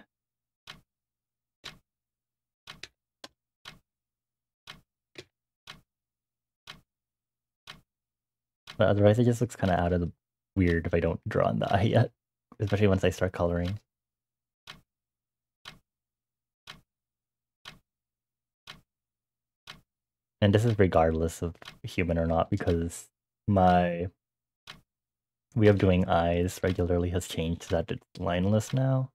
But otherwise it just looks kind of out of the weird if I don't draw on the eye yet, especially once I start coloring. And this is regardless of human or not because my way of doing eyes regularly has changed so that it's lineless now.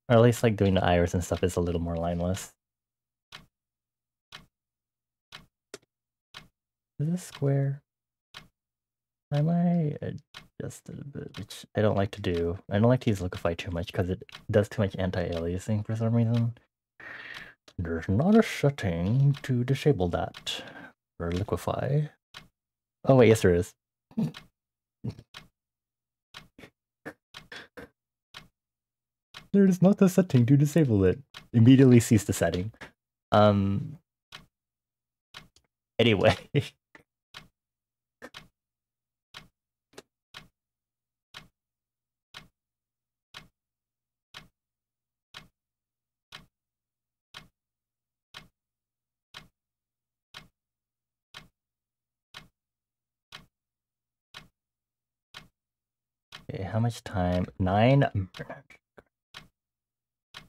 Or at least like doing the iris and stuff is a little more lineless. Is this square? I might adjust it a bit, which I don't like to do. I don't like to use Liquify too much because it does too much anti-aliasing for some reason. There's not a setting to disable that for Liquify. Oh wait, yes there is. There is not a setting to disable it. Immediately cease the setting. Anyway. Okay, how much time? 9.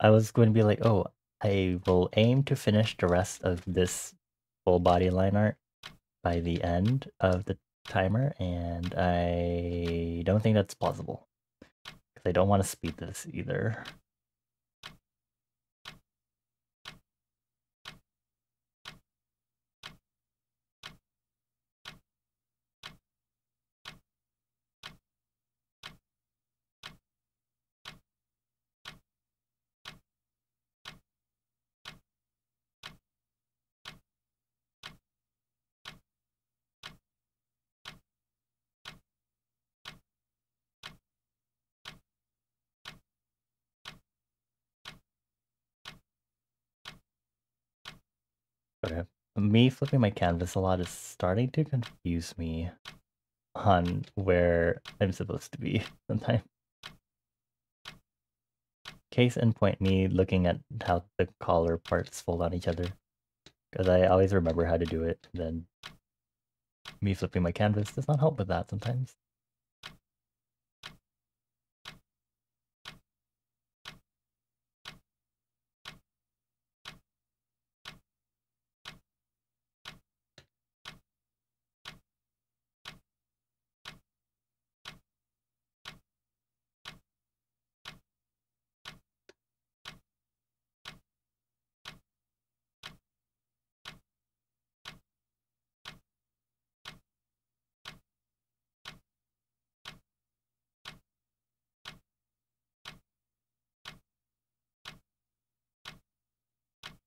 I was going to be like, oh, I will aim to finish the rest of this full body line art by the end of the timer, and I don't think that's possible. Because I don't want to speed this either. Okay. Me flipping my canvas a lot is starting to confuse me on where I'm supposed to be sometimes. Case in point, me looking at how the collar parts fold on each other. Because I always remember how to do it, then me flipping my canvas does not help with that sometimes.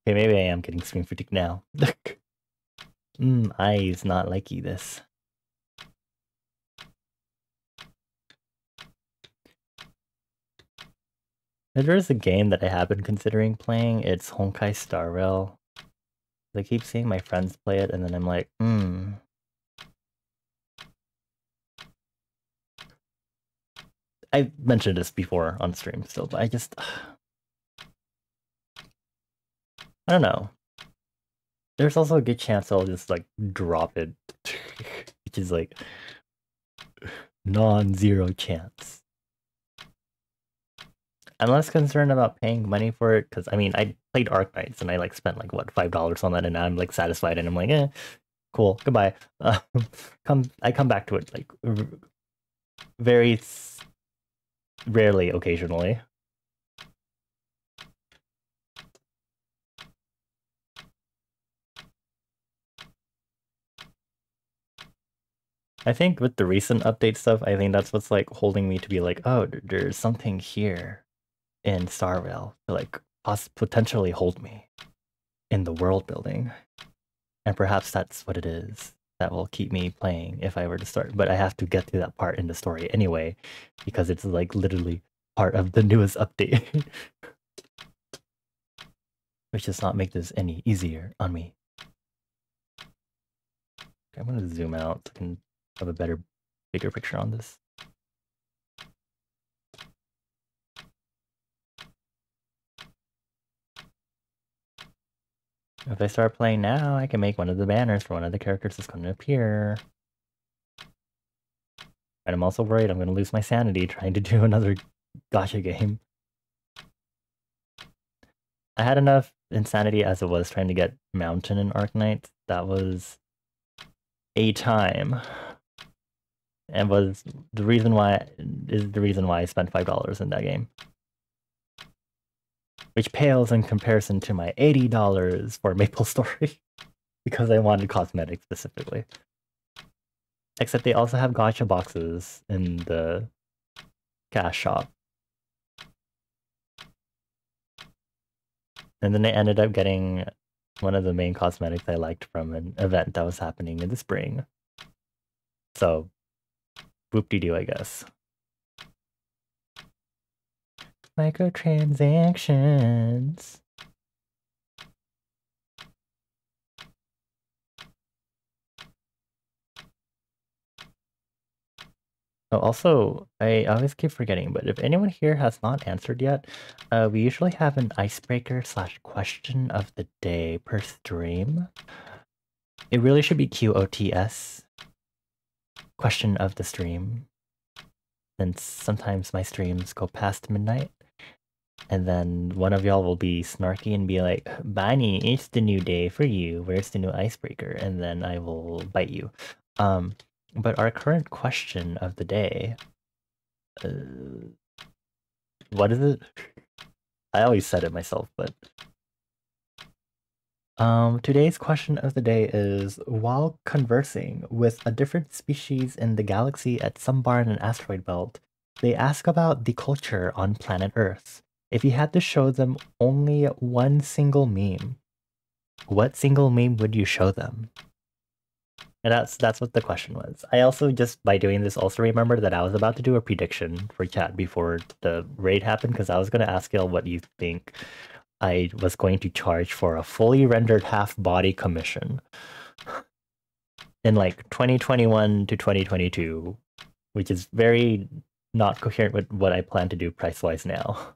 Okay, maybe I am getting screen fatigue now. Eyes not likey this. There is a game that I have been considering playing. It's Honkai Star Rail. I keep seeing my friends play it, and then I'm like, I mentioned this before on stream still, but I don't know. There's also a good chance I'll just like drop it, which is like non-zero chance. I'm less concerned about paying money for it because I mean I played Arknights and I like spent like what $5 on that and now I'm like satisfied and I'm like cool, goodbye. I come back to it like very rarely, occasionally. I think with the recent update stuff, I think that's what's like holding me to be like, oh, there's something here in Starvale to like potentially hold me in the world building. And perhaps that's what it is that will keep me playing if I were to start. But I have to get to that part in the story anyway, because it's like literally part of the newest update. Which does not make this any easier on me. Okay, I'm gonna zoom out so I can have a better, bigger picture on this. If I start playing now, I can make one of the banners for one of the characters that's going to appear. And I'm also worried I'm going to lose my sanity trying to do another gacha game. I had enough insanity as it was trying to get Mountain in Arknight. That was a time. And was the reason why I spent $5 in that game. Which pales in comparison to my $80 for Maple Story. Because I wanted cosmetics specifically. Except they also have gacha boxes in the cash shop. And then I ended up getting one of the main cosmetics I liked from an event that was happening in the spring. So, whoop-de-doo, I guess. Microtransactions. Oh, also, I always keep forgetting, but if anyone here has not answered yet, we usually have an icebreaker / question of the day per stream. It really should be QOTS. Question of the stream. Since sometimes my streams go past midnight. And then one of y'all will be snarky and be like, Bonnie, it's the new day for you. Where's the new icebreaker? And then I will bite you. But our current question of the day... what is it? I always said it myself, but... today's question of the day is, while conversing with a different species in the galaxy at some bar in an asteroid belt, they ask about the culture on planet Earth. If you had to show them only one single meme, what single meme would you show them? And that's what the question was. I also just, by doing this, also remembered that I was about to do a prediction for chat before the raid happened, because I was going to ask y'all what you think I was going to charge for a fully rendered half-body commission in like 2021 to 2022, which is very not coherent with what I plan to do price-wise now.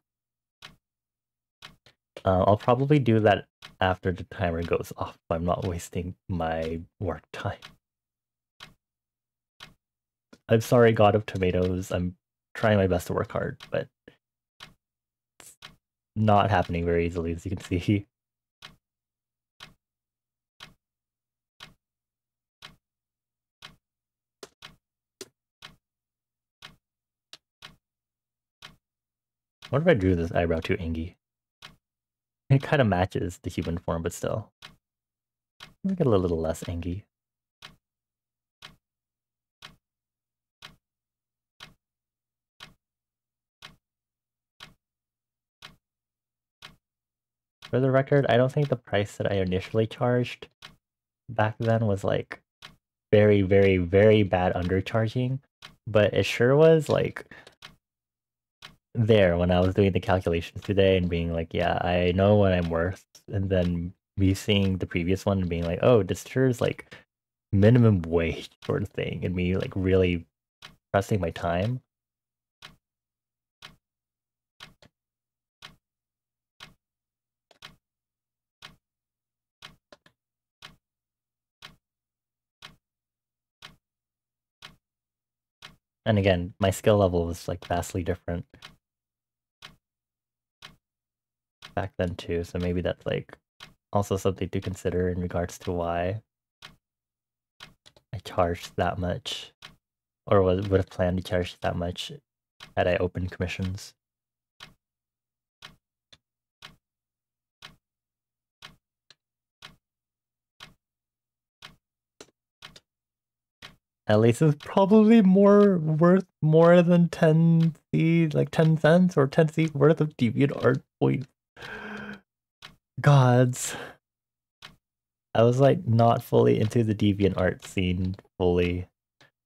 I'll probably do that after the timer goes off. I'm not wasting my work time. I'm sorry, God of Tomatoes. I'm trying my best to work hard, but it's not happening very easily, as you can see. What if I drew this eyebrow too ingy? It kind of matches the human form, but still. Make it a little less ingy. For the record, I don't think the price that I initially charged back then was like very, very, very bad undercharging, but it sure was like there when I was doing the calculations today and being like, yeah, I know what I'm worth, and then me seeing the previous one and being like, oh, this sure is like minimum wage sort of thing, and me like really pressing my time. And again, my skill level was like vastly different back then too, so maybe that's like also something to consider in regards to why I charged that much, or would have planned to charge that much had I opened commissions. At least it's probably worth more than 10C, like 10 cents or 10C worth of DeviantArt points. Gods. I was like not fully into the DeviantArt scene fully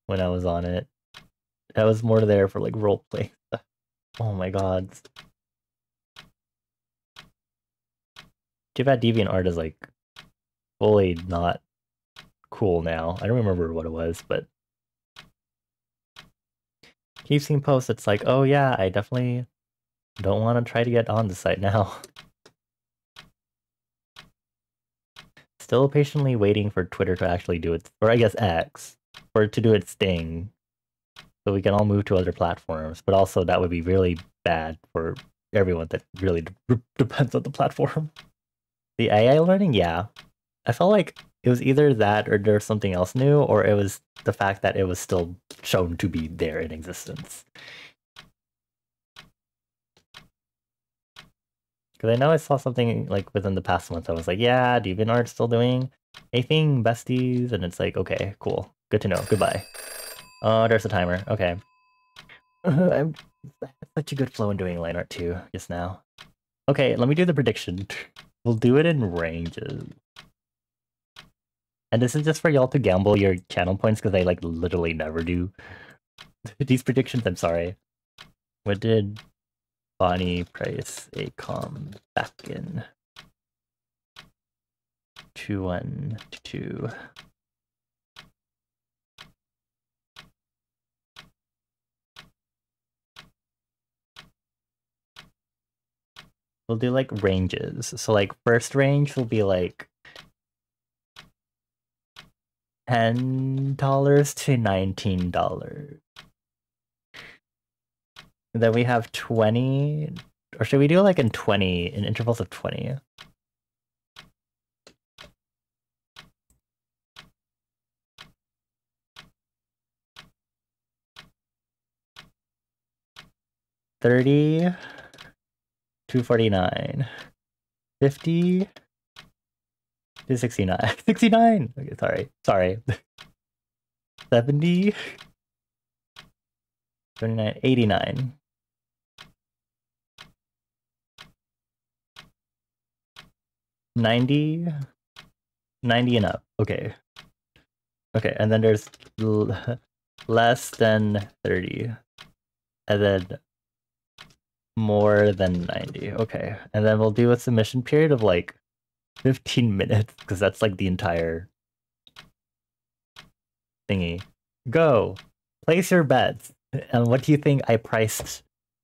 when I was on it. I was more there for like roleplay stuff. Oh my god. Too bad DeviantArt is like fully not cool now. I don't remember what it was, but keep seeing posts. It's like, oh yeah, I definitely don't want to try to get on the site now. Still patiently waiting for Twitter to actually do it, or I guess X, for it to do its thing, so we can all move to other platforms. But also that would be really bad for everyone that really depends on the platform. The AI learning, yeah. I felt like it was either that or there's something else new, or it was the fact that it was still shown to be there in existence. Because I know I saw something like within the past month. I was like, yeah, DeviantArt's still doing a thing, besties. And it's like, okay, cool. Good to know. Goodbye. Oh, there's a timer. Okay. I'm such a good flow in doing line art too, just now. Okay, let me do the prediction. We'll do it in ranges. And this is just for y'all to gamble your channel points because I like literally never do these predictions. I'm sorry. What did Bonnie price a com back in 2122? We'll do like ranges. So like first range will be like $10 to $19. And then we have 20, or should we do like in intervals of 20? $30 to $49. 50 to 69. 69! Okay, sorry. 70, 79, 89. 90, 90 and up. Okay. Okay, and then there's less than 30. And then more than 90. Okay. And then we'll do a submission period of like 15 minutes, because that's like the entire thingy. Go! Place your bets. And what do you think I priced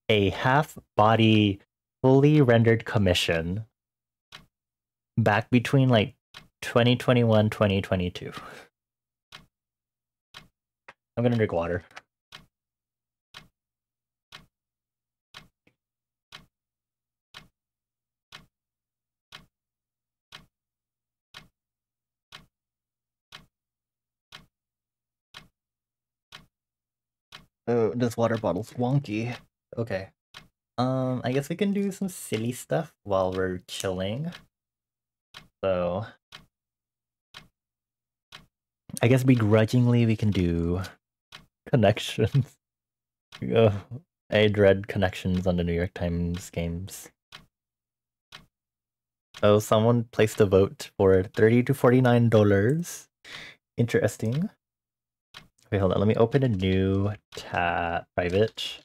a half-body, fully rendered commission back between like 2021, 2022? I'm gonna drink water. Oh, this water bottle's wonky. Okay. I guess we can do some silly stuff while we're chilling. So I guess begrudgingly we can do connections. I dread connections on the New York Times games. Oh, someone placed a vote for $30 to $49. Interesting. Wait, hold on. Let me open a new tab. Private.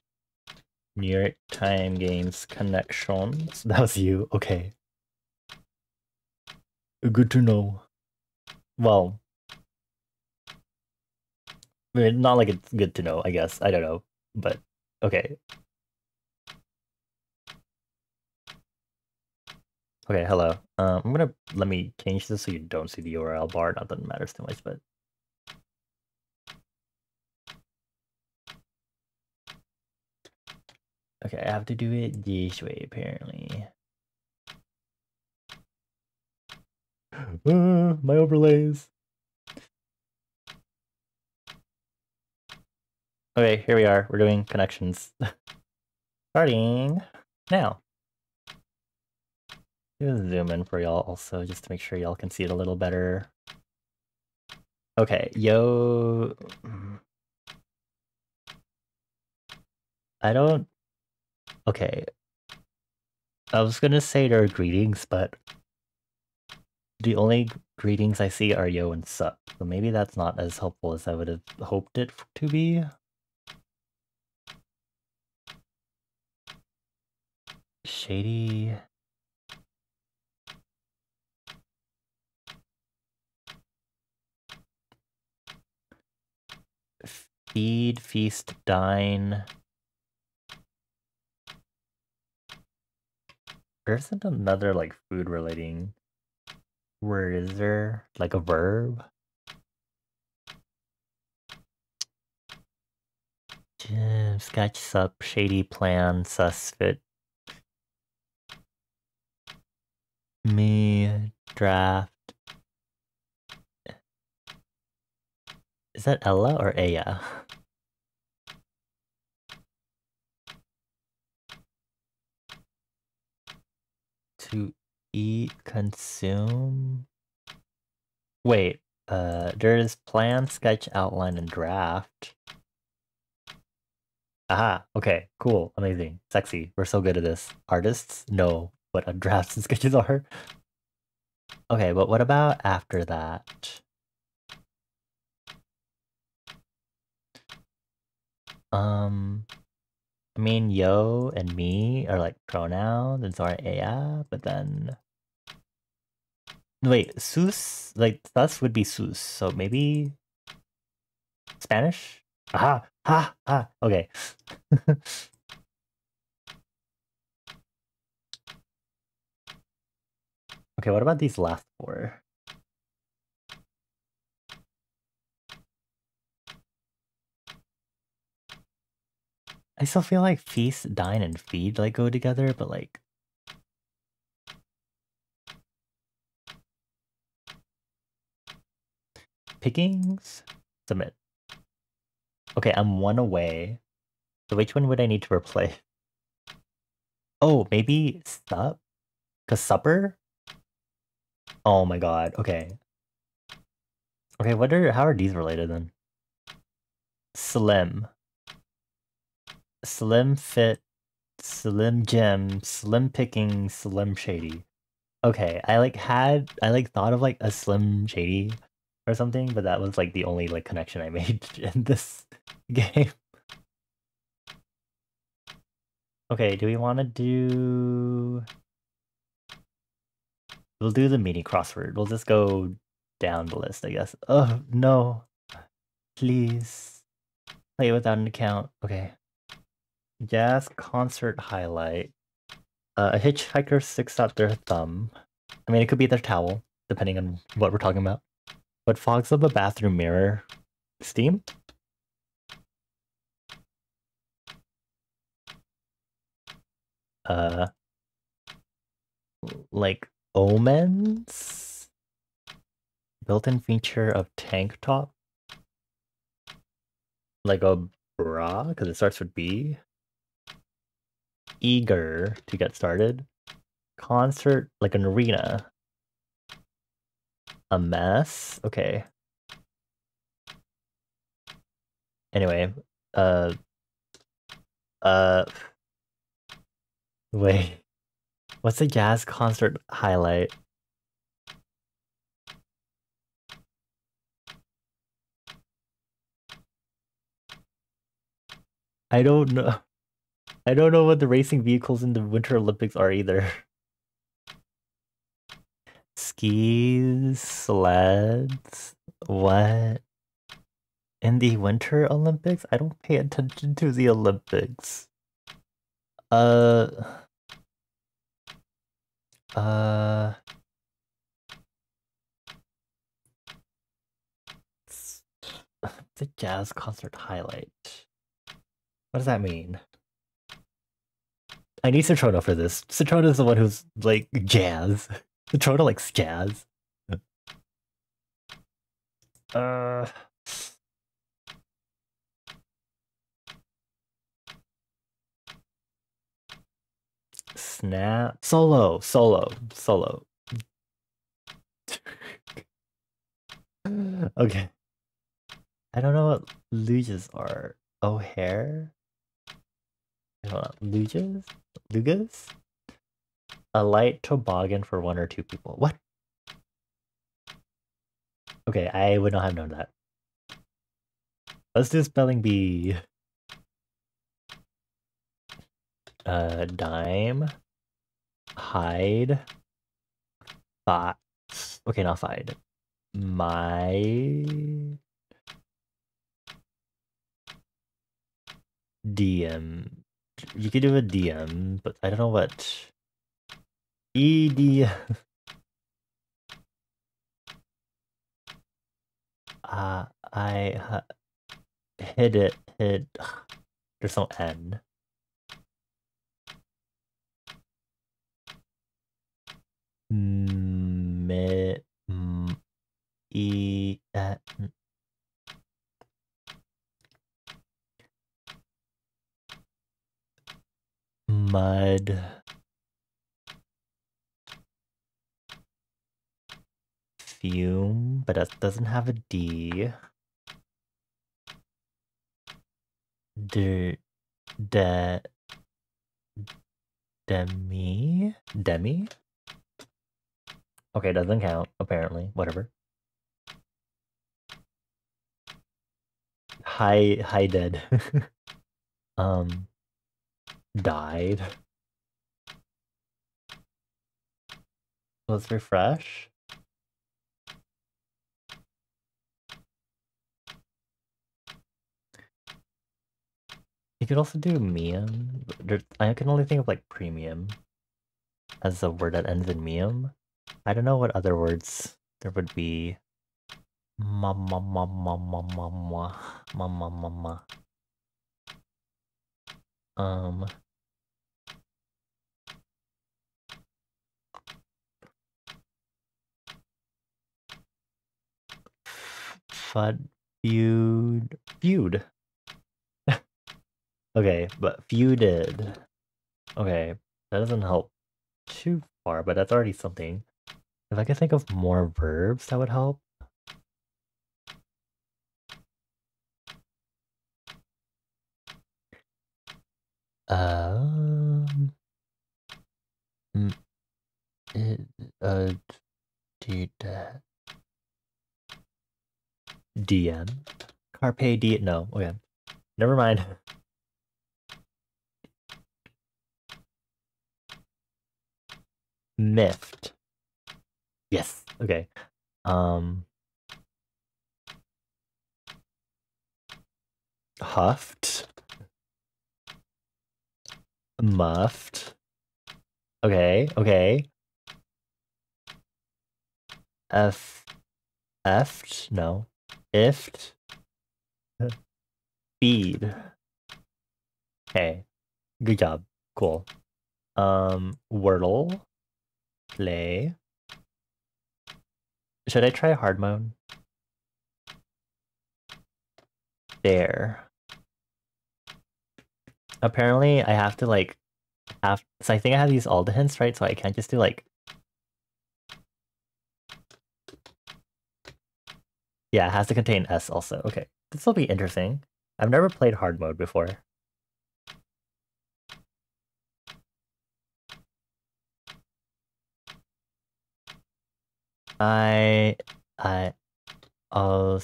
New York Times Games Connections. That was you. Okay. Good to know. Well, not like it's good to know, I guess. I don't know. But, okay. Okay, hello. Let me change this so you don't see the URL bar. Not that it matters too much, but Okay, I have to do it this way apparently. My overlays. Okay, here we are. We're doing connections. Starting now. Just zoom in for y'all also, just to make sure y'all can see it a little better. Okay, yo. I don't. Okay. I was gonna say there are greetings, but the only greetings I see are yo and sup. So maybe that's not as helpful as I would have hoped it to be. Shady. Feed, feast, dine. There isn't another like food relating word, is there? Like a verb? Sketch, sup, shady, plan, sus, fit. Me, draft. Is that Ella or Aya? To eat, consume. Wait, there's plan, sketch, outline, and draft. Aha, okay, cool, amazing, sexy. We're so good at this. Artists know what a drafts and sketches are. Okay, but what about after that? I mean, yo and me are like pronouns, and so are ella, but then... Wait, sus, like, thus would be sus, so maybe... Spanish? Aha! Ha! Ha! Okay. Okay, what about these last four? I still feel like feast, dine, and feed like go together, but like... Pickings? Submit. Okay, I'm one away. So which one would I need to replace? Oh, maybe sup? Cause supper? Oh my god, okay. Okay, how are these related then? Slim. Slim fit, slim gem, slim picking, slim shady. Okay, I thought of like a slim shady or something, but that was like the only like connection I made in this game. Okay, do we want to do... We'll do the mini crossword. We'll just go down the list, I guess. Oh, no. Please. Play without an account. Okay. Jazz concert highlight. A hitchhiker sticks out their thumb. I mean, it could be their towel, depending on what we're talking about. But fogs up a bathroom mirror. Steam? Uh, like omens? Built-in feature of tank top? Like a bra, because it starts with B. Eager to get started. Concert, like an arena. A mess? Okay. Anyway, uh, uh, wait. What's a jazz concert highlight? I don't know. I don't know what the racing vehicles in the Winter Olympics are either. Skis, sleds, what? In the Winter Olympics? I don't pay attention to the Olympics. Uh, uh, it's a jazz concert highlight. What does that mean? I need Citrona for this. Citrona is the one who's like jazz. Citrona likes jazz. Uh, Snap. Solo. Okay. I don't know what luges are. O'Hare? Hold on. Lugas? A light toboggan for one or two people. What? Okay, I would not have known that. Let's do spelling bee. Dime. Hide. Fi. Okay, not fide. My DM. You could do a DM, but I don't know what. ED. I hid it. There's no N. Mid. E. Mud. Fume, but that doesn't have a D. De. De. Demi? Okay, doesn't count, apparently. Whatever. Hi dead. Died. Let's refresh. You could also do mium. I can only think of like premium as a word that ends in mium. I don't know what other words there would be. Mama, mama, mama, mama, mama, mama. Um, Fud, feud. Okay, but feuded. Okay, that doesn't help too far, but that's already something. If I could think of more verbs that would help. Um, it, dude, DM. Carpe diem. No, okay. Never mind. Miffed. Yes. Okay. Huffed. Muffed. Okay. Effed? No. Ifed. Feed. Okay. Good job. Cool. Wordle. Play. Should I try hard mode? There. Apparently I have to like so I think I have these all the hints, right? So I can't just do like yeah, it has to contain S also. Okay. This will be interesting. I've never played hard mode before. I oh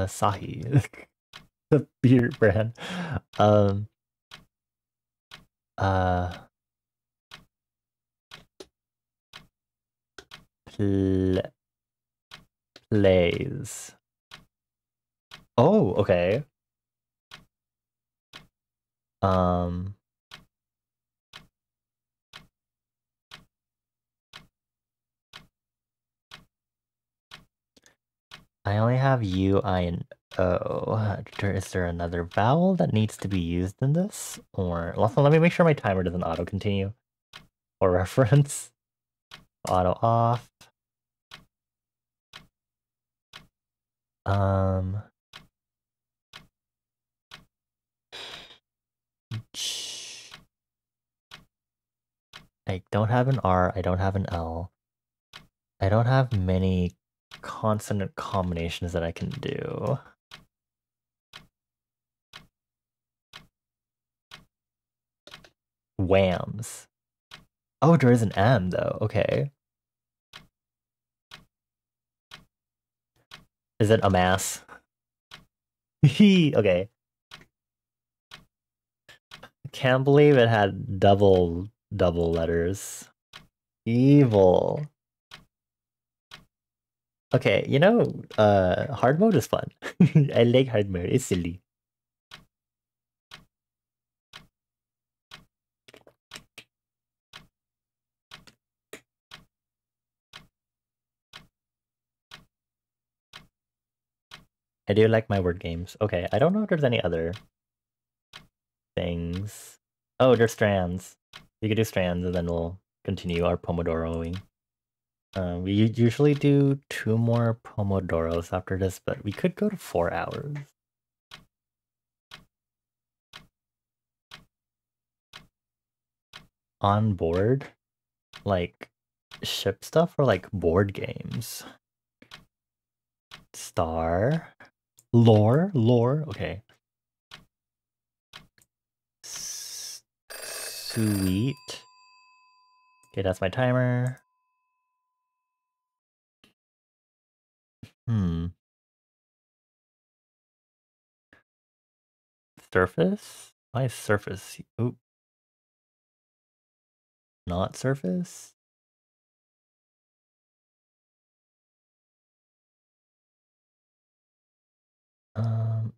Sahi. The beer brand. Uh pl plays. Oh, okay. Um I only have U, I, and O. Is there another vowel that needs to be used in this? Or also, let me make sure my timer doesn't auto-continue. For reference. Auto off. I don't have an R, I don't have an L. I don't have many consonant combinations that I can do. Whams. Oh, there is an M though. Okay. Is it a mass? Okay. Can't believe it had double letters. Evil. Okay, hard mode is fun. I like hard mode. It's silly. I do like my word games. Okay, I don't know if there's any other things. Oh, there's strands. You could do strands and then we'll continue our pomodoroing. We usually do 2 more pomodoros after this, but we could go to 4 hours. On board? Like ship stuff or like board games? Star? Lore? Okay. Sweet. Okay, that's my timer. Surface? Why surface? Oop. Not surface?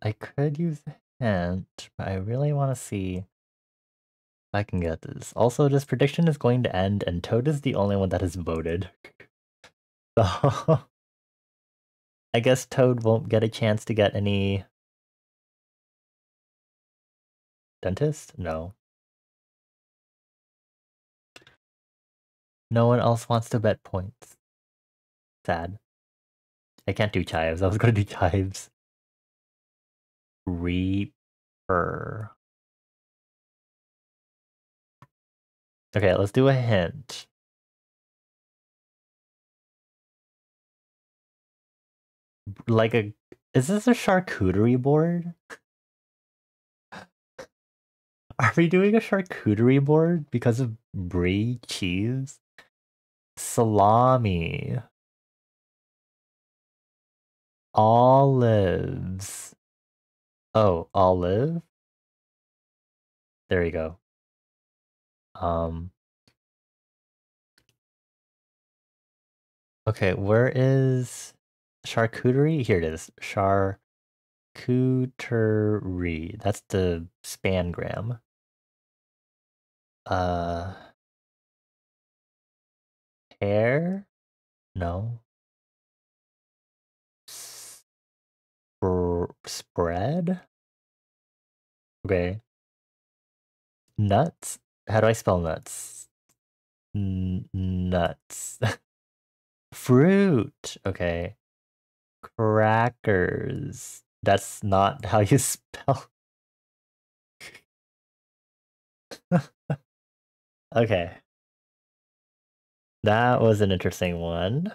I could use hint, but I really want to see if I can get this. Also, this prediction is going to end, and Toad is the only one that has voted. So, I guess Toad won't get a chance to get any... Dentist? No. No one else wants to bet points. Sad. I can't do chives. I was going to do chives. Reaper. Okay, let's do a hint. Like a... Is this a charcuterie board? Are we doing a charcuterie board because of brie cheese? Salami. Olives. Oh, olive? There you go. Okay, where is charcuterie? Here it is. Charcuterie. That's the spangram. Hair? No. Spread? Okay. Nuts? How do I spell nuts? Nuts. Fruit. Okay. Crackers. That's not how you spell. Okay. That was an interesting one.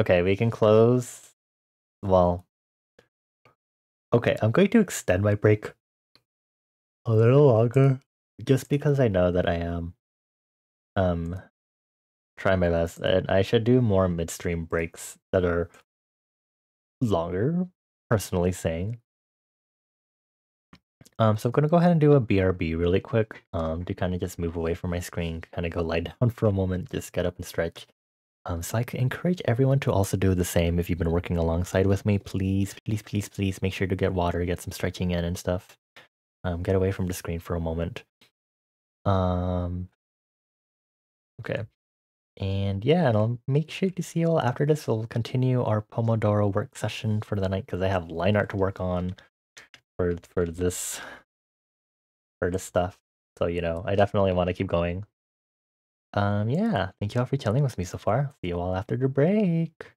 Okay, we can close. Well, okay, I'm going to extend my break a little longer just because I know that I am trying my best, and I should do more midstream breaks that are longer, personally saying. So I'm gonna go ahead and do a BRB really quick, to kind of just move away from my screen, kind of go lie down for a moment, just get up and stretch. So I encourage everyone to also do the same if you've been working alongside with me. Please, please, please, please make sure to get water, get some stretching in and stuff. Get away from the screen for a moment. Okay. And yeah, and I'll make sure to see you all after this. We'll continue our Pomodoro work session for the night because I have line art to work on for this stuff. So I definitely want to keep going. Yeah, thank you all for chilling with me so far. See you all after the break.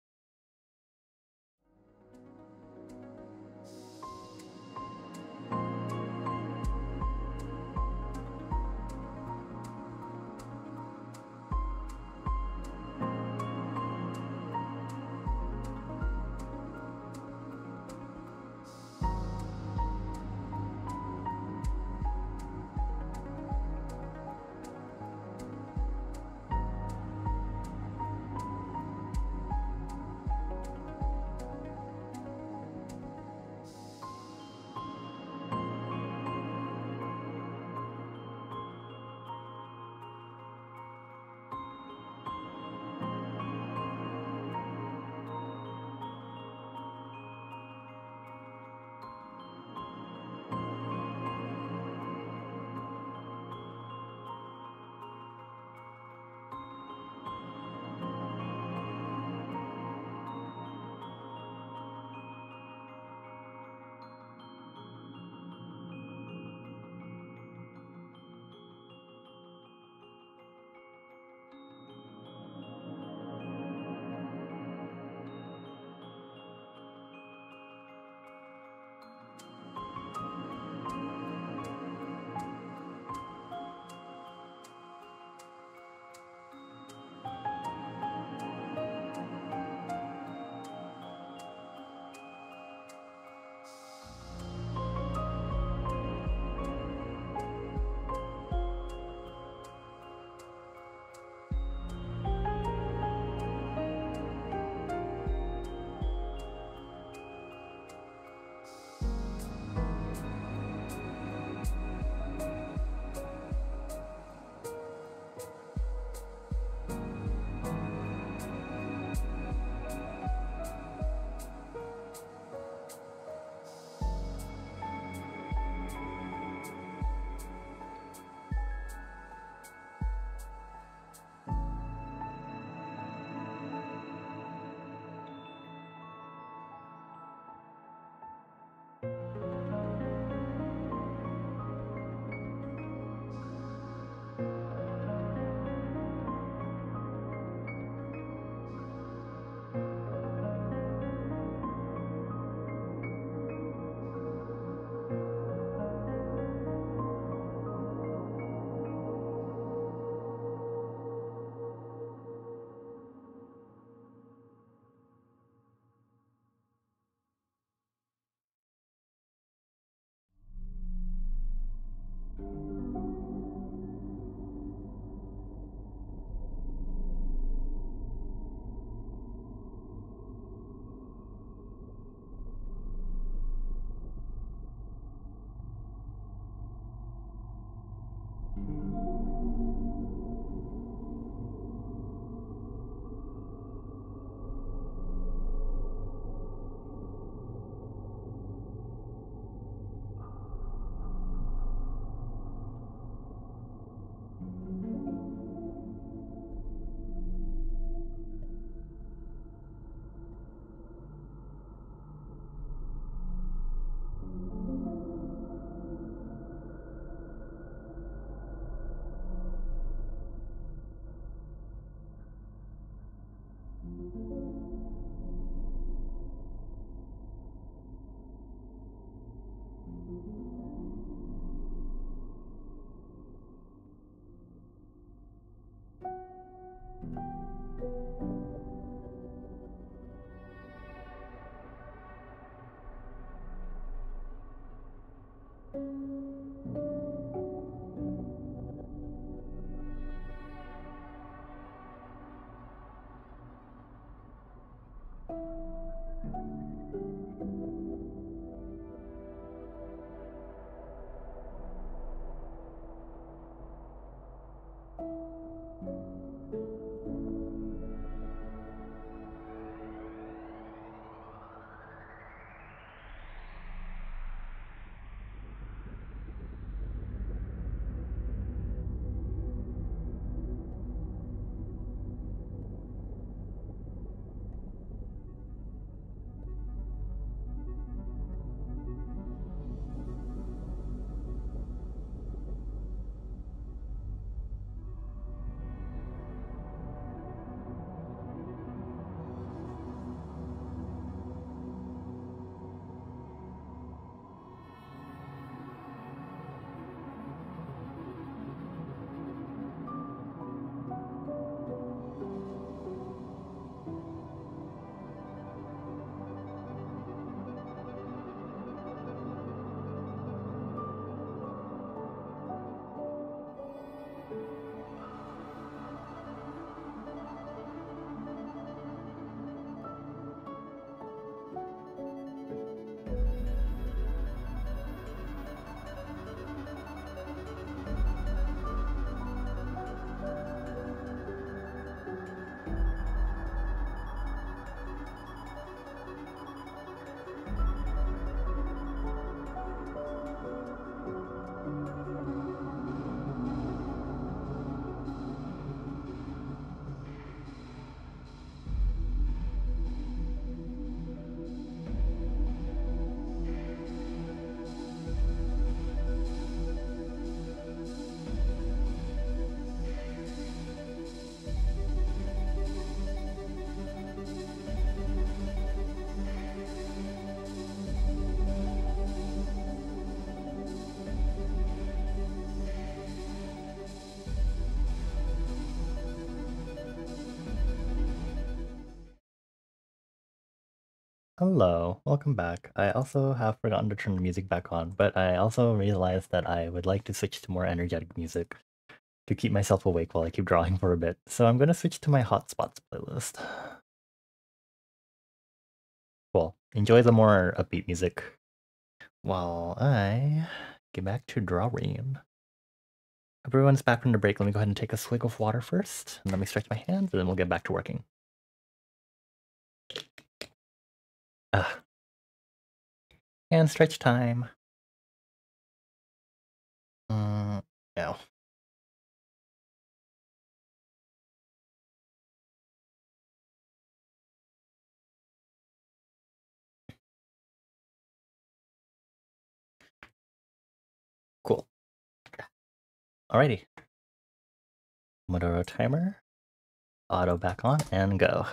Hello, welcome back. I also have forgotten to turn the music back on, but I also realized that I would like to switch to more energetic music to keep myself awake while I keep drawing for a bit. So I'm going to switch to my hotspots playlist. Cool. Enjoy the more upbeat music while I get back to drawing. Everyone's back from the break. Let me go ahead and take a swig of water first. And let me stretch my hands, and then we'll get back to working. Hand stretch time. No. Cool. Alrighty. Pomodoro timer. Auto back on and go.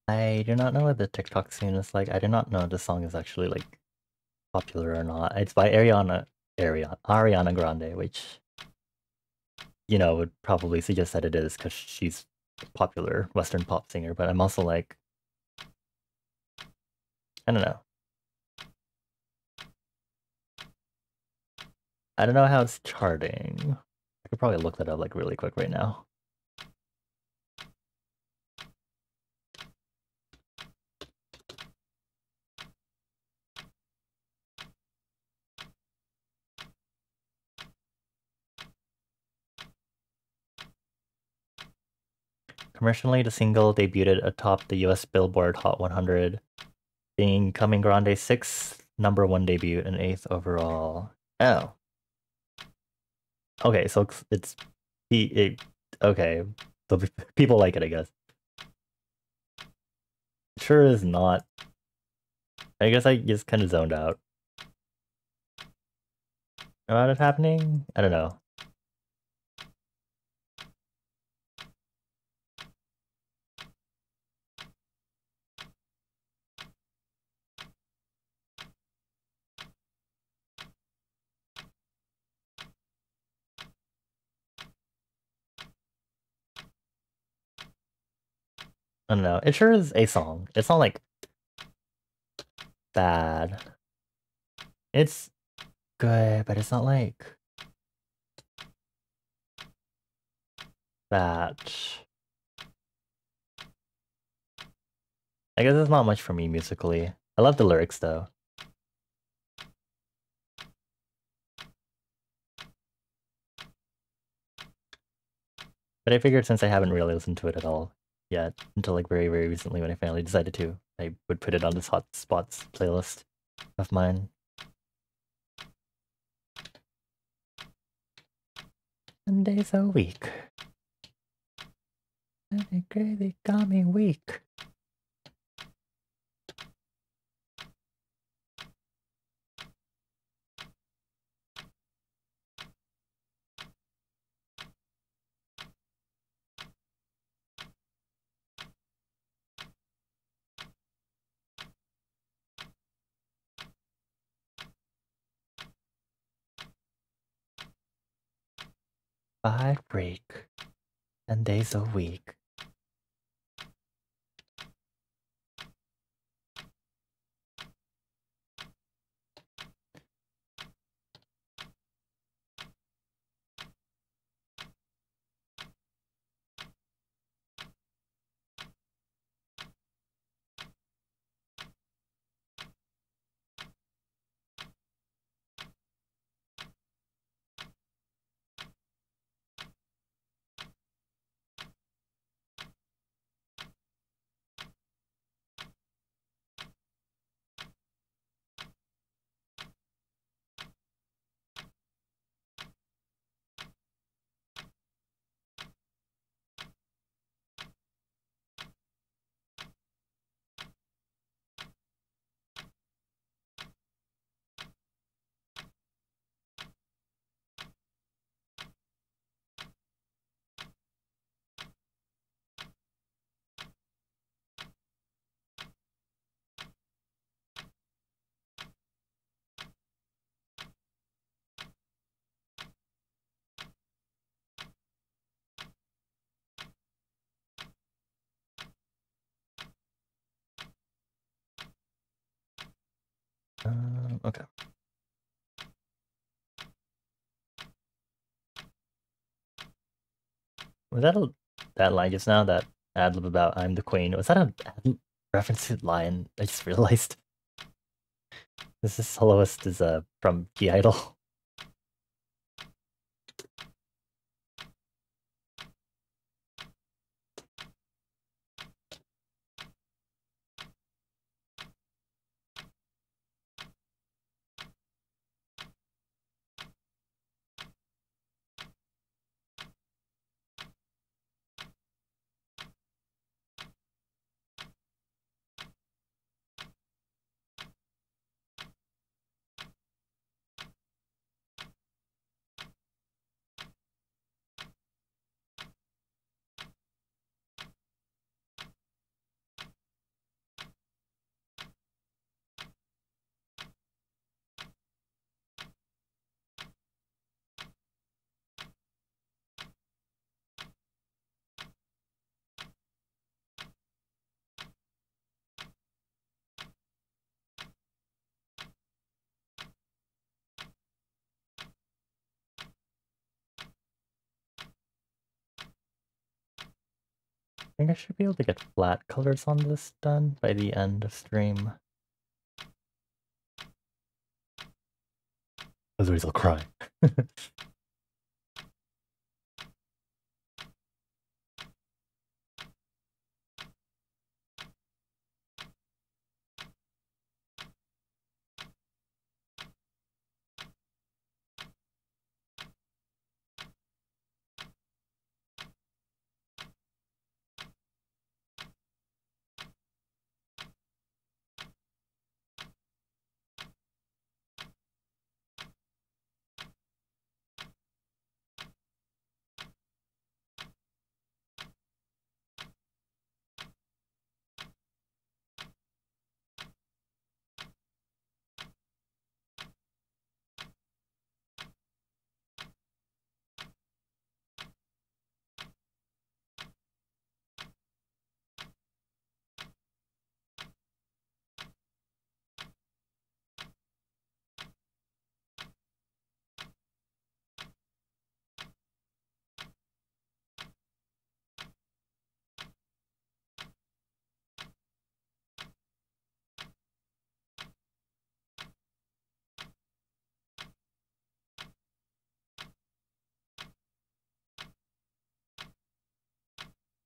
I do not know what the TikTok scene is like. I do not know if this song is actually like popular or not. It's by Ariana Grande, which you know would probably suggest that it is because she's a popular Western pop singer. But I'm also like, I don't know. I don't know how it's charting. I could probably look that up like really quick right now. Commercially, the single debuted atop the US Billboard Hot 100, being Coming Grande's sixth #1 debut and eighth overall. Oh. Okay, so it's okay. So people like it, I guess. Sure is not. I guess I just kind of zoned out. About it happening? I don't know. I don't know. It sure is a song. It's not like bad. It's good, but it's not like that. I guess it's not much for me musically. I love the lyrics though. But I figured since I haven't really listened to it at all yet, until like very, very recently when I finally decided to, I would put it on this Hot Spots playlist of mine. 10 days a week. And crazy got me weak. Five break. 10 days a week. Okay. Was that line just now? That ad-lib about I'm the queen? Was that a reference to Lion? I just realized. This is soloist is from G Idol. I think I should be able to get flat colors on this done by the end of stream. Otherwise I'll cry.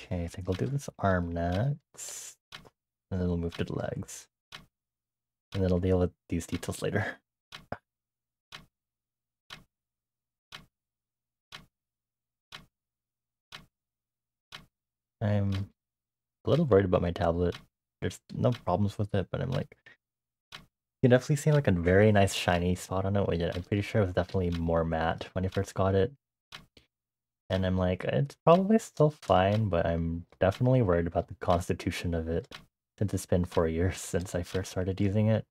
Okay, I think I'll do this arm next. And then we'll move to the legs. And then I'll deal with these details later. I'm a little worried about my tablet. There's no problems with it, but I'm like, you definitely see like a very nice shiny spot on it. I'm pretty sure it was definitely more matte when I first got it. And I'm like, it's probably still fine, but I'm definitely worried about the constitution of it since it's been 4 years since I first started using it.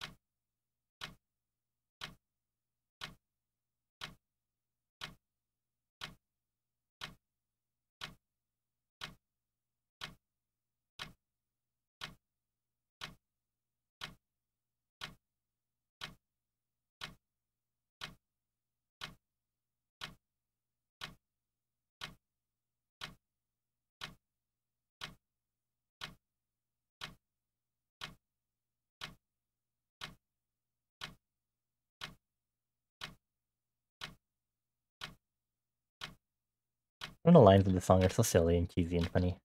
Some of the lines of the song are so silly and cheesy and funny.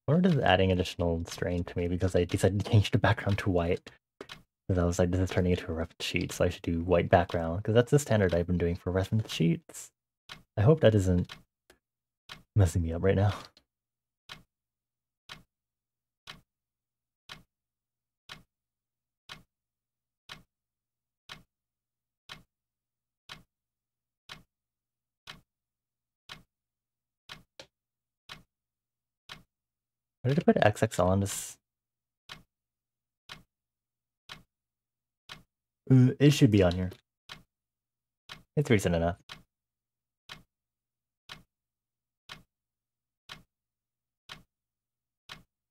Or does adding additional strain to me because I decided to change the background to white. Because I was like, this is turning into a reference sheet, so I should do white background. Because that's the standard I've been doing for reference sheets. I hope that isn't messing me up right now. Why did I put XXL on this? It should be on here. It's recent enough.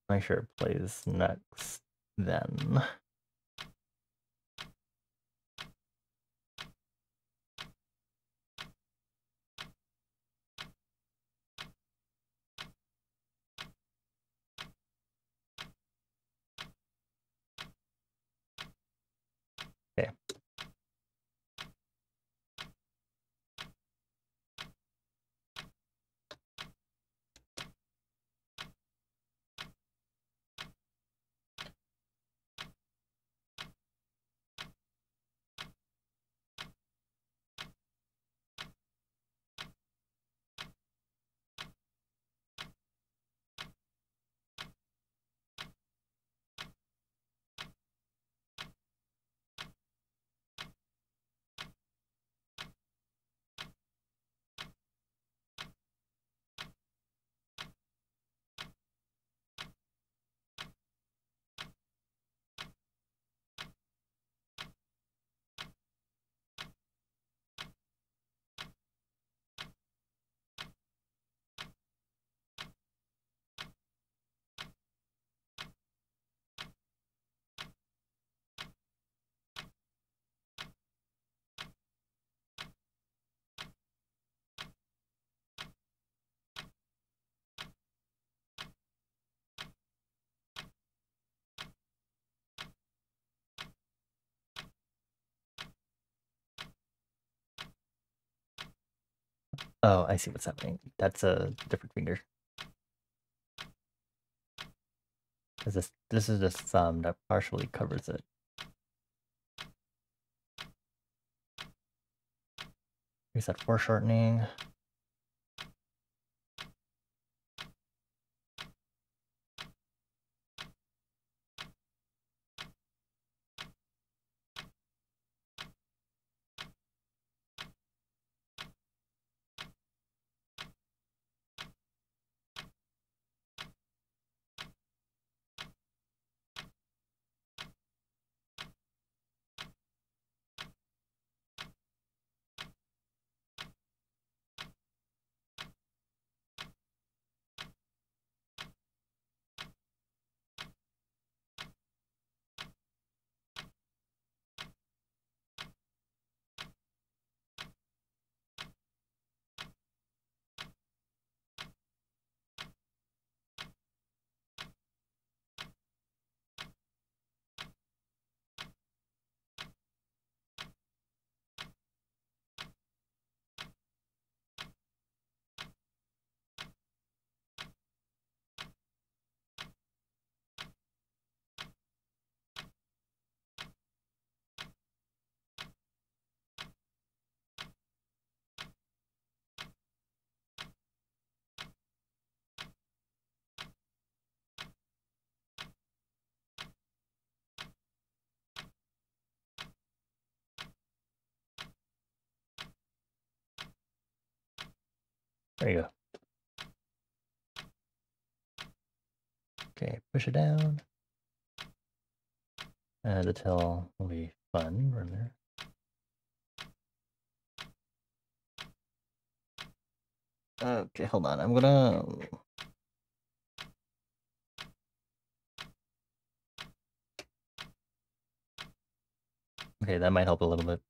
My shirt plays next then. Okay. Oh, I see what's happening. That's a different finger. Because this is the thumb that partially covers it. Reset foreshortening. There you go. Okay, push it down. The tail will be fun, remember? Okay, hold on. I'm gonna... Okay, that might help a little bit.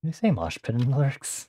Did you say mosh pit in the lyrics?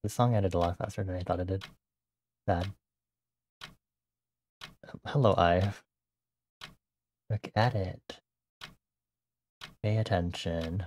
The song ended a lot faster than I thought it did. Sad. Hello, Ive. Look at it. Pay attention.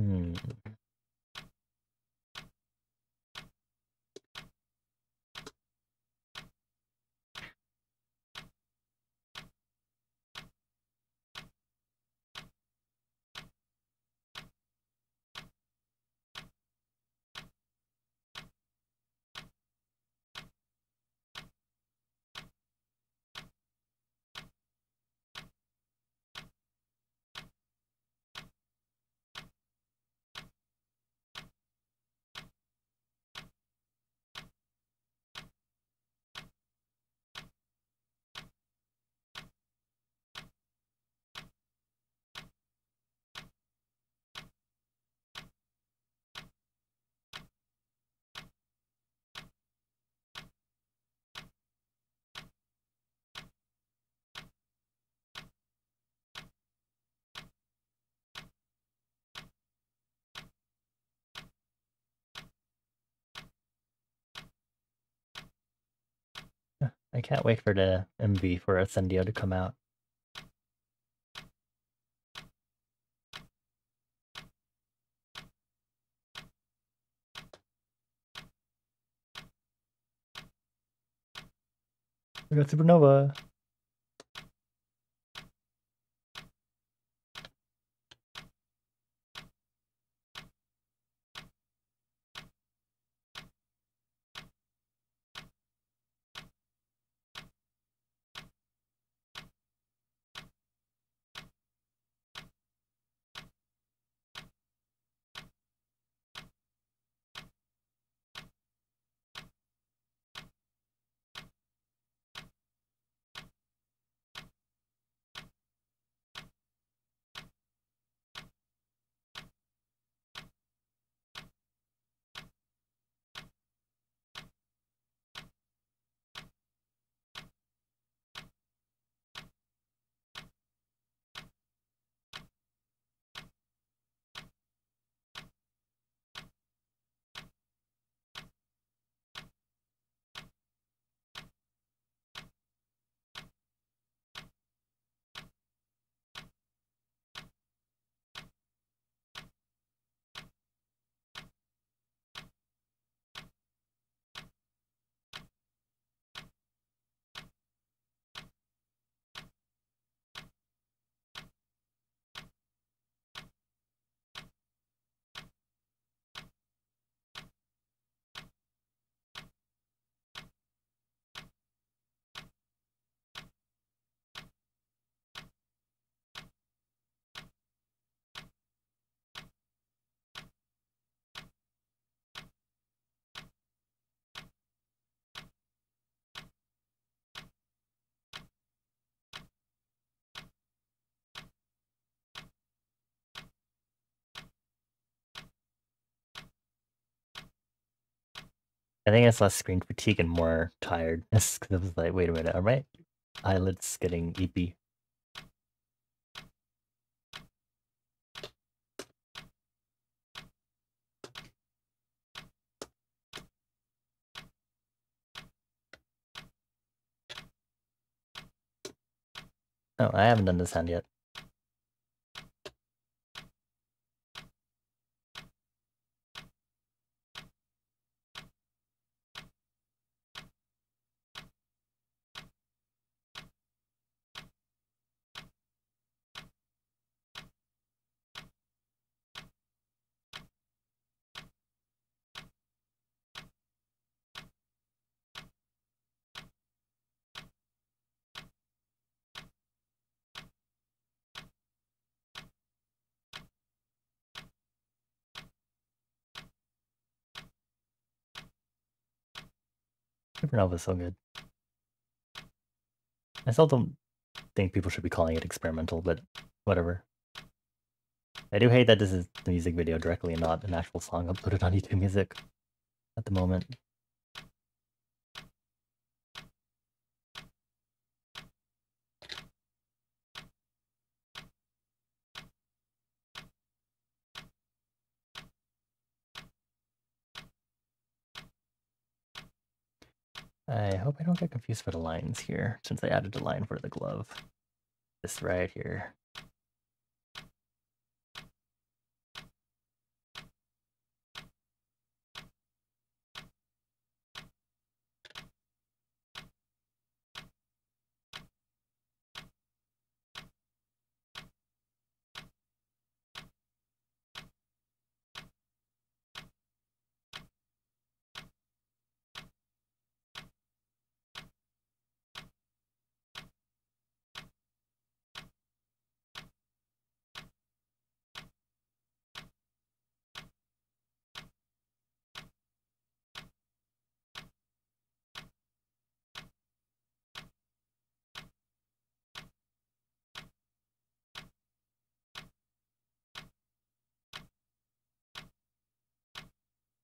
Hmm. I can't wait for the MV for Ascendio to come out. We got Supernova. I think it's less screen fatigue and more tiredness, because I was like, wait a minute, are my eyelids getting eepy? Oh, I haven't done this hand yet. Supernova is so good. I still don't think people should be calling it experimental, but whatever. I do hate that this is the music video directly and not an actual song uploaded on YouTube Music at the moment. I hope I don't get confused for the lines here, since I added a line for the glove. This right here.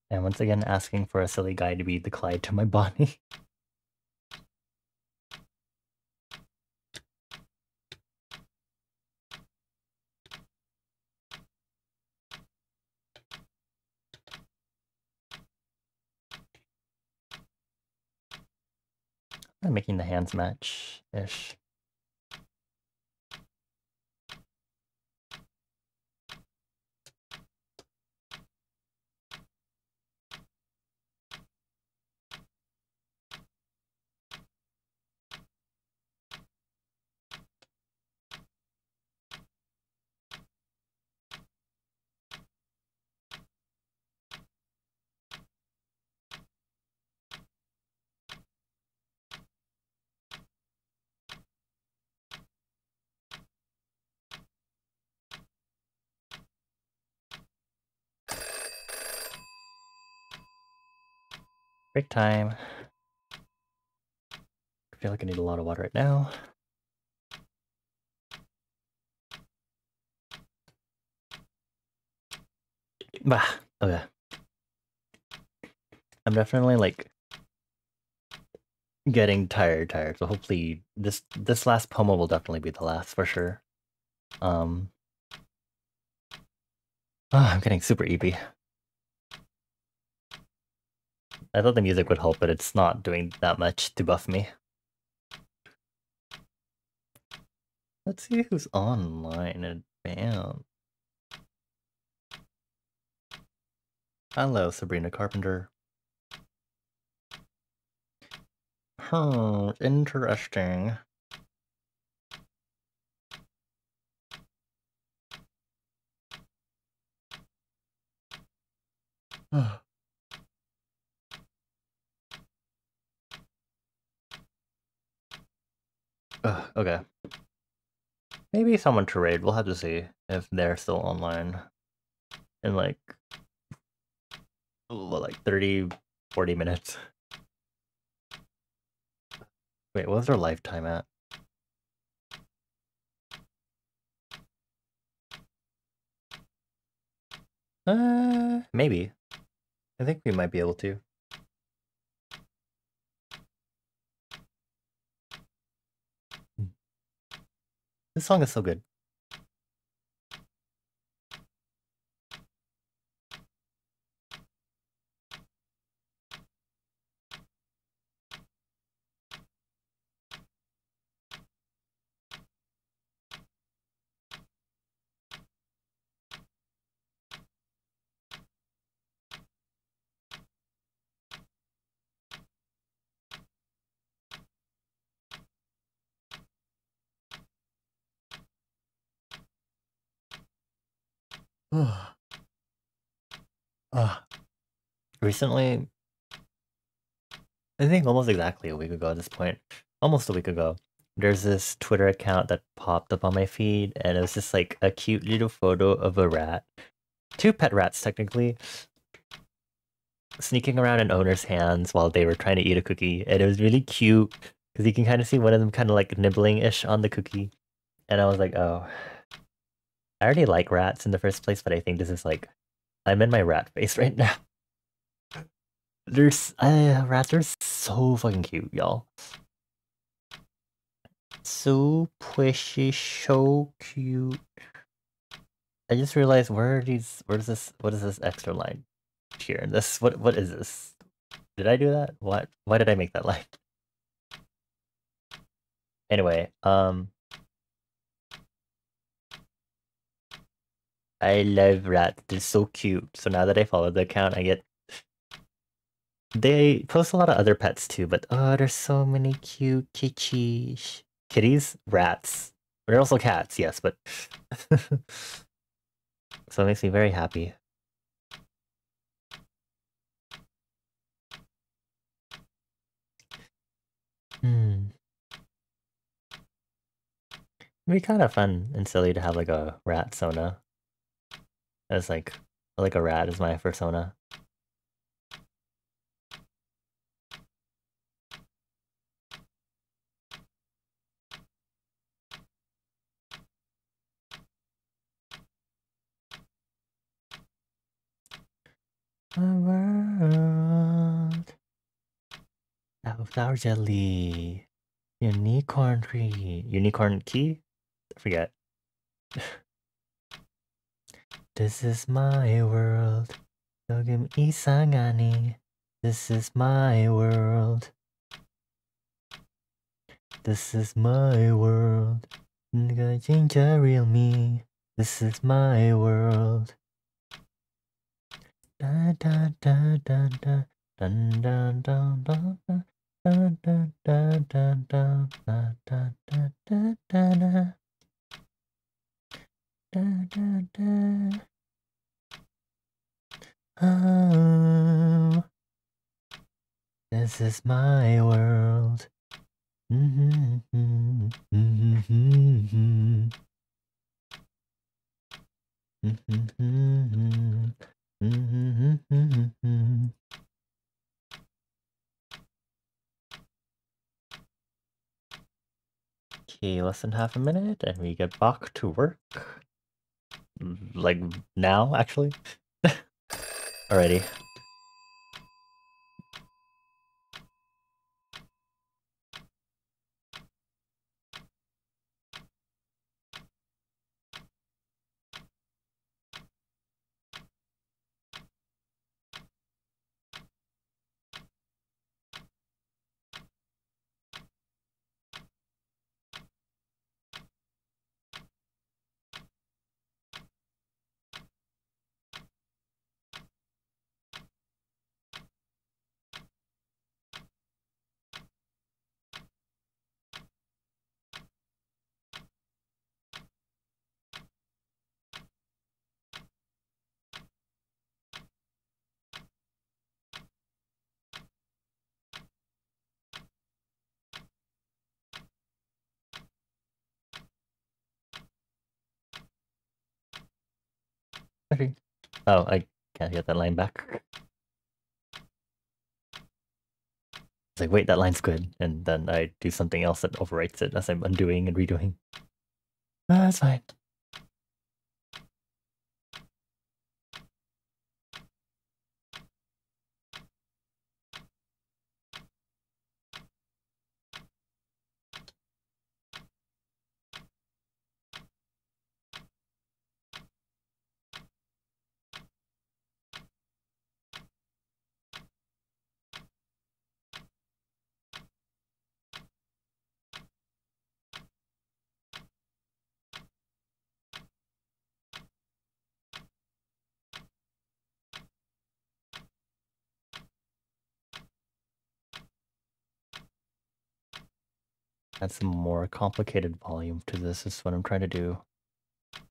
And once again, asking for a silly guy to be the Clyde to my Bonnie. I'm making the hands match-ish. Break time. I feel like I need a lot of water right now. Bah, okay. I'm definitely like getting tired, so hopefully this last pomo will definitely be the last for sure. I'm getting super eepy. I thought the music would help, but it's not doing that much to buff me. Let's see who's online in advance. Hello, Sabrina Carpenter. Interesting. Okay. Maybe someone to raid. We'll have to see if they're still online in like 30, 40 minutes. Wait, what was their lifetime at? Maybe. I think we might be able to. This song is so good. Recently, I think almost exactly a week ago at this point, almost a week ago, there's this Twitter account that popped up on my feed, and it was just like a cute little photo of a rat. Two pet rats, technically, sneaking around an owner's hands while they were trying to eat a cookie. And it was really cute because you can kind of see one of them kind of like nibbling-ish on the cookie. And I was like, oh, I already like rats in the first place, but I think this is like, I'm in my rat face right now. There's rats are so fucking cute, y'all. So precious, so cute. I just realized where are these? Where's this? What is this extra line here? This what is this? Did I do that? What? Why did I make that line? Anyway, I love rats. They're so cute. So now that I follow the account, I get they post a lot of other pets too. But oh, there's so many cute kitties, kitties, rats. They're also cats, yes, but so it makes me very happy. Hmm. It'd be kind of fun and silly to have like a rat sona. As like a rat is my persona. My world. Flower jelly. Unicorn tree. Unicorn key? I forget. This is my world. Yogim isangani. This is my world. This is my world. Gonna change the real me. This is my world. Da da da da da. Dun dun dun dun dun. Dun dun dun dun dun. Da da da da da da. Da da da. Oh, this is my world. Mm-hmm, mm-hmm, mm-hmm, mm-hmm, mm-hmm. Okay, less than half a minute, and we get back to work. Like now, actually. Alrighty. Okay. Oh, I can't get that line back. It's like, wait, that line's good, and then I do something else that overwrites it as I'm undoing and redoing. That's fine. Add some more complicated volume to this is what I'm trying to do. It's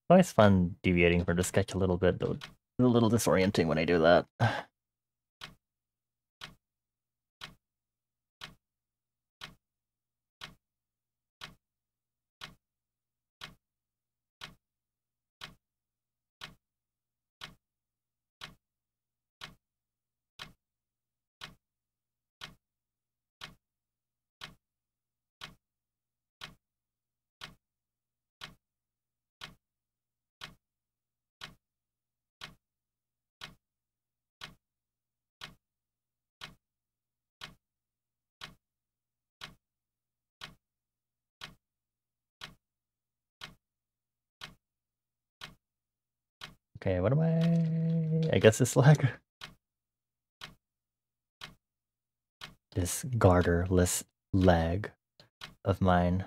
always fun deviating from the sketch a little bit, though it's a little disorienting when I do that. Okay, what am I guess this leg? This garterless leg of mine.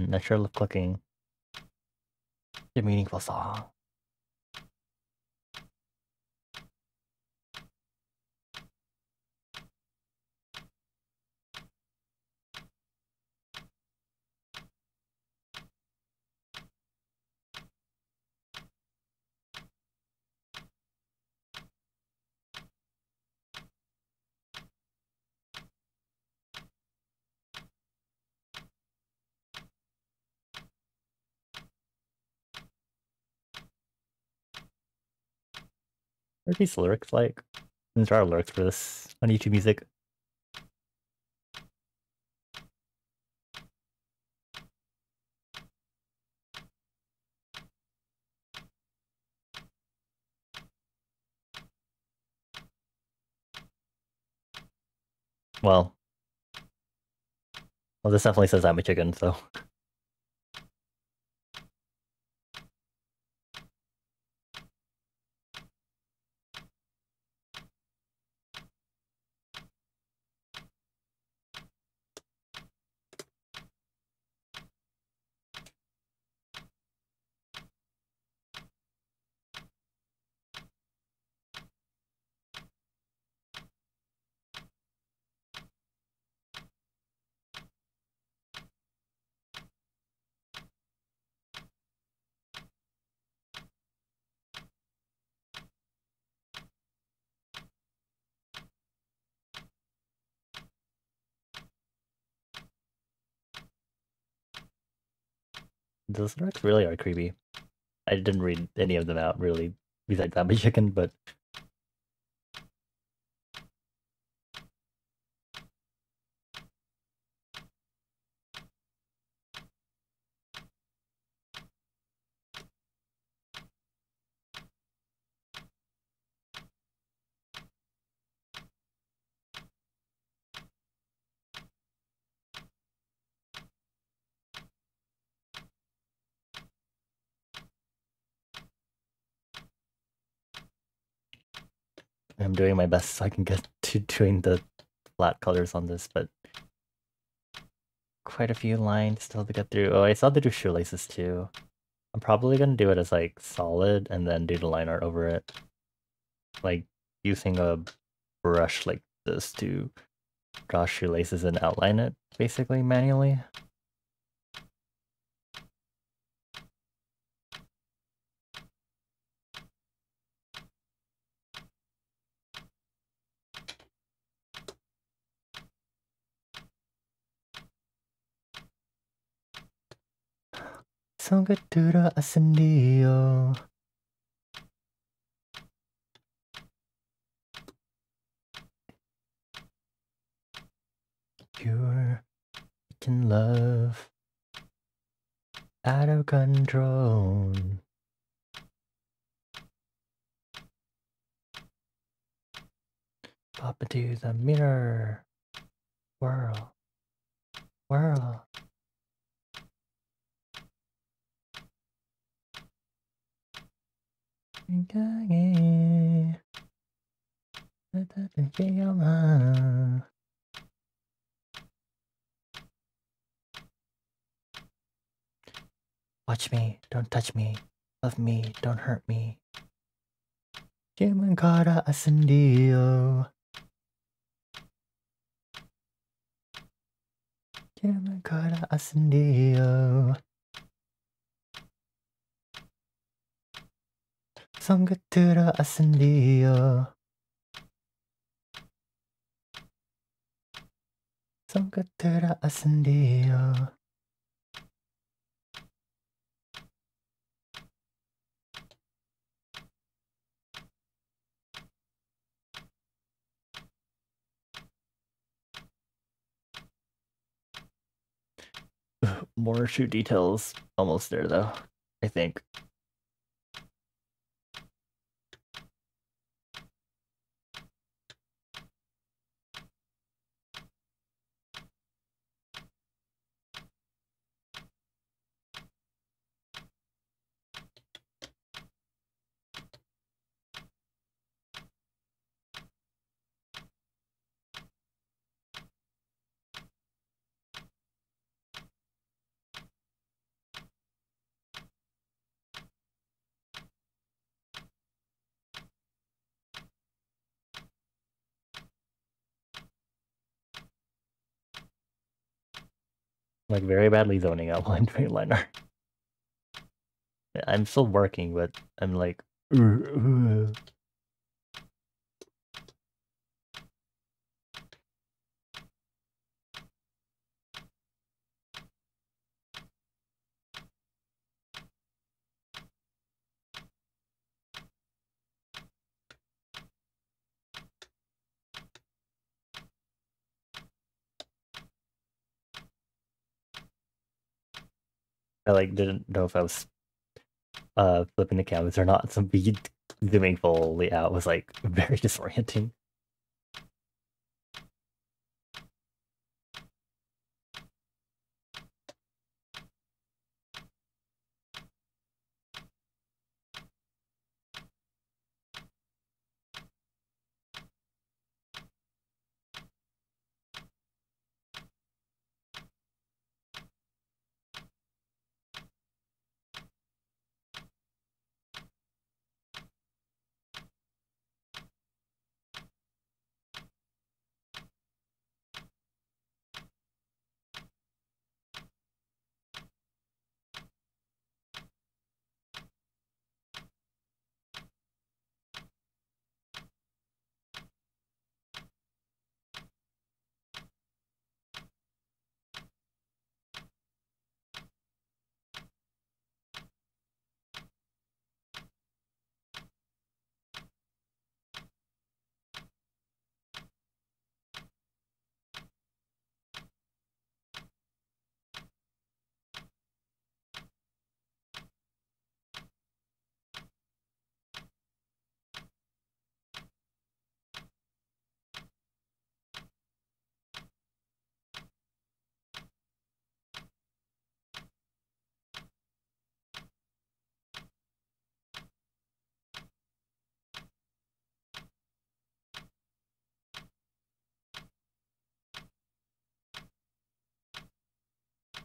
That sure look looking a meaningful song. What are these lyrics like? Since there are lyrics for this on YouTube Music. Well, this definitely says I'm a chicken, so. Those lyrics really are creepy. I didn't read any of them out, really, besides I'm a chicken, but I'm doing my best so I can get to doing the flat colors on this, but quite a few lines still to get through. Oh, I still have to do shoelaces too. I'm probably gonna do it as like solid and then do the line art over it. Like using a brush like this to draw shoelaces and outline it basically manually. Songatura ascendio. Pure can love out of control. Pop into the mirror. Whirl. Whirl. Watch me, don't touch me. Love me, don't hurt me. Chimancara ascendio. Chimancara ascendio. Songatura ascendio. Songatura ascendio. More shoe details almost there though, I think. Like very badly zoning out line liner. I'm still working, but I'm like I like didn't know if I was flipping the canvas or not. So be zooming fully out was like very disorienting.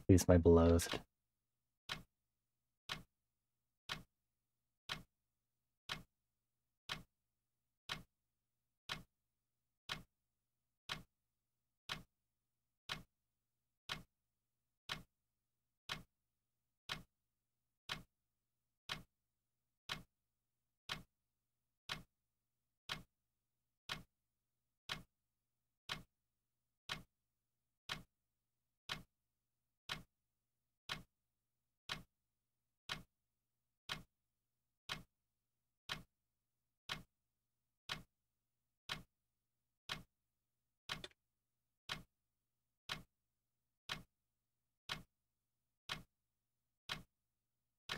Use my blows.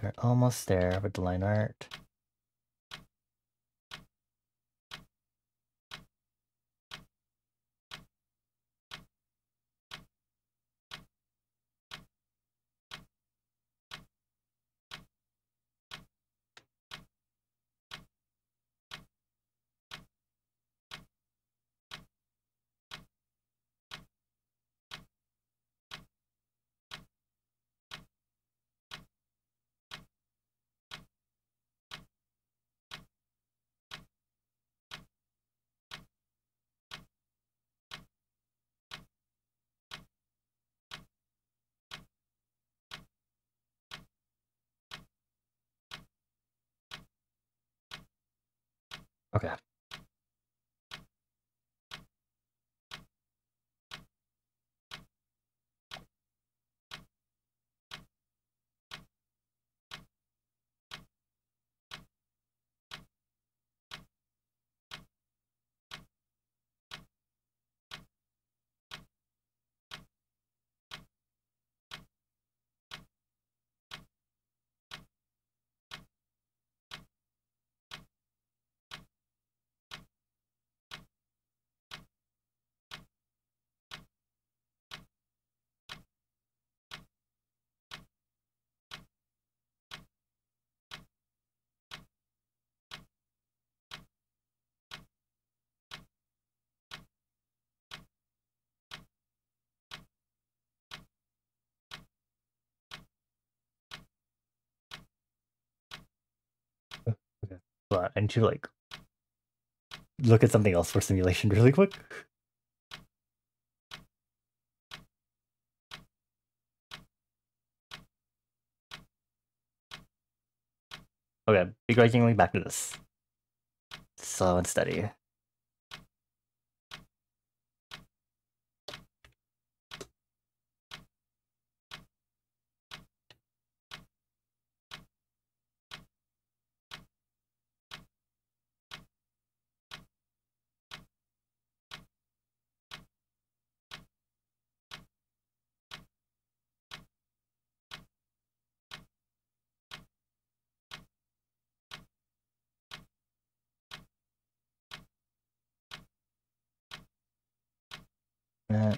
We're almost there with the line art. Okay. Okay. But I need to like look at something else for simulation really quick. Okay, begrudgingly back to this. Slow and steady.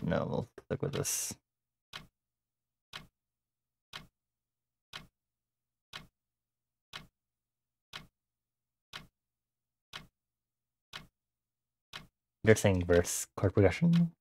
No, we'll stick with this. You're saying verse chord progression?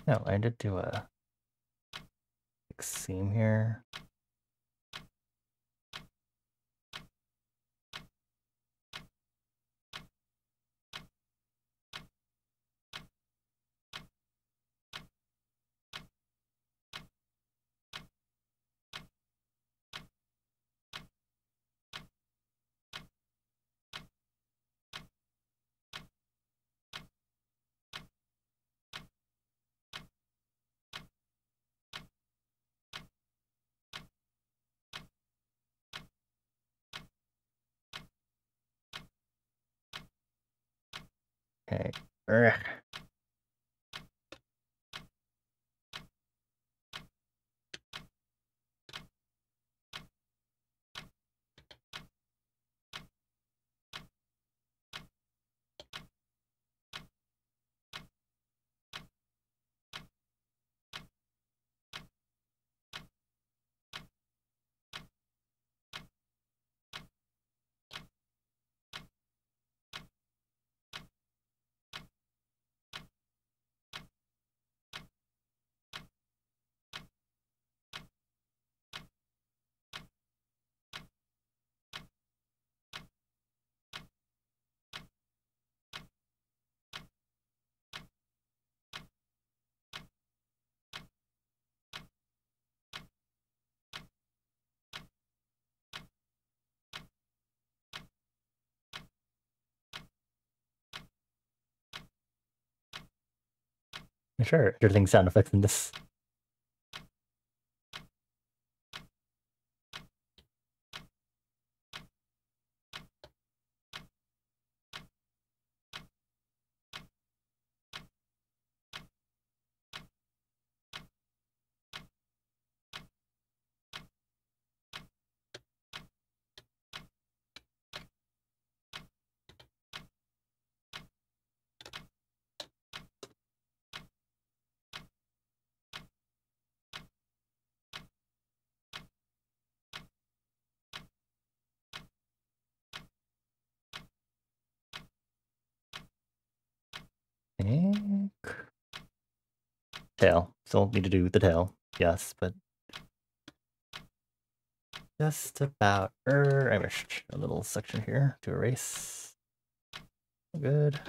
No, I did do a like, seam here. Okay. Ugh. Sure, interesting sound effects in this. Tail. Still need to do the tail. Yes, but just about. I wish a little section here to erase. Good.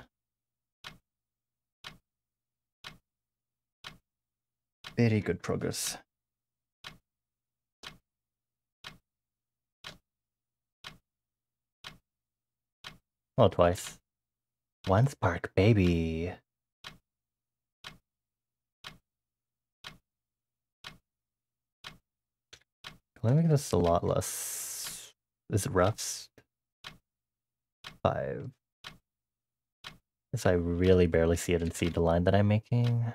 Very good progress. Well, twice. One spark, baby. Let me make this a lot less. Is it roughs? 5. So I really barely see it and see the line that I'm making.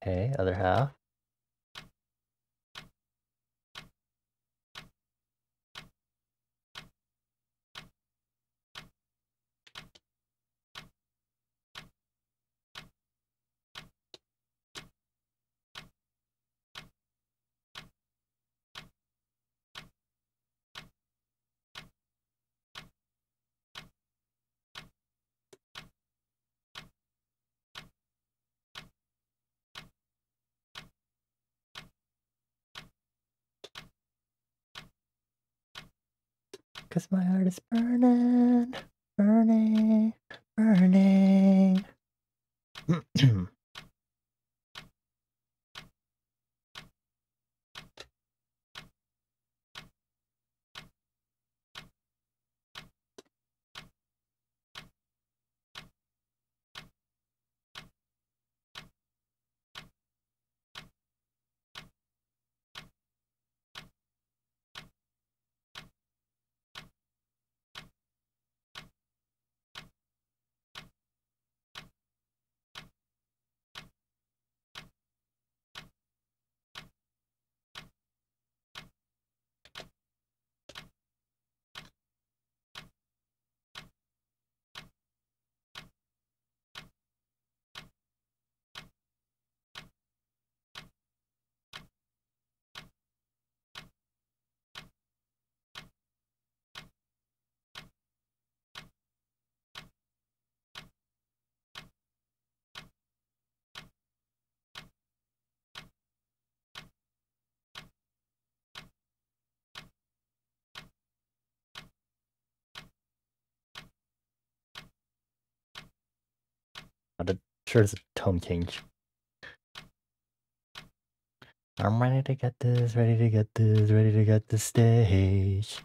Okay, other half. Cause my heart is burning, burning, burning. Sure, it's a tone change. I'm ready to get this, ready to get this, ready to get the stage.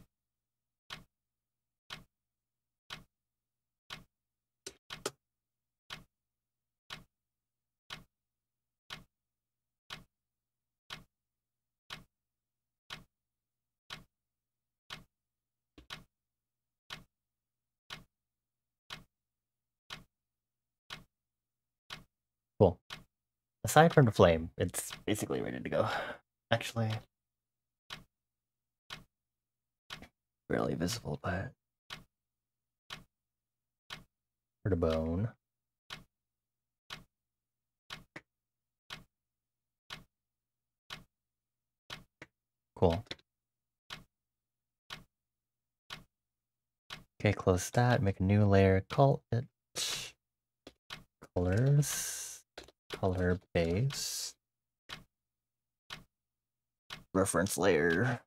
Cool. Aside from the flame, it's basically ready to go. Actually, barely visible, but for the bone. Cool. Okay, close that, make a new layer, call it colors, color base, reference layer.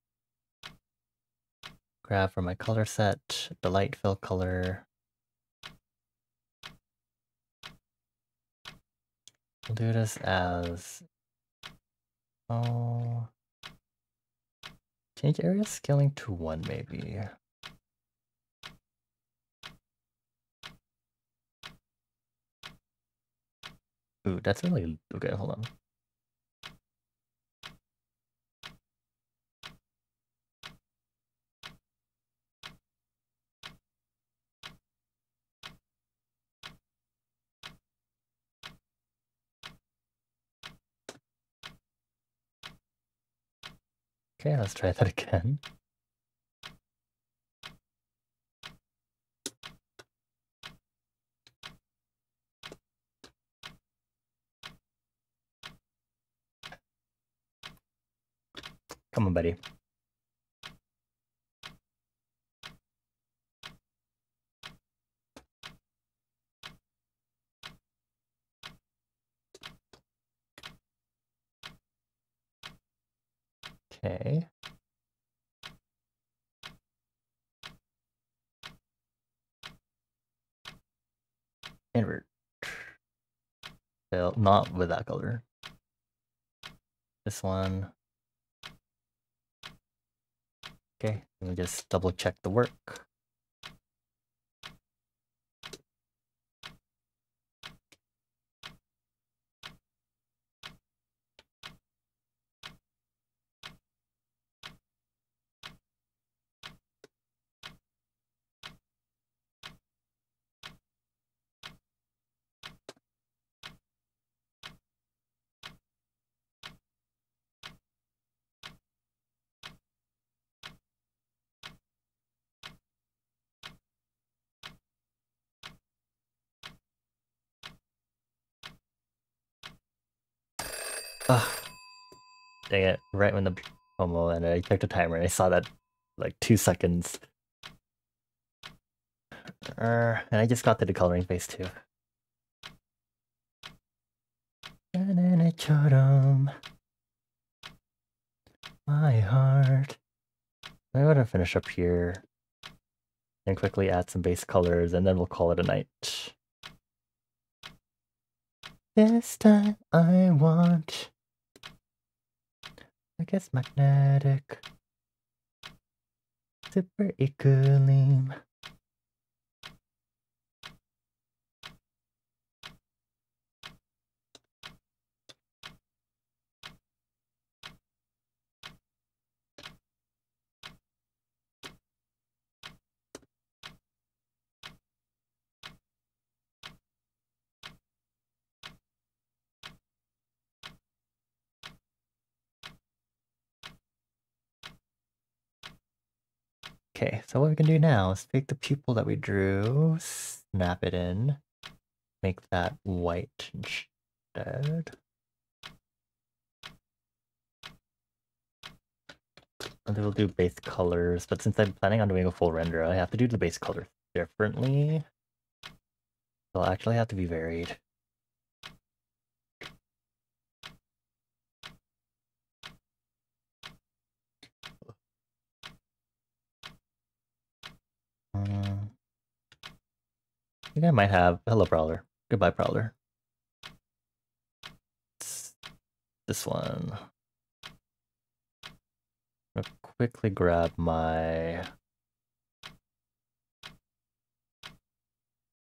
Grab from my color set, the light fill color. We'll do this as, oh, change area scaling to 1 maybe. Ooh, that's really, okay, hold on. Okay, let's try that again. Come on, buddy. Okay. Invert. Fill, not with that color. This one. Okay, let me just double check the work. Ugh. Dang it, right when the promo ended, I checked the timer and I saw that like 2 seconds. And I just got to the coloring phase too. My heart. I'm gonna finish up here and quickly add some base colors and then we'll call it a night. This time I want, I guess, magnetic, super equilibrium. Okay, so what we can do now is take the pupil that we drew, snap it in, make that white instead. And then we'll do base colors, but since I'm planning on doing a full render, I have to do the base color differently. They'll actually have to be varied. I think I might have, hello Prowler, goodbye Prowler. It's this one. I'm gonna quickly grab my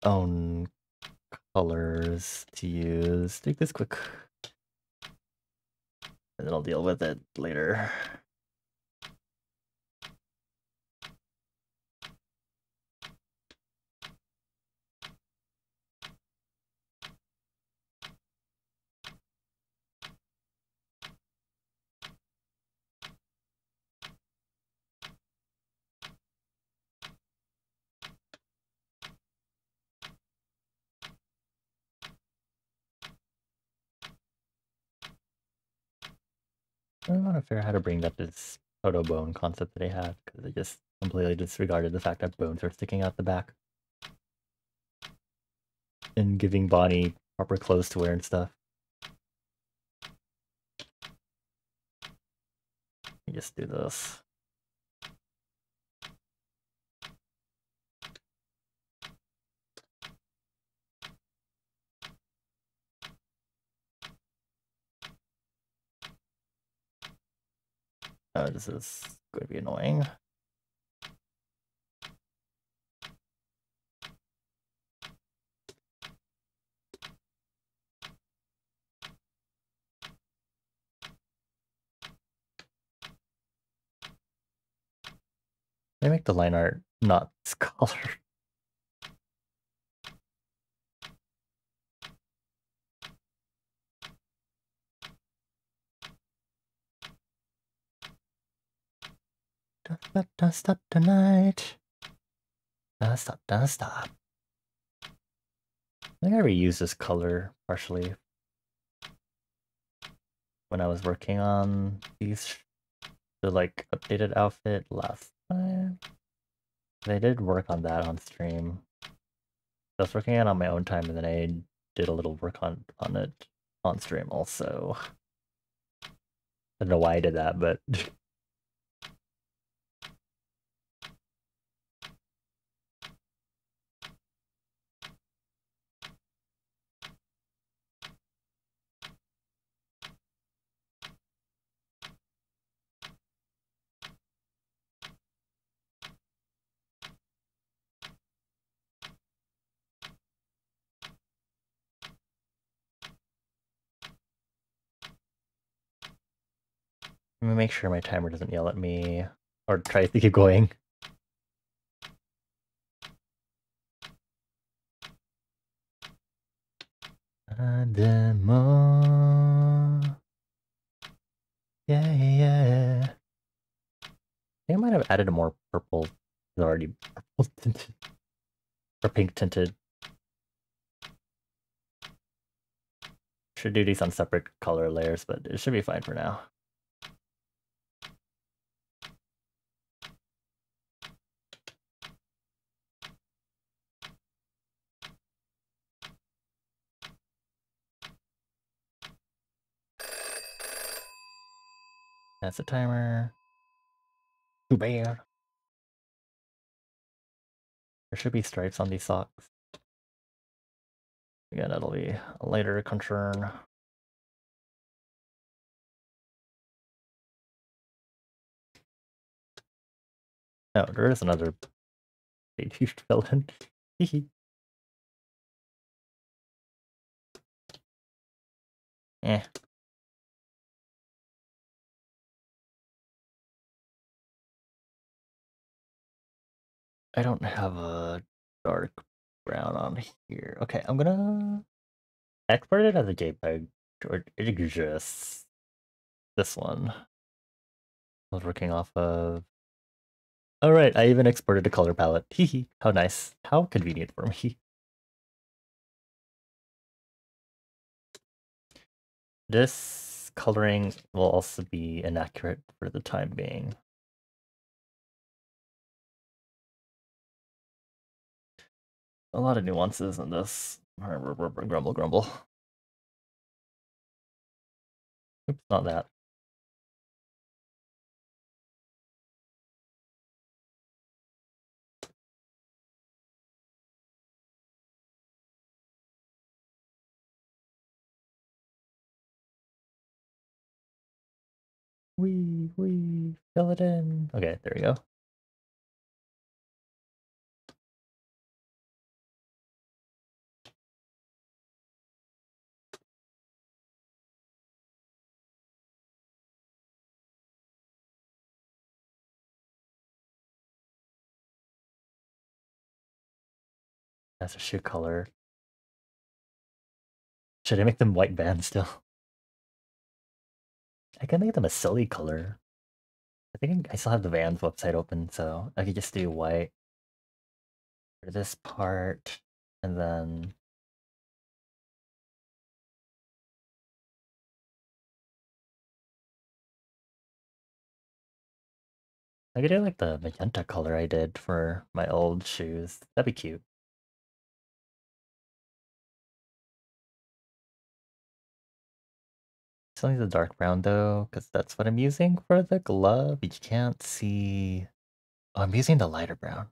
own colors to use. Take this quick, and then I'll deal with it later. I'm not sure how to bring up this photo bone concept that I had, because I just completely disregarded the fact that bones are sticking out the back. And giving Bonnie proper clothes to wear and stuff. Let me just do this. Oh, this is going to be annoying. Let me make the line art not this color. Don't stop tonight. Don't stop, don't stop. I think I reused this color partially when I was working on these, the like updated outfit last time. I did work on that on stream. I was working on it on my own time, and then I did a little work on it on stream also. I don't know why I did that, but let me make sure my timer doesn't yell at me or tries to keep going. Demo. Yeah. I think I might have added a more purple. It's already purple tinted or pink tinted. Should do these on separate color layers, but it should be fine for now. That's the timer. Too bad. There should be stripes on these socks. Again, that'll be a later concern. Oh, there is another huge villain. Eh. I don't have a dark brown on here. Okay, I'm gonna export it as a JPEG, or it exists. This one I was working off of. Oh right, I even exported a color palette. Hehe, how nice. How convenient for me. This coloring will also be inaccurate for the time being. A lot of nuances in this. Grumble, grumble. Oops, not that. We fill it in. Okay, there we go. That's a shoe color. Should I make them white bands still? I can make them a silly color. I think I still have the Vans website open, so I could just do white for this part, and then I could do like the magenta color I did for my old shoes. That'd be cute. Still need the dark brown though, because that's what I'm using for the glove. But you can't see. Oh, I'm using the lighter brown.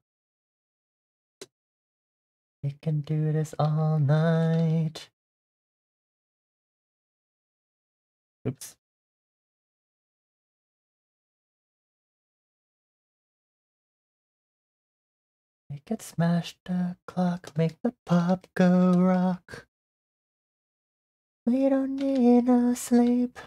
We can do this all night. Oops. Make it smash the clock, make the pop go rock. We don't need no sleep.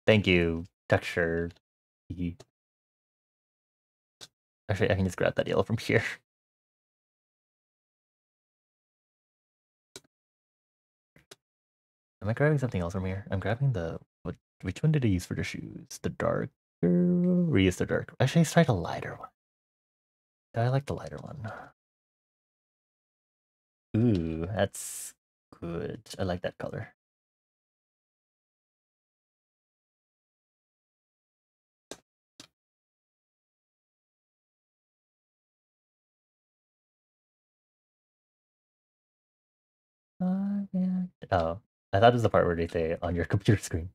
Thank you, texture. Actually, I can just grab that yellow from here. Am I grabbing something else from here? I'm grabbing the... which one did I use for the shoes? The darker? Reuse the dark. Actually, let's try the lighter one. I like the lighter one. Ooh, that's good. I like that color. Oh, I thought it was the part where they say on your computer screen.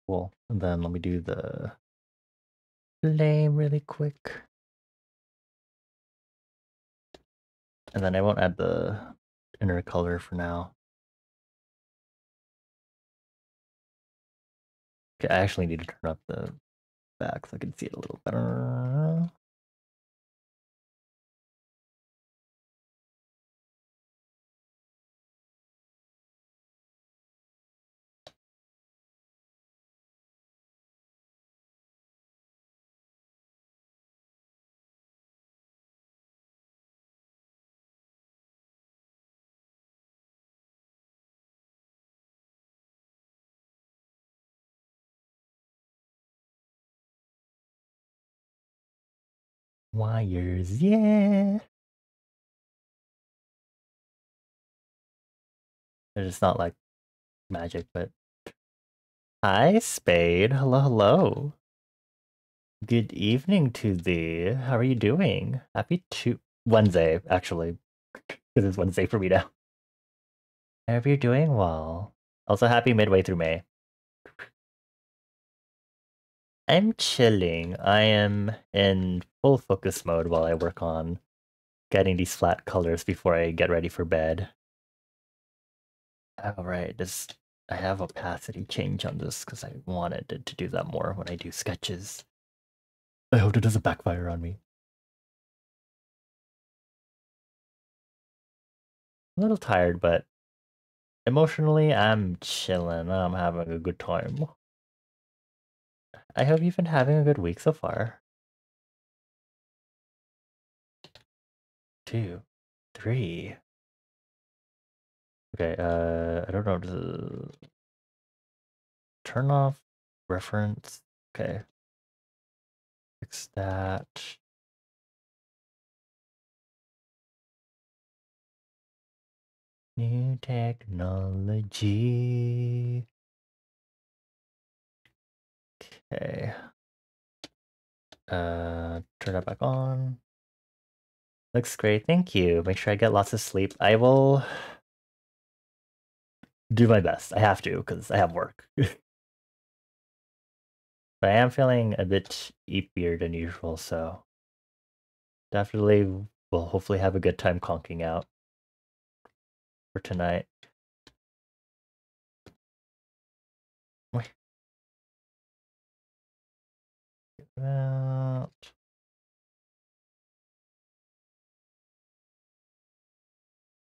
Cool. And then let me do the flame really quick. And then I won't add the inner color for now. Okay, I actually need to turn up the back so I can see it a little better. Wires, yeah. It's not like magic, but hi, Spade. Hello, hello. Good evening to thee. How are you doing? Happy Wednesday, actually, because it's Wednesday for me now. I hope you're doing well. Also, happy midway through May. I'm chilling. I am in full focus mode while I work on getting these flat colors before I get ready for bed. Alright, I have opacity change on this because I wanted it to do that more when I do sketches. I hope it doesn't backfire on me. A little tired, but emotionally, I'm chilling. I'm having a good time. I hope you've been having a good week so far. 2, 3. Okay, I don't know. Turn off reference. Okay. Fix that. New technology. Okay. Turn that back on. Looks great, thank you. Make sure I get lots of sleep. I will do my best. I have to, because I have work. But I am feeling a bit eepier than usual, so definitely we'll hopefully have a good time conking out for tonight. Wait. Out.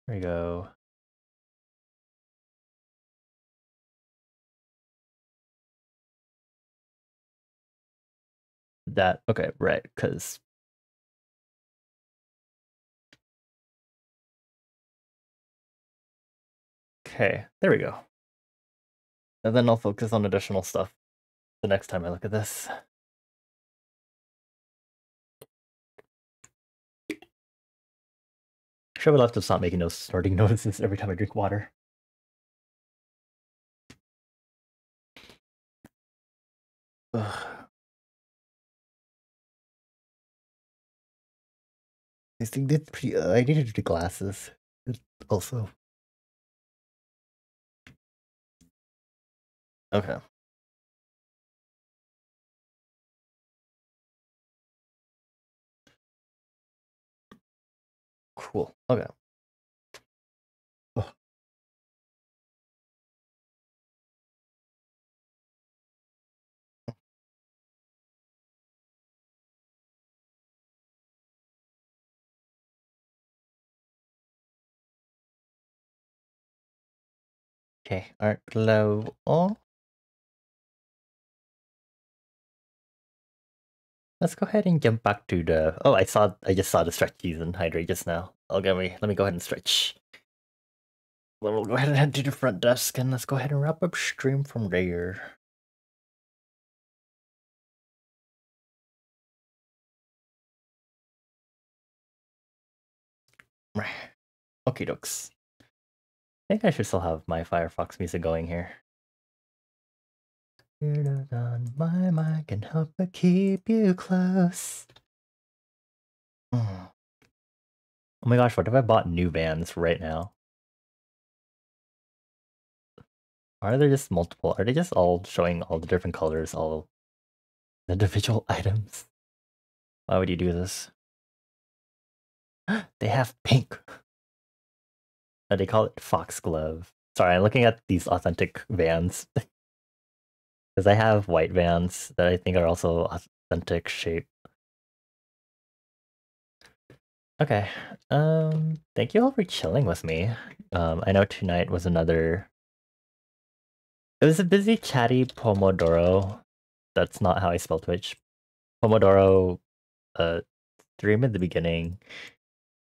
There we go. That, okay, right, because... Okay, there we go. And then I'll focus on additional stuff the next time I look at this. Sure, we'll have to stop making those snorting noises every time I drink water. Ugh. This thing did pretty. I needed the glasses also. Okay. Cool. Okay. Ugh. Okay, art glow on. Let's go ahead and jump back to the. Oh, I just saw the stretch keys and hydrate just now. Let me go ahead and stretch. Then we'll go ahead and head to the front desk and let's go ahead and wrap up stream from there. Okie dokes. I think I should still have my Firefox music going here. On my mind can help but keep you close. Oh my gosh, what if I bought new Vans right now? Are there just multiple? Are they just all showing all the different colors, all the individual items? Why would you do this? They have pink. Oh, they call it foxglove. Sorry, I'm looking at these authentic Vans. Because I have white Vans that I think are also authentic shape. Okay. Thank you all for chilling with me. I know tonight was another... It was a busy, chatty Pomodoro. That's not how I spell Twitch. Pomodoro stream at the beginning,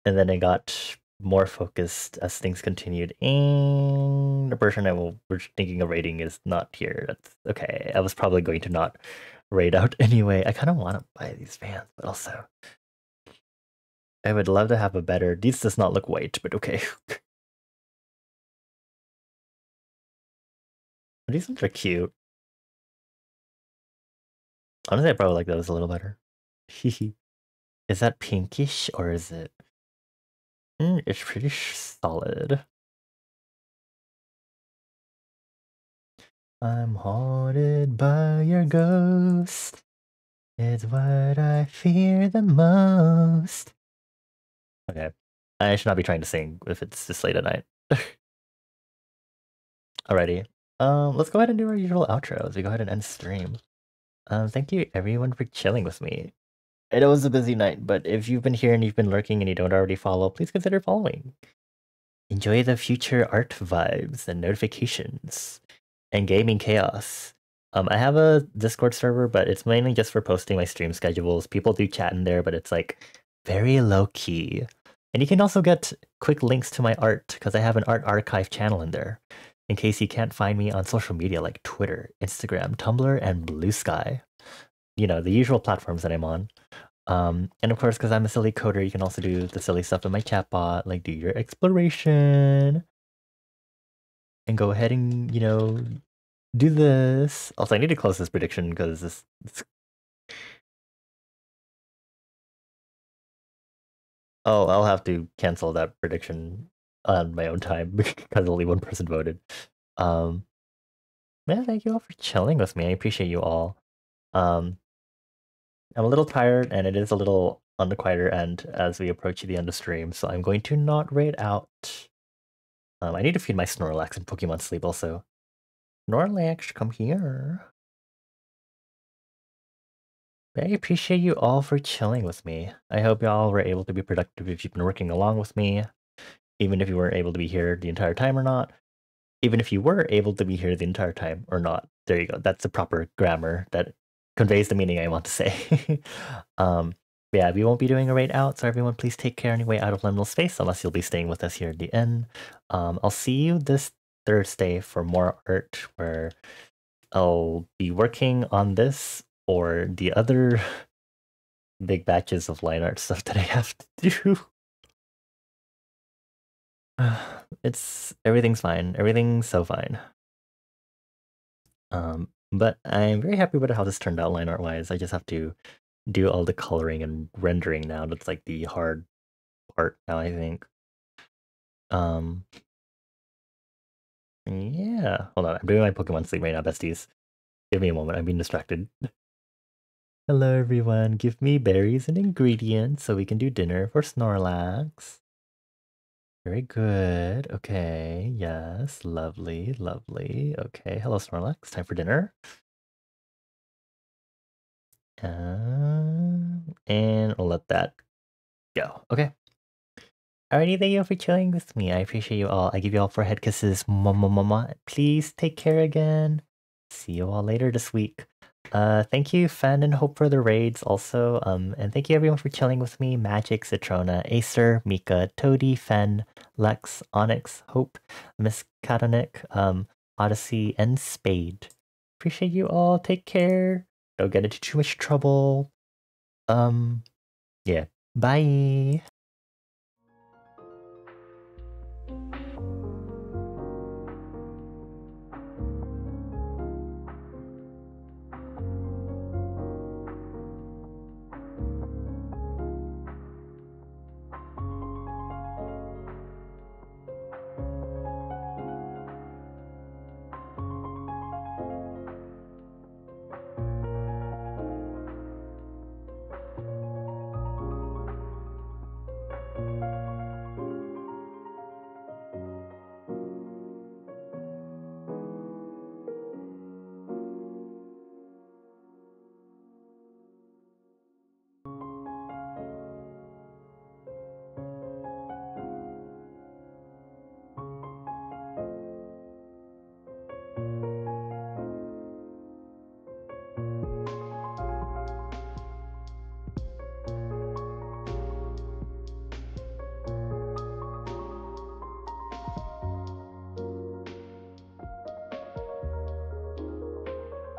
and then it got more focused as things continued. And the person we're thinking of raiding is not here. That's okay. I was probably going to not raid out anyway. I kind of want to buy these Vans, but also I would love to have a better. These does not look white, but okay. These ones are cute. Honestly, I probably like those a little better. Is that pinkish or is it? It's pretty solid. I'm haunted by your ghost. It's what I fear the most. Okay. I should not be trying to sing if it's this late at night. Alrighty. Let's go ahead and do our usual outro as we go ahead and end stream. Thank you everyone for chilling with me. I know it was a busy night, but if you've been here and you've been lurking and you don't already follow, please consider following. Enjoy the future art vibes and notifications and gaming chaos. I have a Discord server, but it's mainly just for posting my stream schedules. People do chat in there, but it's like very low key. And you can also get quick links to my art because I have an art archive channel in there in case you can't find me on social media like Twitter, Instagram, Tumblr, and Blue Sky. You know, the usual platforms that I'm on. And of course, because I'm a silly coder, you can also do the silly stuff in my chatbot, like do your exploration and go ahead and, you know, do this. Also, I need to close this prediction because this... Oh, I'll have to cancel that prediction on my own time because only one person voted. Yeah, thank you all for chilling with me. I appreciate you all. I'm a little tired and it is a little on the quieter end as we approach the end of stream, so I'm going to not raid out. I need to feed my Snorlax and Pokemon Sleep also. Snorlax, come here. I appreciate you all for chilling with me. I hope y'all were able to be productive if you've been working along with me, even if you weren't able to be here the entire time or not. Even if you were able to be here the entire time or not. There you go. That's the proper grammar that conveys the meaning I want to say. Yeah, we won't be doing a raid out, so everyone please take care anyway out of liminal space, unless you'll be staying with us here at the end. I'll see you this Thursday for more art, where I'll be working on this or the other big batches of line art stuff that I have to do. Everything's fine. Everything's so fine. But I'm very happy with how this turned out line art wise. I just have to do all the coloring and rendering now. That's like the hard part now, I think. Yeah. Hold on, I'm doing my Pokemon Sleep right now, besties. Give me a moment, I'm being distracted. Hello everyone, give me berries and ingredients so we can do dinner for Snorlax. Very good. Okay, yes, lovely, lovely. Okay, hello Snorlax, time for dinner. And I'll let that go. Okay. Alrighty, thank you all for chilling with me. I appreciate you all. I give you all 4 head kisses. Mama. Please take care again. See you all later this week. Thank you, Fen and Hope for the raids also. And thank you everyone for chilling with me. Magic, Citrona, Acer, Mika, Toady, Fen, Lex, Onyx, Hope, Miss Katanik, Odyssey, and Spade. Appreciate you all. Take care. Don't get into too much trouble. Yeah. Bye.